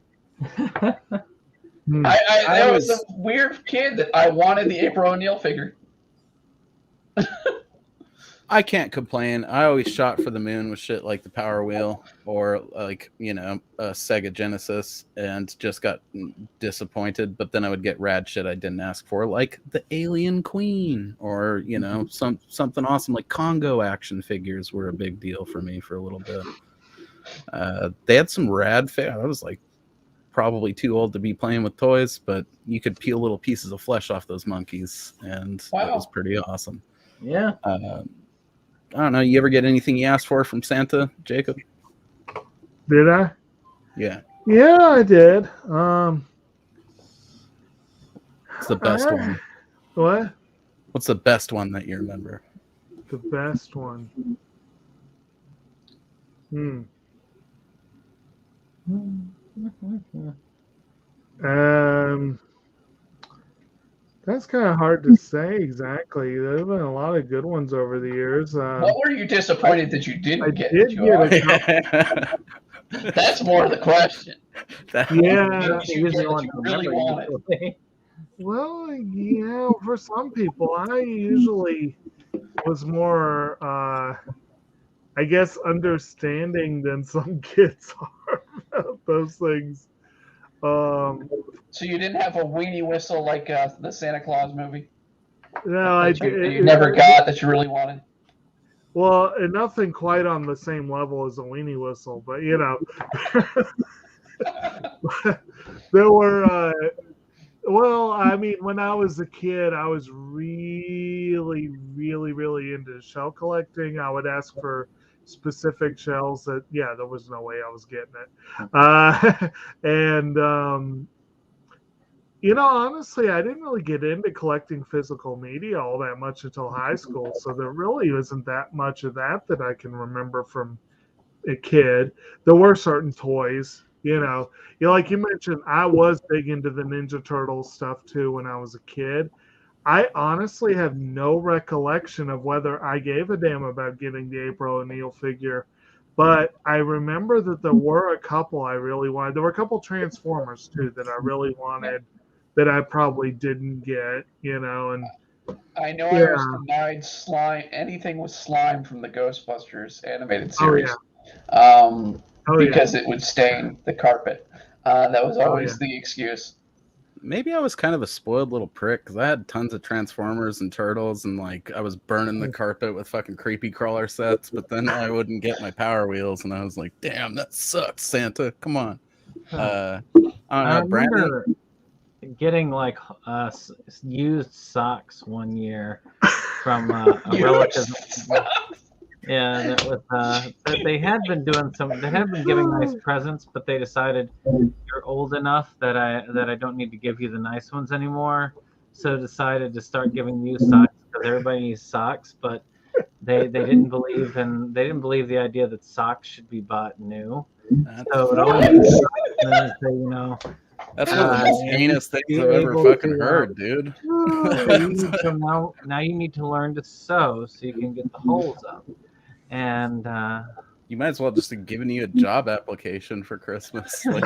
I was a weird kid that I wanted the April O'Neil figure. I can't complain. I always shot for the moon with shit like the Power Wheel or like, a Sega Genesis, and just got disappointed. But then I would get rad shit I didn't ask for, like the Alien Queen or, something awesome like Congo action figures were a big deal for me for a little bit. They had some rad I was like probably too old to be playing with toys, but you could peel little pieces of flesh off those monkeys, and that was pretty awesome. Yeah. I don't know. You ever get anything you asked for from Santa, Jacob? Did I? Yeah. Yeah, I did. What's the best one? What? What's the best one that you remember? The best one. That's kind of hard to say exactly. There have been a lot of good ones over the years. What were you disappointed that you didn't get? That's more of the question. Yeah. Really wanted. Well, for some people, I usually was more, I guess, understanding than some kids are about those things. So you didn't have a weenie whistle like the Santa Claus movie? No, you never got that you really wanted? Well, nothing quite on the same level as a weenie whistle, but there were. Well, I mean, when I was a kid, I was really, really, really into shell collecting. I would ask for specific shells that, there was no way I was getting it. Honestly, I didn't really get into collecting physical media all that much until high school. So there really isn't that much of that I can remember from a kid. There were certain toys, like you mentioned, I was big into the Ninja Turtles stuff too when I was a kid. I honestly have no recollection of whether I gave a damn about getting the April O'Neil figure, but I remember that there were a couple I really wanted. There were a couple Transformers too that I really wanted that I probably didn't get, and I know I was denied slime, anything with slime from the Ghostbusters animated series. Because it would stain the carpet. That was always the excuse. Maybe I was kind of a spoiled little prick because I had tons of Transformers and Turtles, and like I was burning the carpet with fucking creepy crawler sets, but then I wouldn't get my Power Wheels, and I was like, damn, that sucks, Santa. Come on. I don't know, remember getting like used socks one year from a relative. Yeah, that was they had been giving nice presents, but they decided you're old enough that I don't need to give you the nice ones anymore. So decided to start giving you socks because everybody needs socks, but They didn't believe the idea that socks should be bought new. That's, So it always means that, you know, that's one of the most heinous things I've ever fucking heard, dude. so now you need to learn to sew so you can get the holes up. And you might as well just have given you a job application for Christmas. Like,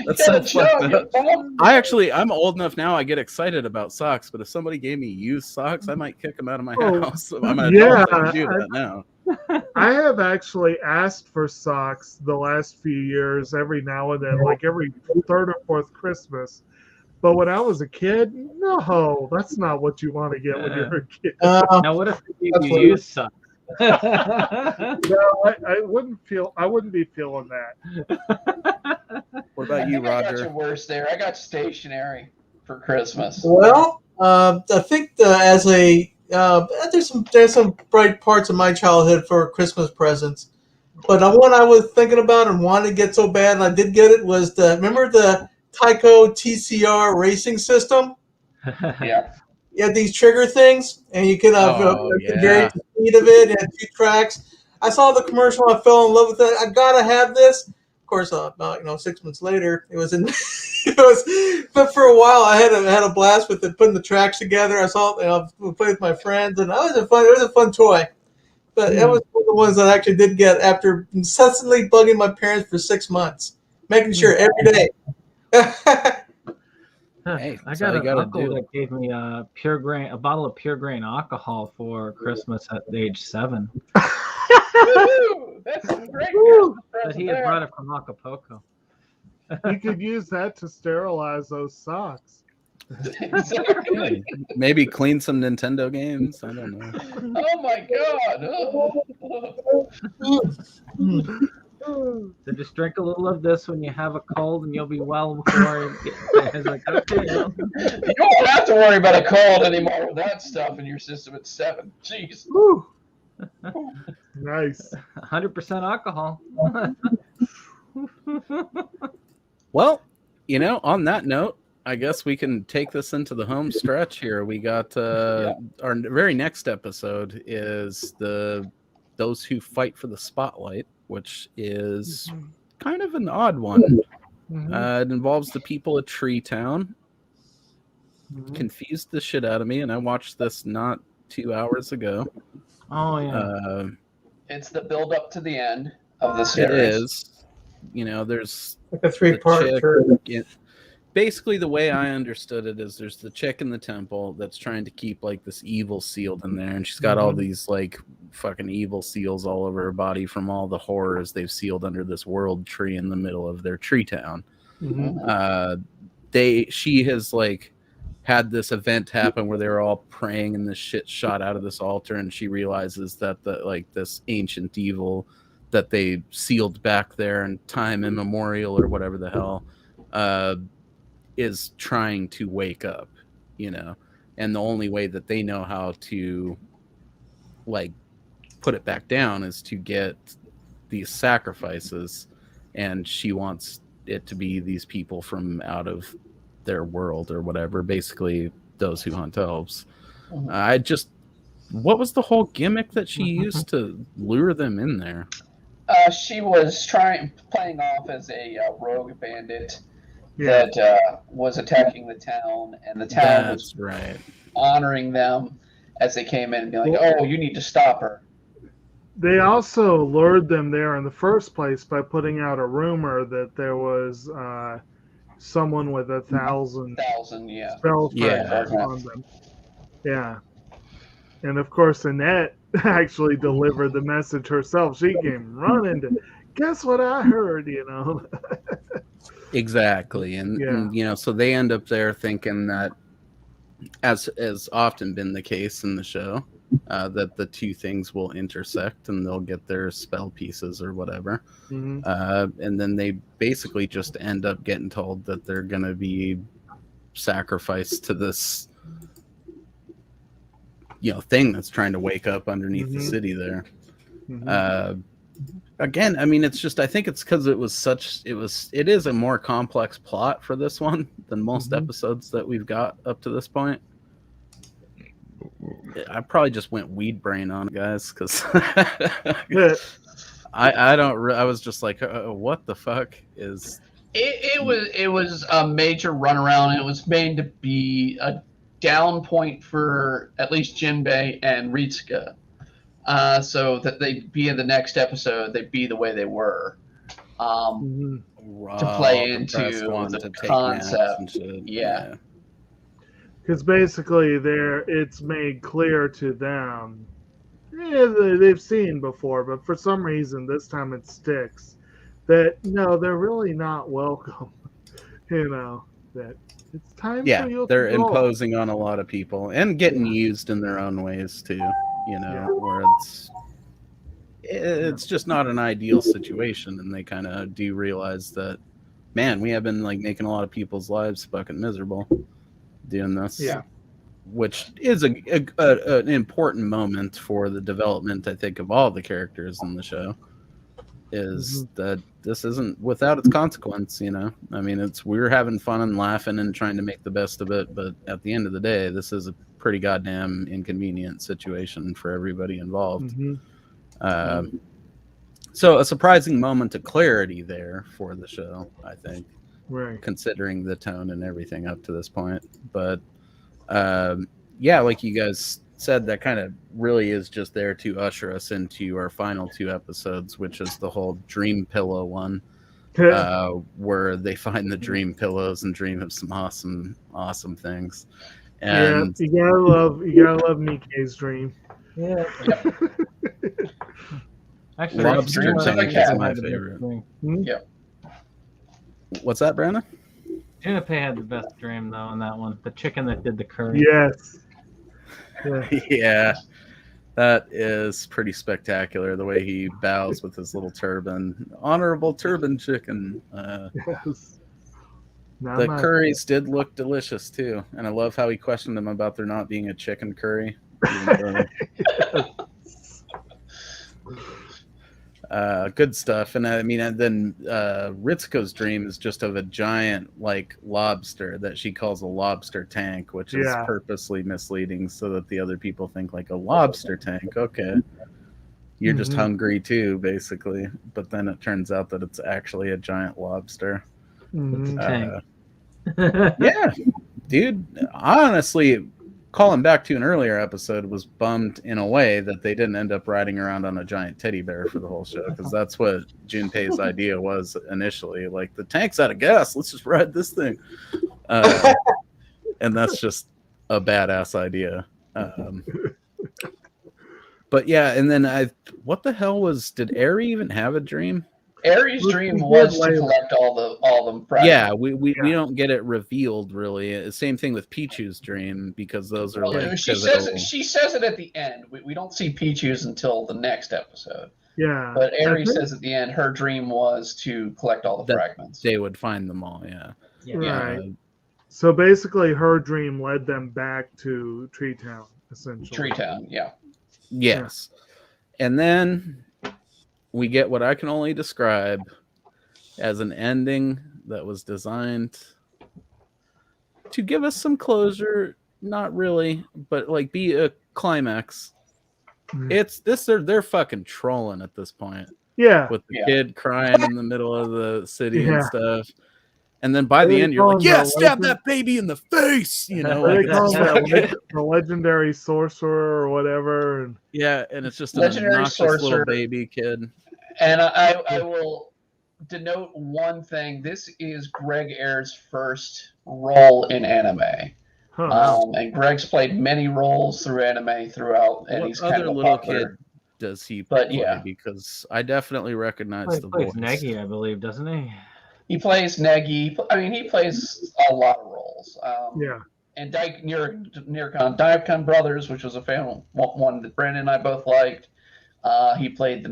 that's so fucked up. I'm old enough now. I get excited about socks, but if somebody gave me used socks, I might kick them out of my house. I'm an adult. I can do that now. I have actually asked for socks the last few years, every now and then, like every third or fourth Christmas. But when I was a kid, no, that's not what you want to get when you're a kid. Now, what if you use socks? No, I wouldn't be feeling that. What about you, Roger? I got you worse there. I got stationery for Christmas. Well, I think there's some bright parts of my childhood for Christmas presents, but the one I was thinking about and wanted to get so bad, and I did get it, was remember the Tyco TCR racing system? Yeah. You had these trigger things, and you could vary the speed of it. It had 2 tracks. I saw the commercial. I fell in love with it. I gotta have this. Of course, about 6 months later, it was in. But for a while, I had a blast with it, putting the tracks together. I saw play with my friends, and it was a fun toy. But it was one of the ones that I actually did get after incessantly bugging my parents for 6 months, making sure every day. Hey, I got an uncle that gave me a bottle of pure grain alcohol for Christmas at age 7. That's a great But he had brought it from Acapulco. You could use that to sterilize those socks. Exactly. Maybe clean some Nintendo games. I don't know. Oh my god. So just drink a little of this when you have a cold, and you'll be well before it gets like, okay, You don't have to worry about a cold anymore with that stuff in your system at 7. Jeez. Woo. Nice. 100% alcohol. Well, on that note, I guess we can take this into the home stretch here. We got our very next episode is those who fight for the spotlight, which is kind of an odd one. It involves the people of Tree Town. Confused the shit out of me, and I watched this not 2 hours ago. Oh yeah. It's the build up to the end of the series. It is. There's like a 3-part. Basically, the way I understood it is there's the chick in the temple that's trying to keep like this evil sealed in there, and she's got all these like fucking evil seals all over her body from all the horrors they've sealed under this world tree in the middle of their tree town. She has like had this event happen where they're all praying and this shit shot out of this altar, and she realizes that this ancient evil that they sealed back there in time immemorial or whatever the hell is trying to wake up, and the only way that they know how to like put it back down is to get these sacrifices, and she wants it to be these people from out of their world or whatever, basically those who hunt elves. What was the whole gimmick that she used to lure them in there? She was playing off as a rogue bandit that was attacking the town, and the town was honoring them as they came in and being like, "Oh, you need to stop her." They also lured them there in the first place by putting out a rumor that there was someone with 1,000 spells on them. Yeah. And of course, Annette actually delivered the message herself. She came running to, guess what I heard, Exactly. And so they end up there thinking that, as often been the case in the show, that the two things will intersect and they'll get their spell pieces or whatever. And then they basically just end up getting told that they're going to be sacrificed to this thing that's trying to wake up underneath the city there. Again, I mean, it's just, I think it's because it is a more complex plot for this one than most episodes that we've got up to this point. I probably just went weed brain on it, guys, because Yeah. I was just like, what the fuck is? It was a major runaround. It was made to be a down point for at least Jinbei and Ritsuko, so that they'd be in the next episode. They'd be the way they were, Mhm. to play Depressed, into wanting the to take naps concept. and shit. Yeah. Because basically, it's made clear to them. They've seen before, but for some reason this time it sticks. That no, they're really not welcome. That it's time Yeah, for you. they're to go. imposing on a lot of people and getting used in their own ways too. Where it's just not an ideal situation, and they kind of do realize that, man, we have been like making a lot of people's lives fucking miserable doing this. Yeah. Which is an important moment for the development, I think, of all the characters in the show. Is that this isn't without its consequence, I mean, we're having fun and laughing and trying to make the best of it, but at the end of the day, this is a pretty goddamn inconvenient situation for everybody involved. So a surprising moment of clarity there for the show, I think, Right. considering the tone and everything up to this point. But yeah, like you guys said, that kind of really is just there to usher us into our final 2 episodes, which is the whole dream pillow one, where they find the dream pillows and dream of some awesome things. And yeah, you gotta love Nikke's dream. Yeah. Actually, Lobster Tank Junpei is my had the best favorite. dream. What's that, Brandon? Junpei had the best dream though in that one. The chicken that did the curry. Yes. Yeah, that is pretty spectacular. The way he bows with his little turban, honorable turban chicken. Yes. The curries did look delicious too, and I love how he questioned them about there not being a chicken curry. Good stuff. And I mean, and then Ritsuko's dream is just of a giant like lobster that she calls a lobster tank, which is purposely misleading so that the other people think like a lobster tank. Okay, you're just hungry too, basically. But then it turns out that it's actually a giant lobster. Tank. Yeah, dude. Honestly, calling back to an earlier episode, was bummed in a way that they didn't end up riding around on a giant teddy bear for the whole show, because that's what Junpei's idea was initially. Like, the tank's out of gas, let's just ride this thing. And that's just a badass idea. But yeah, and then what the hell did Eri even have a dream? Eri's dream was to collect all the fragments. Yeah, we don't get it revealed really. Same thing with Pichu's dream, because those are like she says it at the end. We don't see Pichu's until the next episode. Yeah. But Eri says at the end her dream was to collect all the fragments. They would find them all, Right. So basically her dream led them back to Tree Town, essentially. Tree Town, yeah. Yes. And then we get what I can only describe as an ending that was designed to give us some closure, not really, but like be a climax. They're fucking trolling at this point. Yeah. With the kid crying in the middle of the city and stuff. And then by the end, you're like, yeah, stab that baby in the face, They call that the legendary sorcerer or whatever. And and it's just an obnoxious little baby kid. And I will denote one thing. This is Greg Ayres' first role in anime. And Greg's played many roles through anime throughout, and he's kind of a little popular kid does he play? Because I definitely recognize the voice. Negi, I believe, doesn't he? He plays Negi. I mean, he plays a lot of roles. And Daikon Brothers, which was a fan one that Brandon and I both liked. He played the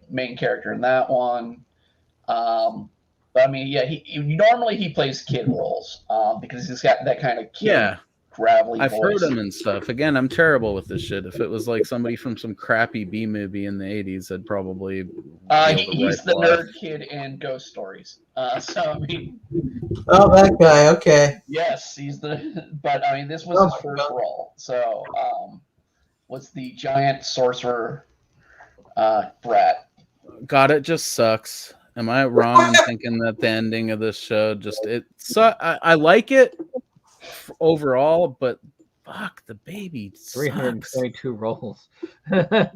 main character in that one. But I mean, normally he plays kid roles because he's got that kind of kid gravelly voice. I've heard him and stuff. Again, I'm terrible with this shit. If it was like somebody from some crappy B movie in the 80s, I'd probably he's the nerd kid in Ghost Stories. So I mean, oh, that guy. Okay. Yes, but I mean, this was his first role. So was the giant sorcerer brat. God, it just sucks. Am I wrong in thinking that the ending of this show I like it overall, but fuck, the baby sucks. 322 rolls.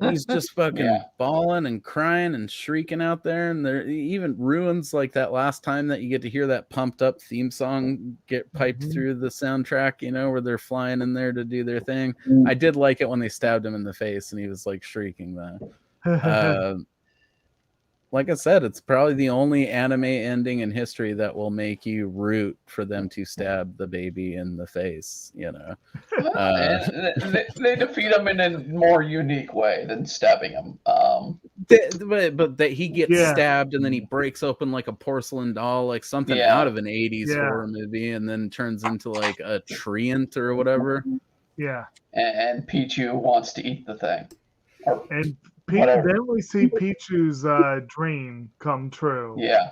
He's just fucking Yeah. bawling and crying and shrieking out there, and there even ruins like that last time that you get to hear that pumped up theme song get piped through the soundtrack, you know, where they're flying in there to do their thing. I did like it when they stabbed him in the face and he was like shrieking that. Like I said, it's probably the only anime ending in history that will make you root for them to stab the baby in the face, you know. They defeat him in a more unique way than stabbing him. But that he gets Yeah. stabbed and then he breaks open like a porcelain doll, like something Yeah. out of an 80s Yeah. horror movie, and then turns into like a treant or whatever. Yeah. And Pichu wants to eat the thing. And Whatever. then we see Pichu's dream come true. Yeah.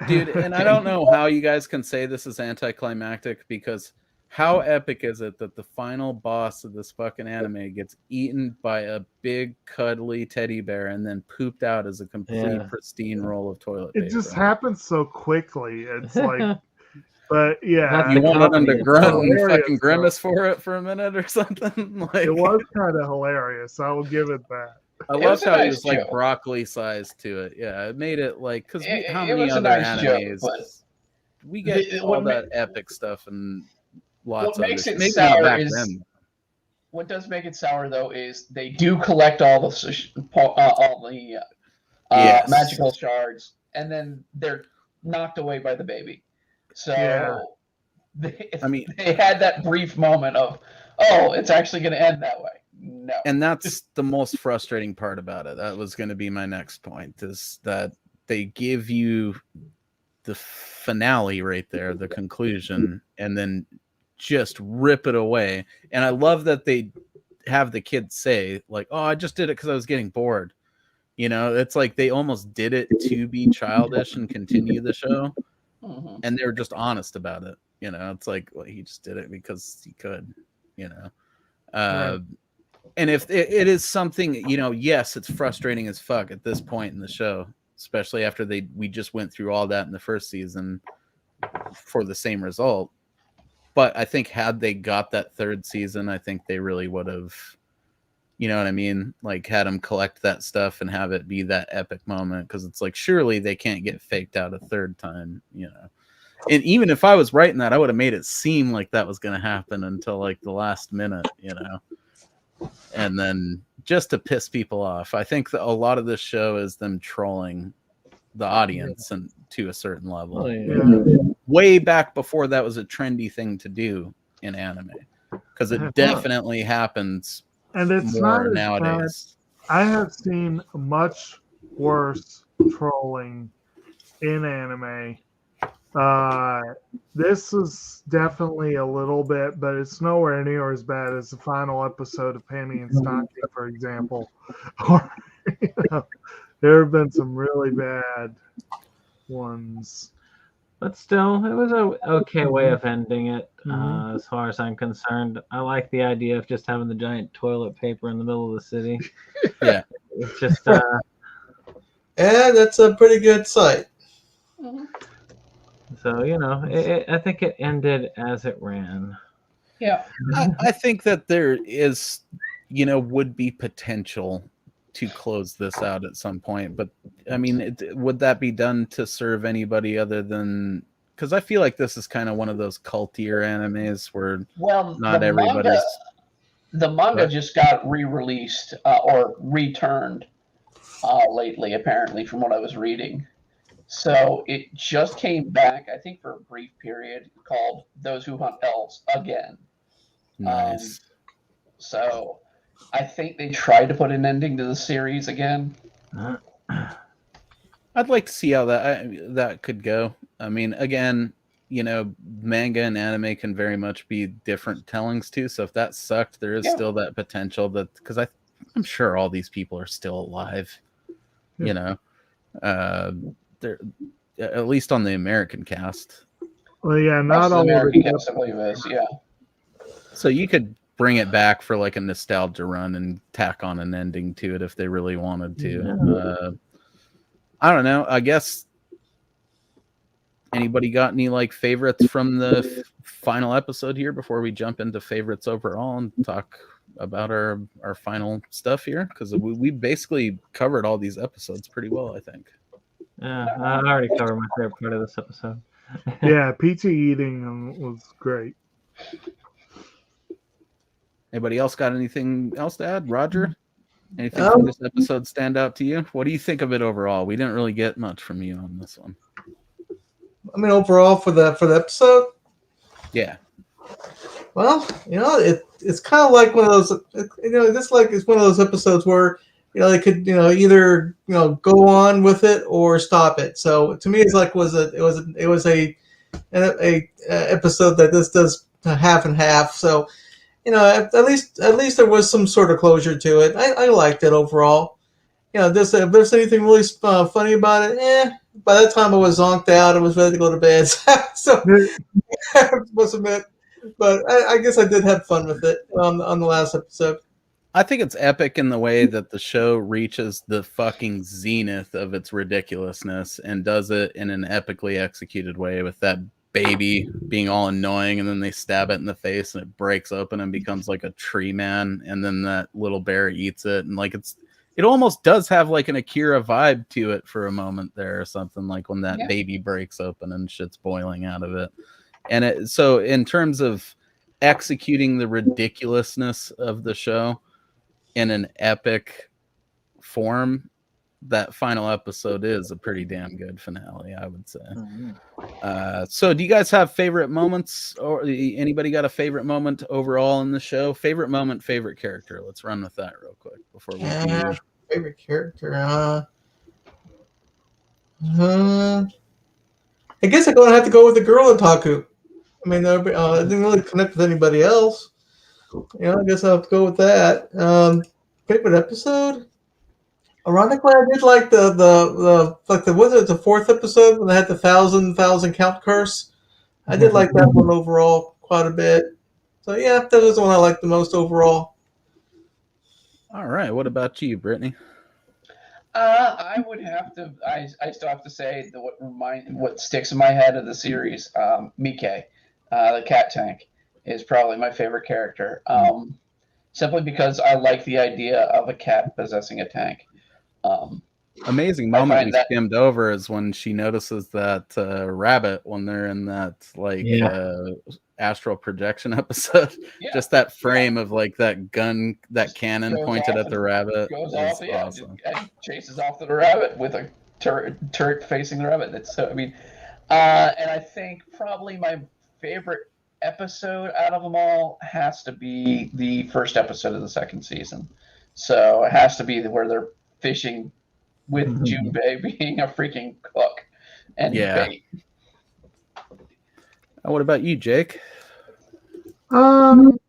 Dude, and I don't know how you guys can say this is anticlimactic, because how epic is it that the final boss of this fucking anime gets eaten by a big cuddly teddy bear and then pooped out as a complete pristine roll of toilet paper? It just happens so quickly. It's like, but yeah, That's You wanted them to It's grunt and hilarious, fucking grimace for it for a minute or something? Like, it was kind of hilarious. I will give it that. I It love was a how he nice was like joke. broccoli sized to it. Yeah, it made it like, because It- how it many was a other nice joke, animes but we get the- all what that epic stuff and lots what of makes it. it Maybe not sour back is- then. what does make it sour though is they do collect all the Yes. magical shards, and then they're knocked away by the baby. So Yeah. they had that brief moment of, oh, it's actually going to end that way. No. And that's the most frustrating part about it. That was going to be my next point, is that they give you the finale right there, the conclusion, and then just rip it away. And I love that they have the kids say, like, oh, I just did it because I was getting bored. You know, it's like they almost did it to be childish and continue the show. Mhm. And they were just honest about it. You know, it's like, well, he just did it because he could, you know. Right. And if it is something, you know, yes, it's frustrating as fuck at this point in the show, especially after we just went through all that in the first season for the same result. But I think had they got that third season, I think they really would have, you know what I mean? Like, had them collect that stuff and have it be that epic moment. Because it's like, surely they can't get faked out a third time, you know. And even if I was writing that, I would have made it seem like that was going to happen until like the last minute, you know. And then just to piss people off. I think that a lot of this show is them trolling the audience and to a certain level. Oh, yeah. Yeah. Way back before that was a trendy thing to do in anime, because it definitely happens And it's more not as nowadays. bad. I have seen much worse trolling in anime. This is definitely a little bit, but it's nowhere near as bad as the final episode of Penny and Stocking, for example. Or, you know, there have been some really bad ones. But still, it was a okay way of ending it, Mhm. as far as I'm concerned. I like the idea of just having the giant toilet paper in the middle of the city. Yeah. It's just, And that's a pretty good sight. Mhm. so, you know, I think it ended as it ran. Yeah. I think that there is, you know, would be potential to close this out at some point, but I mean, would that be done to serve anybody other than, because I feel like this is kind of one of those cultier animes where Well, not everybody's. The manga What? just got re-released or returned lately, apparently, from what I was reading. So it just came back, I think, for a brief period, called "Those Who Hunt Elves" again. Nice. So I think they tried to put an ending to the series again. I'd like to see how that could go. I mean, again, you know, manga and anime can very much be different tellings too. So if that sucked, there is Yeah. still that potential that, because I'm sure all these people are still alive. You know, they're at least on the American cast. Well, yeah, Most not of the all of American the cast, I believe, is, yeah. So you could bring it back for like a nostalgia run and tack on an ending to it if they really wanted to. I don't know. I guess anybody got any like favorites from the final episode here before we jump into favorites overall and talk about our final stuff here? Because we basically covered all these episodes pretty well, I think. Yeah, I already covered my favorite part of this episode. Yeah, PT eating was great. Anybody else got anything else to add? Roger? Anything from this episode stand out to you? What do you think of it overall? We didn't really get much from you on this one. I mean, overall for the episode. Yeah. Well, it's kind of like one of those. This like it's one of those episodes where they could either go on with it or stop it. So to me, it's like it was a episode that this does half and half. So at least there was some sort of closure to it. I liked it overall. If there's anything really funny about it, by that time I was zonked out. I was ready to go to bed. So I must admit, but I guess I did have fun with it on the last episode. I think it's epic in the way that the show reaches the fucking zenith of its ridiculousness and does it in an epically executed way with that baby being all annoying, and then they stab it in the face and it breaks open and becomes like a tree man, and then that little bear eats it, and like it almost does have like an Akira vibe to it for a moment there or something, like when that baby breaks open and shit's boiling out of it. And so in terms of executing the ridiculousness of the show in an epic form, that final episode is a pretty damn good finale, I would say. So do you guys have favorite moments, or anybody got a favorite moment overall in the show? Favorite moment, favorite character. Let's run with that real quick before we do. Favorite character. I guess I'm going to have to go with the girl otaku. I mean, I didn't really connect with anybody else. I guess I'll have to go with that. Favorite episode? Ironically, I did like the fourth episode when they had the thousand count curse. I did like that one overall quite a bit. So yeah, that was the one I liked the most overall. All right, what about you, Brittany? I would have to. I still have to say that what sticks in my head of the series, Mike, the cat tank, is probably my favorite character. Simply because I like the idea of a cat possessing a tank. Amazing moment we skimmed over is when she notices that rabbit when they're in that astral projection episode. Just that frame of like that gun, that cannon pointed at the rabbit. Goes off, awesome. And chases after the rabbit with a turret facing the rabbit. That's so. I mean, and I think probably my favorite episode out of them all has to be the first episode of the second season. So it has to be where they're fishing with Junbei being a freaking cook and bait. What about you, Jake? I'm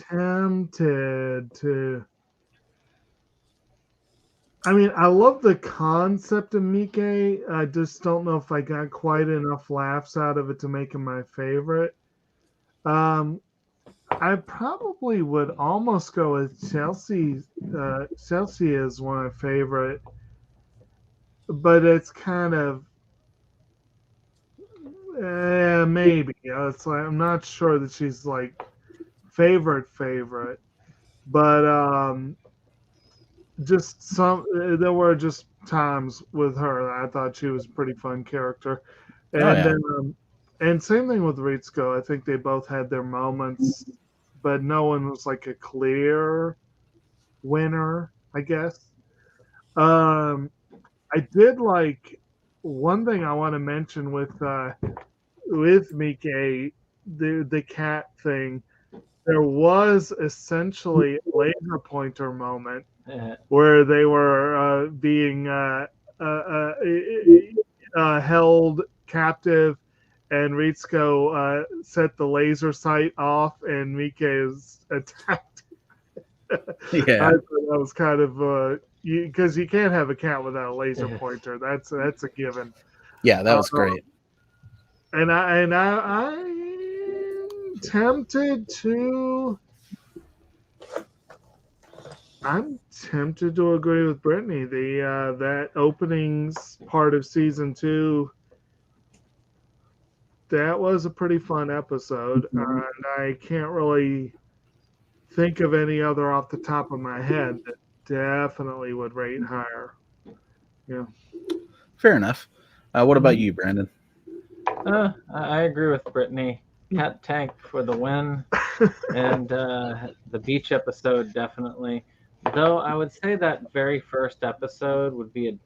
tempted to. I mean, I love the concept of Mike. I just don't know if I got quite enough laughs out of it to make him my favorite. I probably would almost go with Chelsea. Chelsea is one of my favorite, but it's kind of maybe. It's like I'm not sure that she's like favorite, but just there were just times with her that I thought she was a pretty fun character, and and same thing with Ritsuko. I think they both had their moments, but no one was like a clear winner, I guess. I did like one thing I want to mention with Mike, the cat thing. There was essentially a laser pointer moment where they were being held captive, and Ritsuko set the laser sight off, and Mike is attacked. I thought that was kind of because you can't have a cat without a laser pointer. That's a given. Yeah, that was great. And I'm tempted to agree with Brittany. The that openings part of season 2, that was a pretty fun episode, and I can't really think of any other off the top of my head that definitely would rate higher. Yeah. Fair enough. What about you, Brandon? I agree with Brittany. Cat Tank for the win, and the beach episode definitely. Though I would say that very first episode would be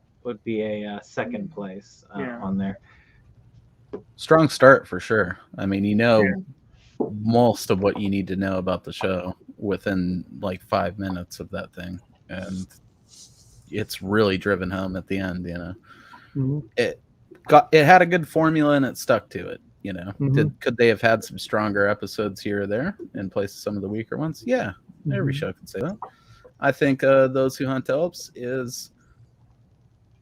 a second place on there. Strong start for sure. I mean, most of what you need to know about the show within like 5 minutes of that thing, and it's really driven home at the end. It had a good formula and it stuck to it. Could they have had some stronger episodes here or there in place of some of the weaker ones? Yeah, every show can say that. I think Those Who Hunt Elves is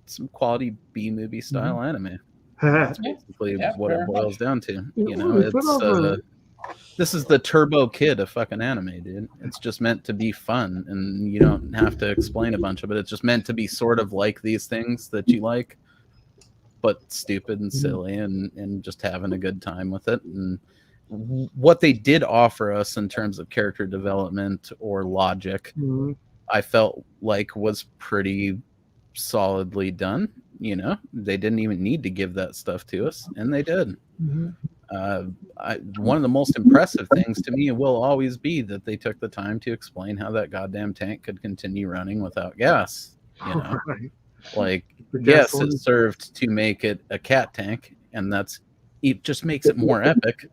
some quality B-movie style anime. That's basically what it boils down to. This is the Turbo Kid of fucking anime, dude. It's just meant to be fun, and you don't have to explain a bunch of it. It's just meant to be sort of like these things that you like, but stupid and silly, and just having a good time with it. And what they did offer us in terms of character development or logic, I felt like was pretty solidly done. They didn't even need to give that stuff to us, and they did. One of the most impressive things to me will always be that they took the time to explain how that goddamn tank could continue running without gas. Right. Like, yes, it served to make it a cat tank, and it just makes it more epic,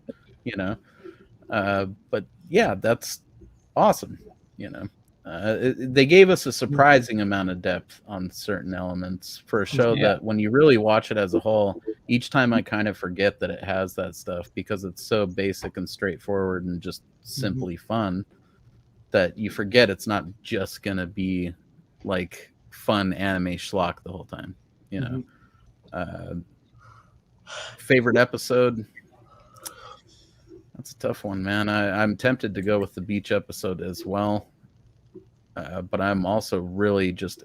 but yeah, that's awesome. They gave us a surprising amount of depth on certain elements for a show that when you really watch it as a whole, each time I kind of forget that it has that stuff because it's so basic and straightforward and just simply fun that you forget it's not just gonna be like fun anime schlock the whole time. Favorite episode, that's a tough one, man. I'm tempted to go with the beach episode as well. But I'm also really just,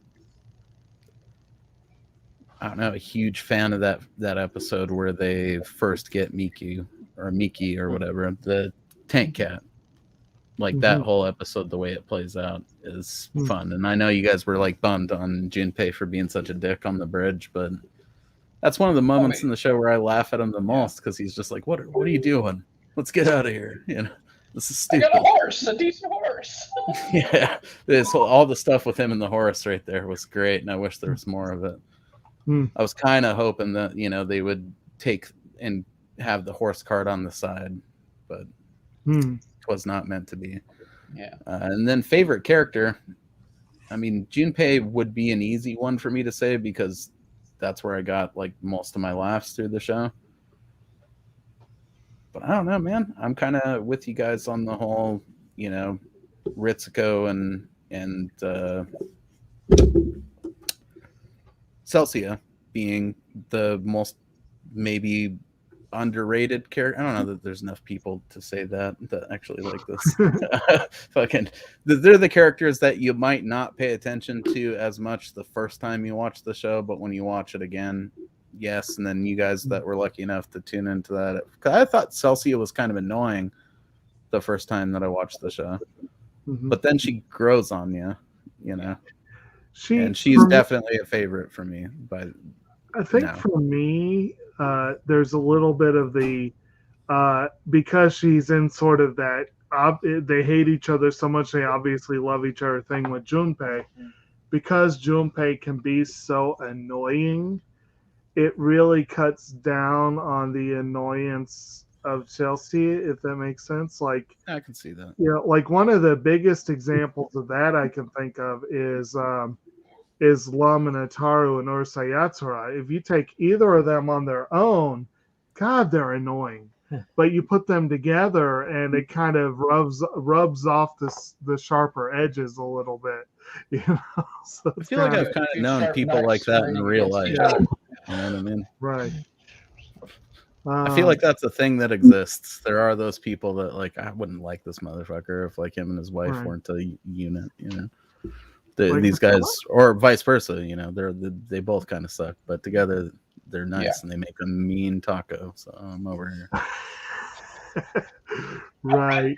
I don't know, a huge fan of that episode where they first get Miki or whatever, the tank cat. Like that whole episode, the way it plays out is fun. And I know you guys were like bummed on Junpei for being such a dick on the bridge, but that's one of the moments in the show where I laugh at him the most because he's just like, what are you doing? Let's get out of here. This is stupid. I got a horse, a decent horse. Yeah, all the stuff with him and the horse right there was great, and I wish there was more of it. I was kind of hoping that they would take and have the horse cart on the side, but it was not meant to be. Yeah. And then favorite character, I mean, Junpei would be an easy one for me to say because that's where I got like most of my laughs through the show. But I don't know, man. I'm kind of with you guys on the whole, Ritsuko and Celsia being the most maybe underrated character. I don't know that there's enough people to say that actually like this. They're the characters that you might not pay attention to as much the first time you watch the show, but when you watch it again, yes. And then you guys that were lucky enough to tune into that, because I thought Celsia was kind of annoying the first time that I watched the show, but then she grows on you, and she's definitely a favorite for me. But I think for me, there's a little bit of the because she's in sort of that they hate each other so much they obviously love each other thing with Junpei, because Junpei can be so annoying. It really cuts down on the annoyance of Chelsea, if that makes sense. Like, I can see that. Like one of the biggest examples of that I can think of is Lum and Ataru and Ursa Yatsura. If you take either of them on their own, God, they're annoying. But you put them together, and it kind of rubs off the sharper edges a little bit. So I feel like I've kind of known people like that in real life. Yeah. You know what I mean? Right. I feel like that's a thing that exists. There are those people that like, I wouldn't like this motherfucker if like him and his wife Right. weren't a unit, you know. Like These the guys, or vice versa, you know, they both kind of suck, but together they're nice Yeah. and they make a mean taco. So I'm over here. Right.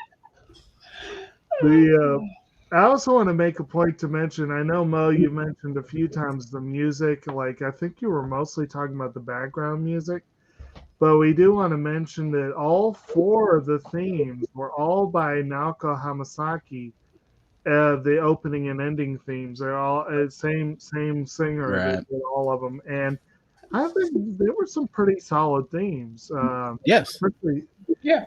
I also want to make a point to mention. I know Mo, you mentioned a few times the music. Like I think you were mostly talking about the background music, but we do want to mention that all 4 of the themes were all by Naoko Hamasaki. The opening and ending themes, they're all same singer Right. that did all of them, and I think there were some pretty solid themes. Yes. Especially, Yeah.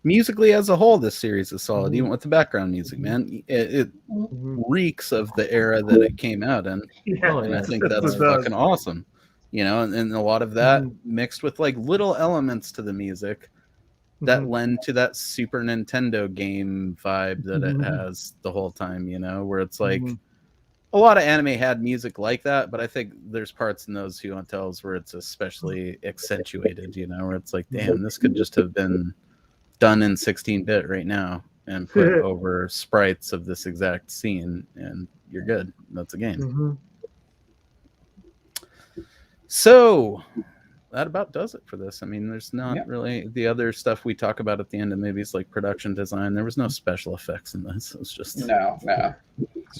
Musically as a whole, this series is solid, Mhm. even with the background music, man. It Mhm. reeks of the era that it came out in. Yeah, Oh, And I yes. think yes, that's it does. fucking awesome. You know, and a lot of that Mhm. mixed with like little elements to the music that Mhm. lend to that Super Nintendo game vibe that it Mhm. has the whole time, you know, where it's like Mhm. a lot of anime had music like that, but I think there's parts in those Who Tells where it's especially accentuated, you know, where it's like, damn, this could just have been done in 16-bit right now and put over sprites of this exact scene, and you're good. That's a game. Mhm. So that about does it for this. I mean, there's not Yeah. really the other stuff we talk about at the end of movies like production design. There was no special effects in this. It was just No.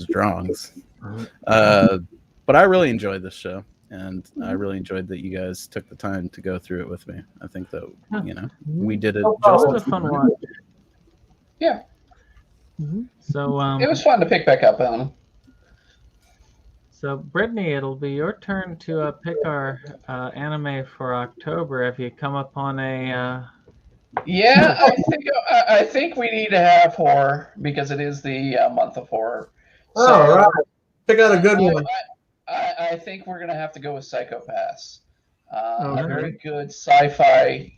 drawings. But I really enjoyed this show, and I really enjoyed that you guys took the time to go through it with me. I think that, you know, we did it It just was a fun watch. Yeah. Mhm. So, It was fun to pick back up on. so Brittany, it'll be your turn to pick our anime for October. Have you come up on a? Yeah, I think we need to have horror because it is the month of horror. All right. Pick out a good one. I think we're gonna have to go with Psychopaths. Okay. A very good sci-fi.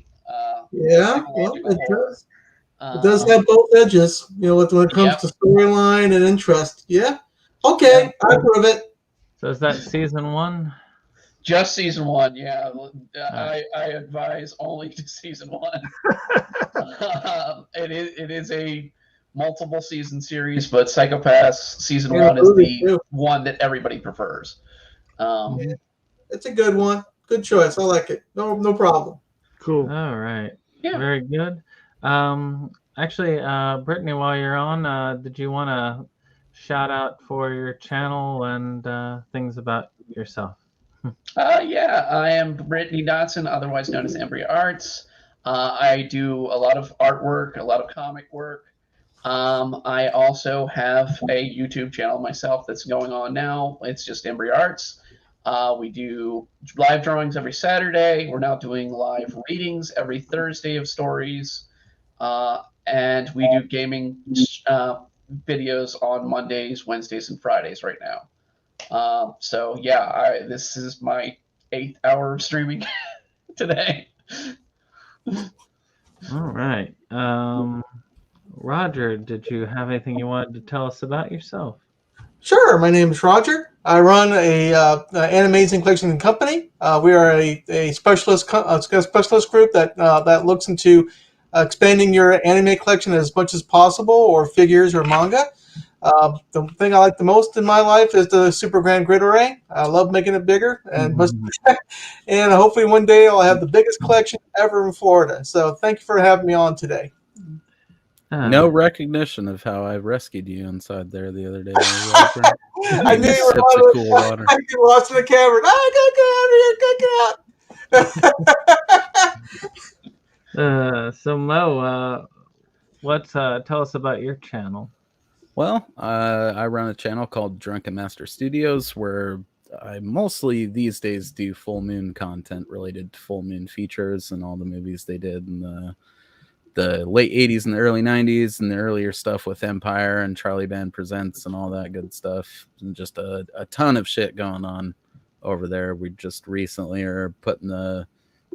Yeah, psychological it horror. does. It does have both edges, you know, when it comes Yep. to storyline and interest. Yeah. Okay, I approve it. So is that season 1? Just season 1, yeah. I advise only to season 1. It is a multiple season series, but Psychopaths season And 1 is movie, the too. one that everybody prefers. It's a good one. Good choice. I like it. No problem. Cool. All right. Yeah. Very good. Actually, Brittany, while you're on, did you want to shout out for your channel and things about yourself? Yeah, I am Brittany Dotson, otherwise known as Embryo Arts. I do a lot of artwork, a lot of comic work. I also have a YouTube channel myself that's going on now. It's just Embryo Arts. We do live drawings every Saturday. We're now doing live readings every Thursday of stories. And we do gaming videos on Mondays, Wednesdays, and Fridays right now. So yeah, this is my 8th hour of streaming today. All right. Roger, did you have anything you wanted to tell us about yourself? Sure. My name is Roger. I run a animation collection company. We are a specialist group that looks into expanding your anime collection as much as possible, or figures or manga. The thing I like the most in my life is the Super Grand Grid Array. I love making it bigger, and and hopefully one day I'll have the biggest collection ever in Florida. So thank you for having me on today. No recognition of how I rescued you inside there the other day, Roger. I knew you were Sips of cool water. I get lost in the cavern. I gotta get out. So Mo, tell us about your channel. Well, I run a channel called Drunken Master Studios where I mostly these days do full moon content related to full moon features and all the movies they did in the late 80s and the early 90s and the earlier stuff with Empire and Charlie Band Presents and all that good stuff. And just a ton of shit going on over there. We just recently are putting the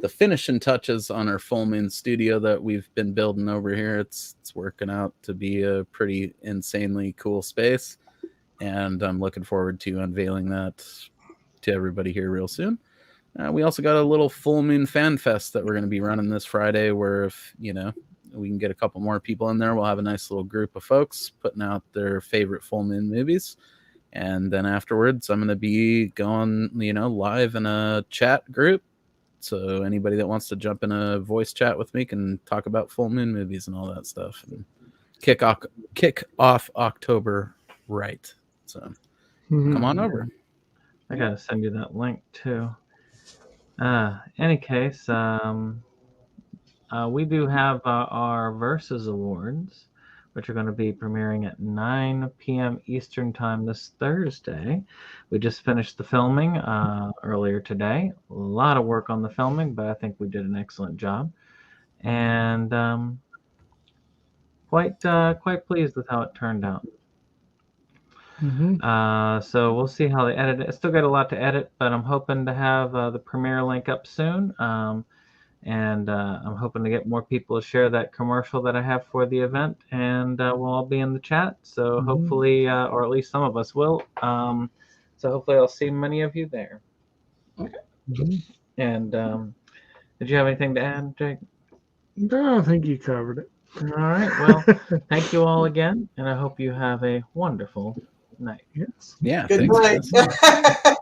finishing touches on our full moon studio that we've been building over here. It's working out to be a pretty insanely cool space, and I'm looking forward to unveiling that to everybody here real soon. We also got a little full moon fan fest that we're going to be running this Friday, where if we can get a couple more people in there, we'll have a nice little group of folks putting out their favorite full moon movies. And then afterwards, I'm going to be going, live in a chat group. So anybody that wants to jump in a voice chat with me can talk about full moon movies and all that stuff, and kick off October right. So come on over. I gotta send you that link too. Any case, we do have our Versus Awards, which are going to be premiering at 9 p.m. Eastern Time this Thursday. We just finished the filming earlier today. A lot of work on the filming, but I think we did an excellent job. And quite pleased with how it turned out. So we'll see how they edit it. I still got a lot to edit, but I'm hoping to have the premiere link up soon. And I'm hoping to get more people to share that commercial that I have for the event, and we'll all be in the chat. So hopefully, or at least some of us will. So hopefully I'll see many of you there. Okay. And did you have anything to add, Jake? No, I think you covered it. All right. Well, thank you all again, and I hope you have a wonderful night. Yes. Yeah. Good Thanks, night. guys.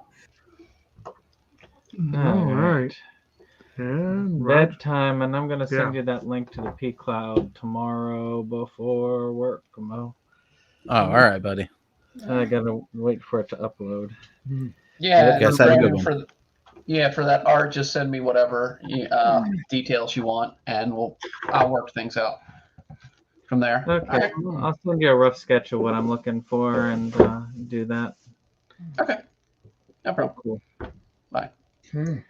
All right. And Roger. Bedtime, and I'm gonna send you that link to the P Cloud tomorrow before work, Mo. Oh, all right, buddy. I gotta wait for it to upload. Yeah, Guys, have a good one. For that art, just send me whatever details you want, and I'll work things out from there. Okay, All right. I'll send you a rough sketch of what I'm looking for and do that. Okay, no problem. Cool. Bye. Okay.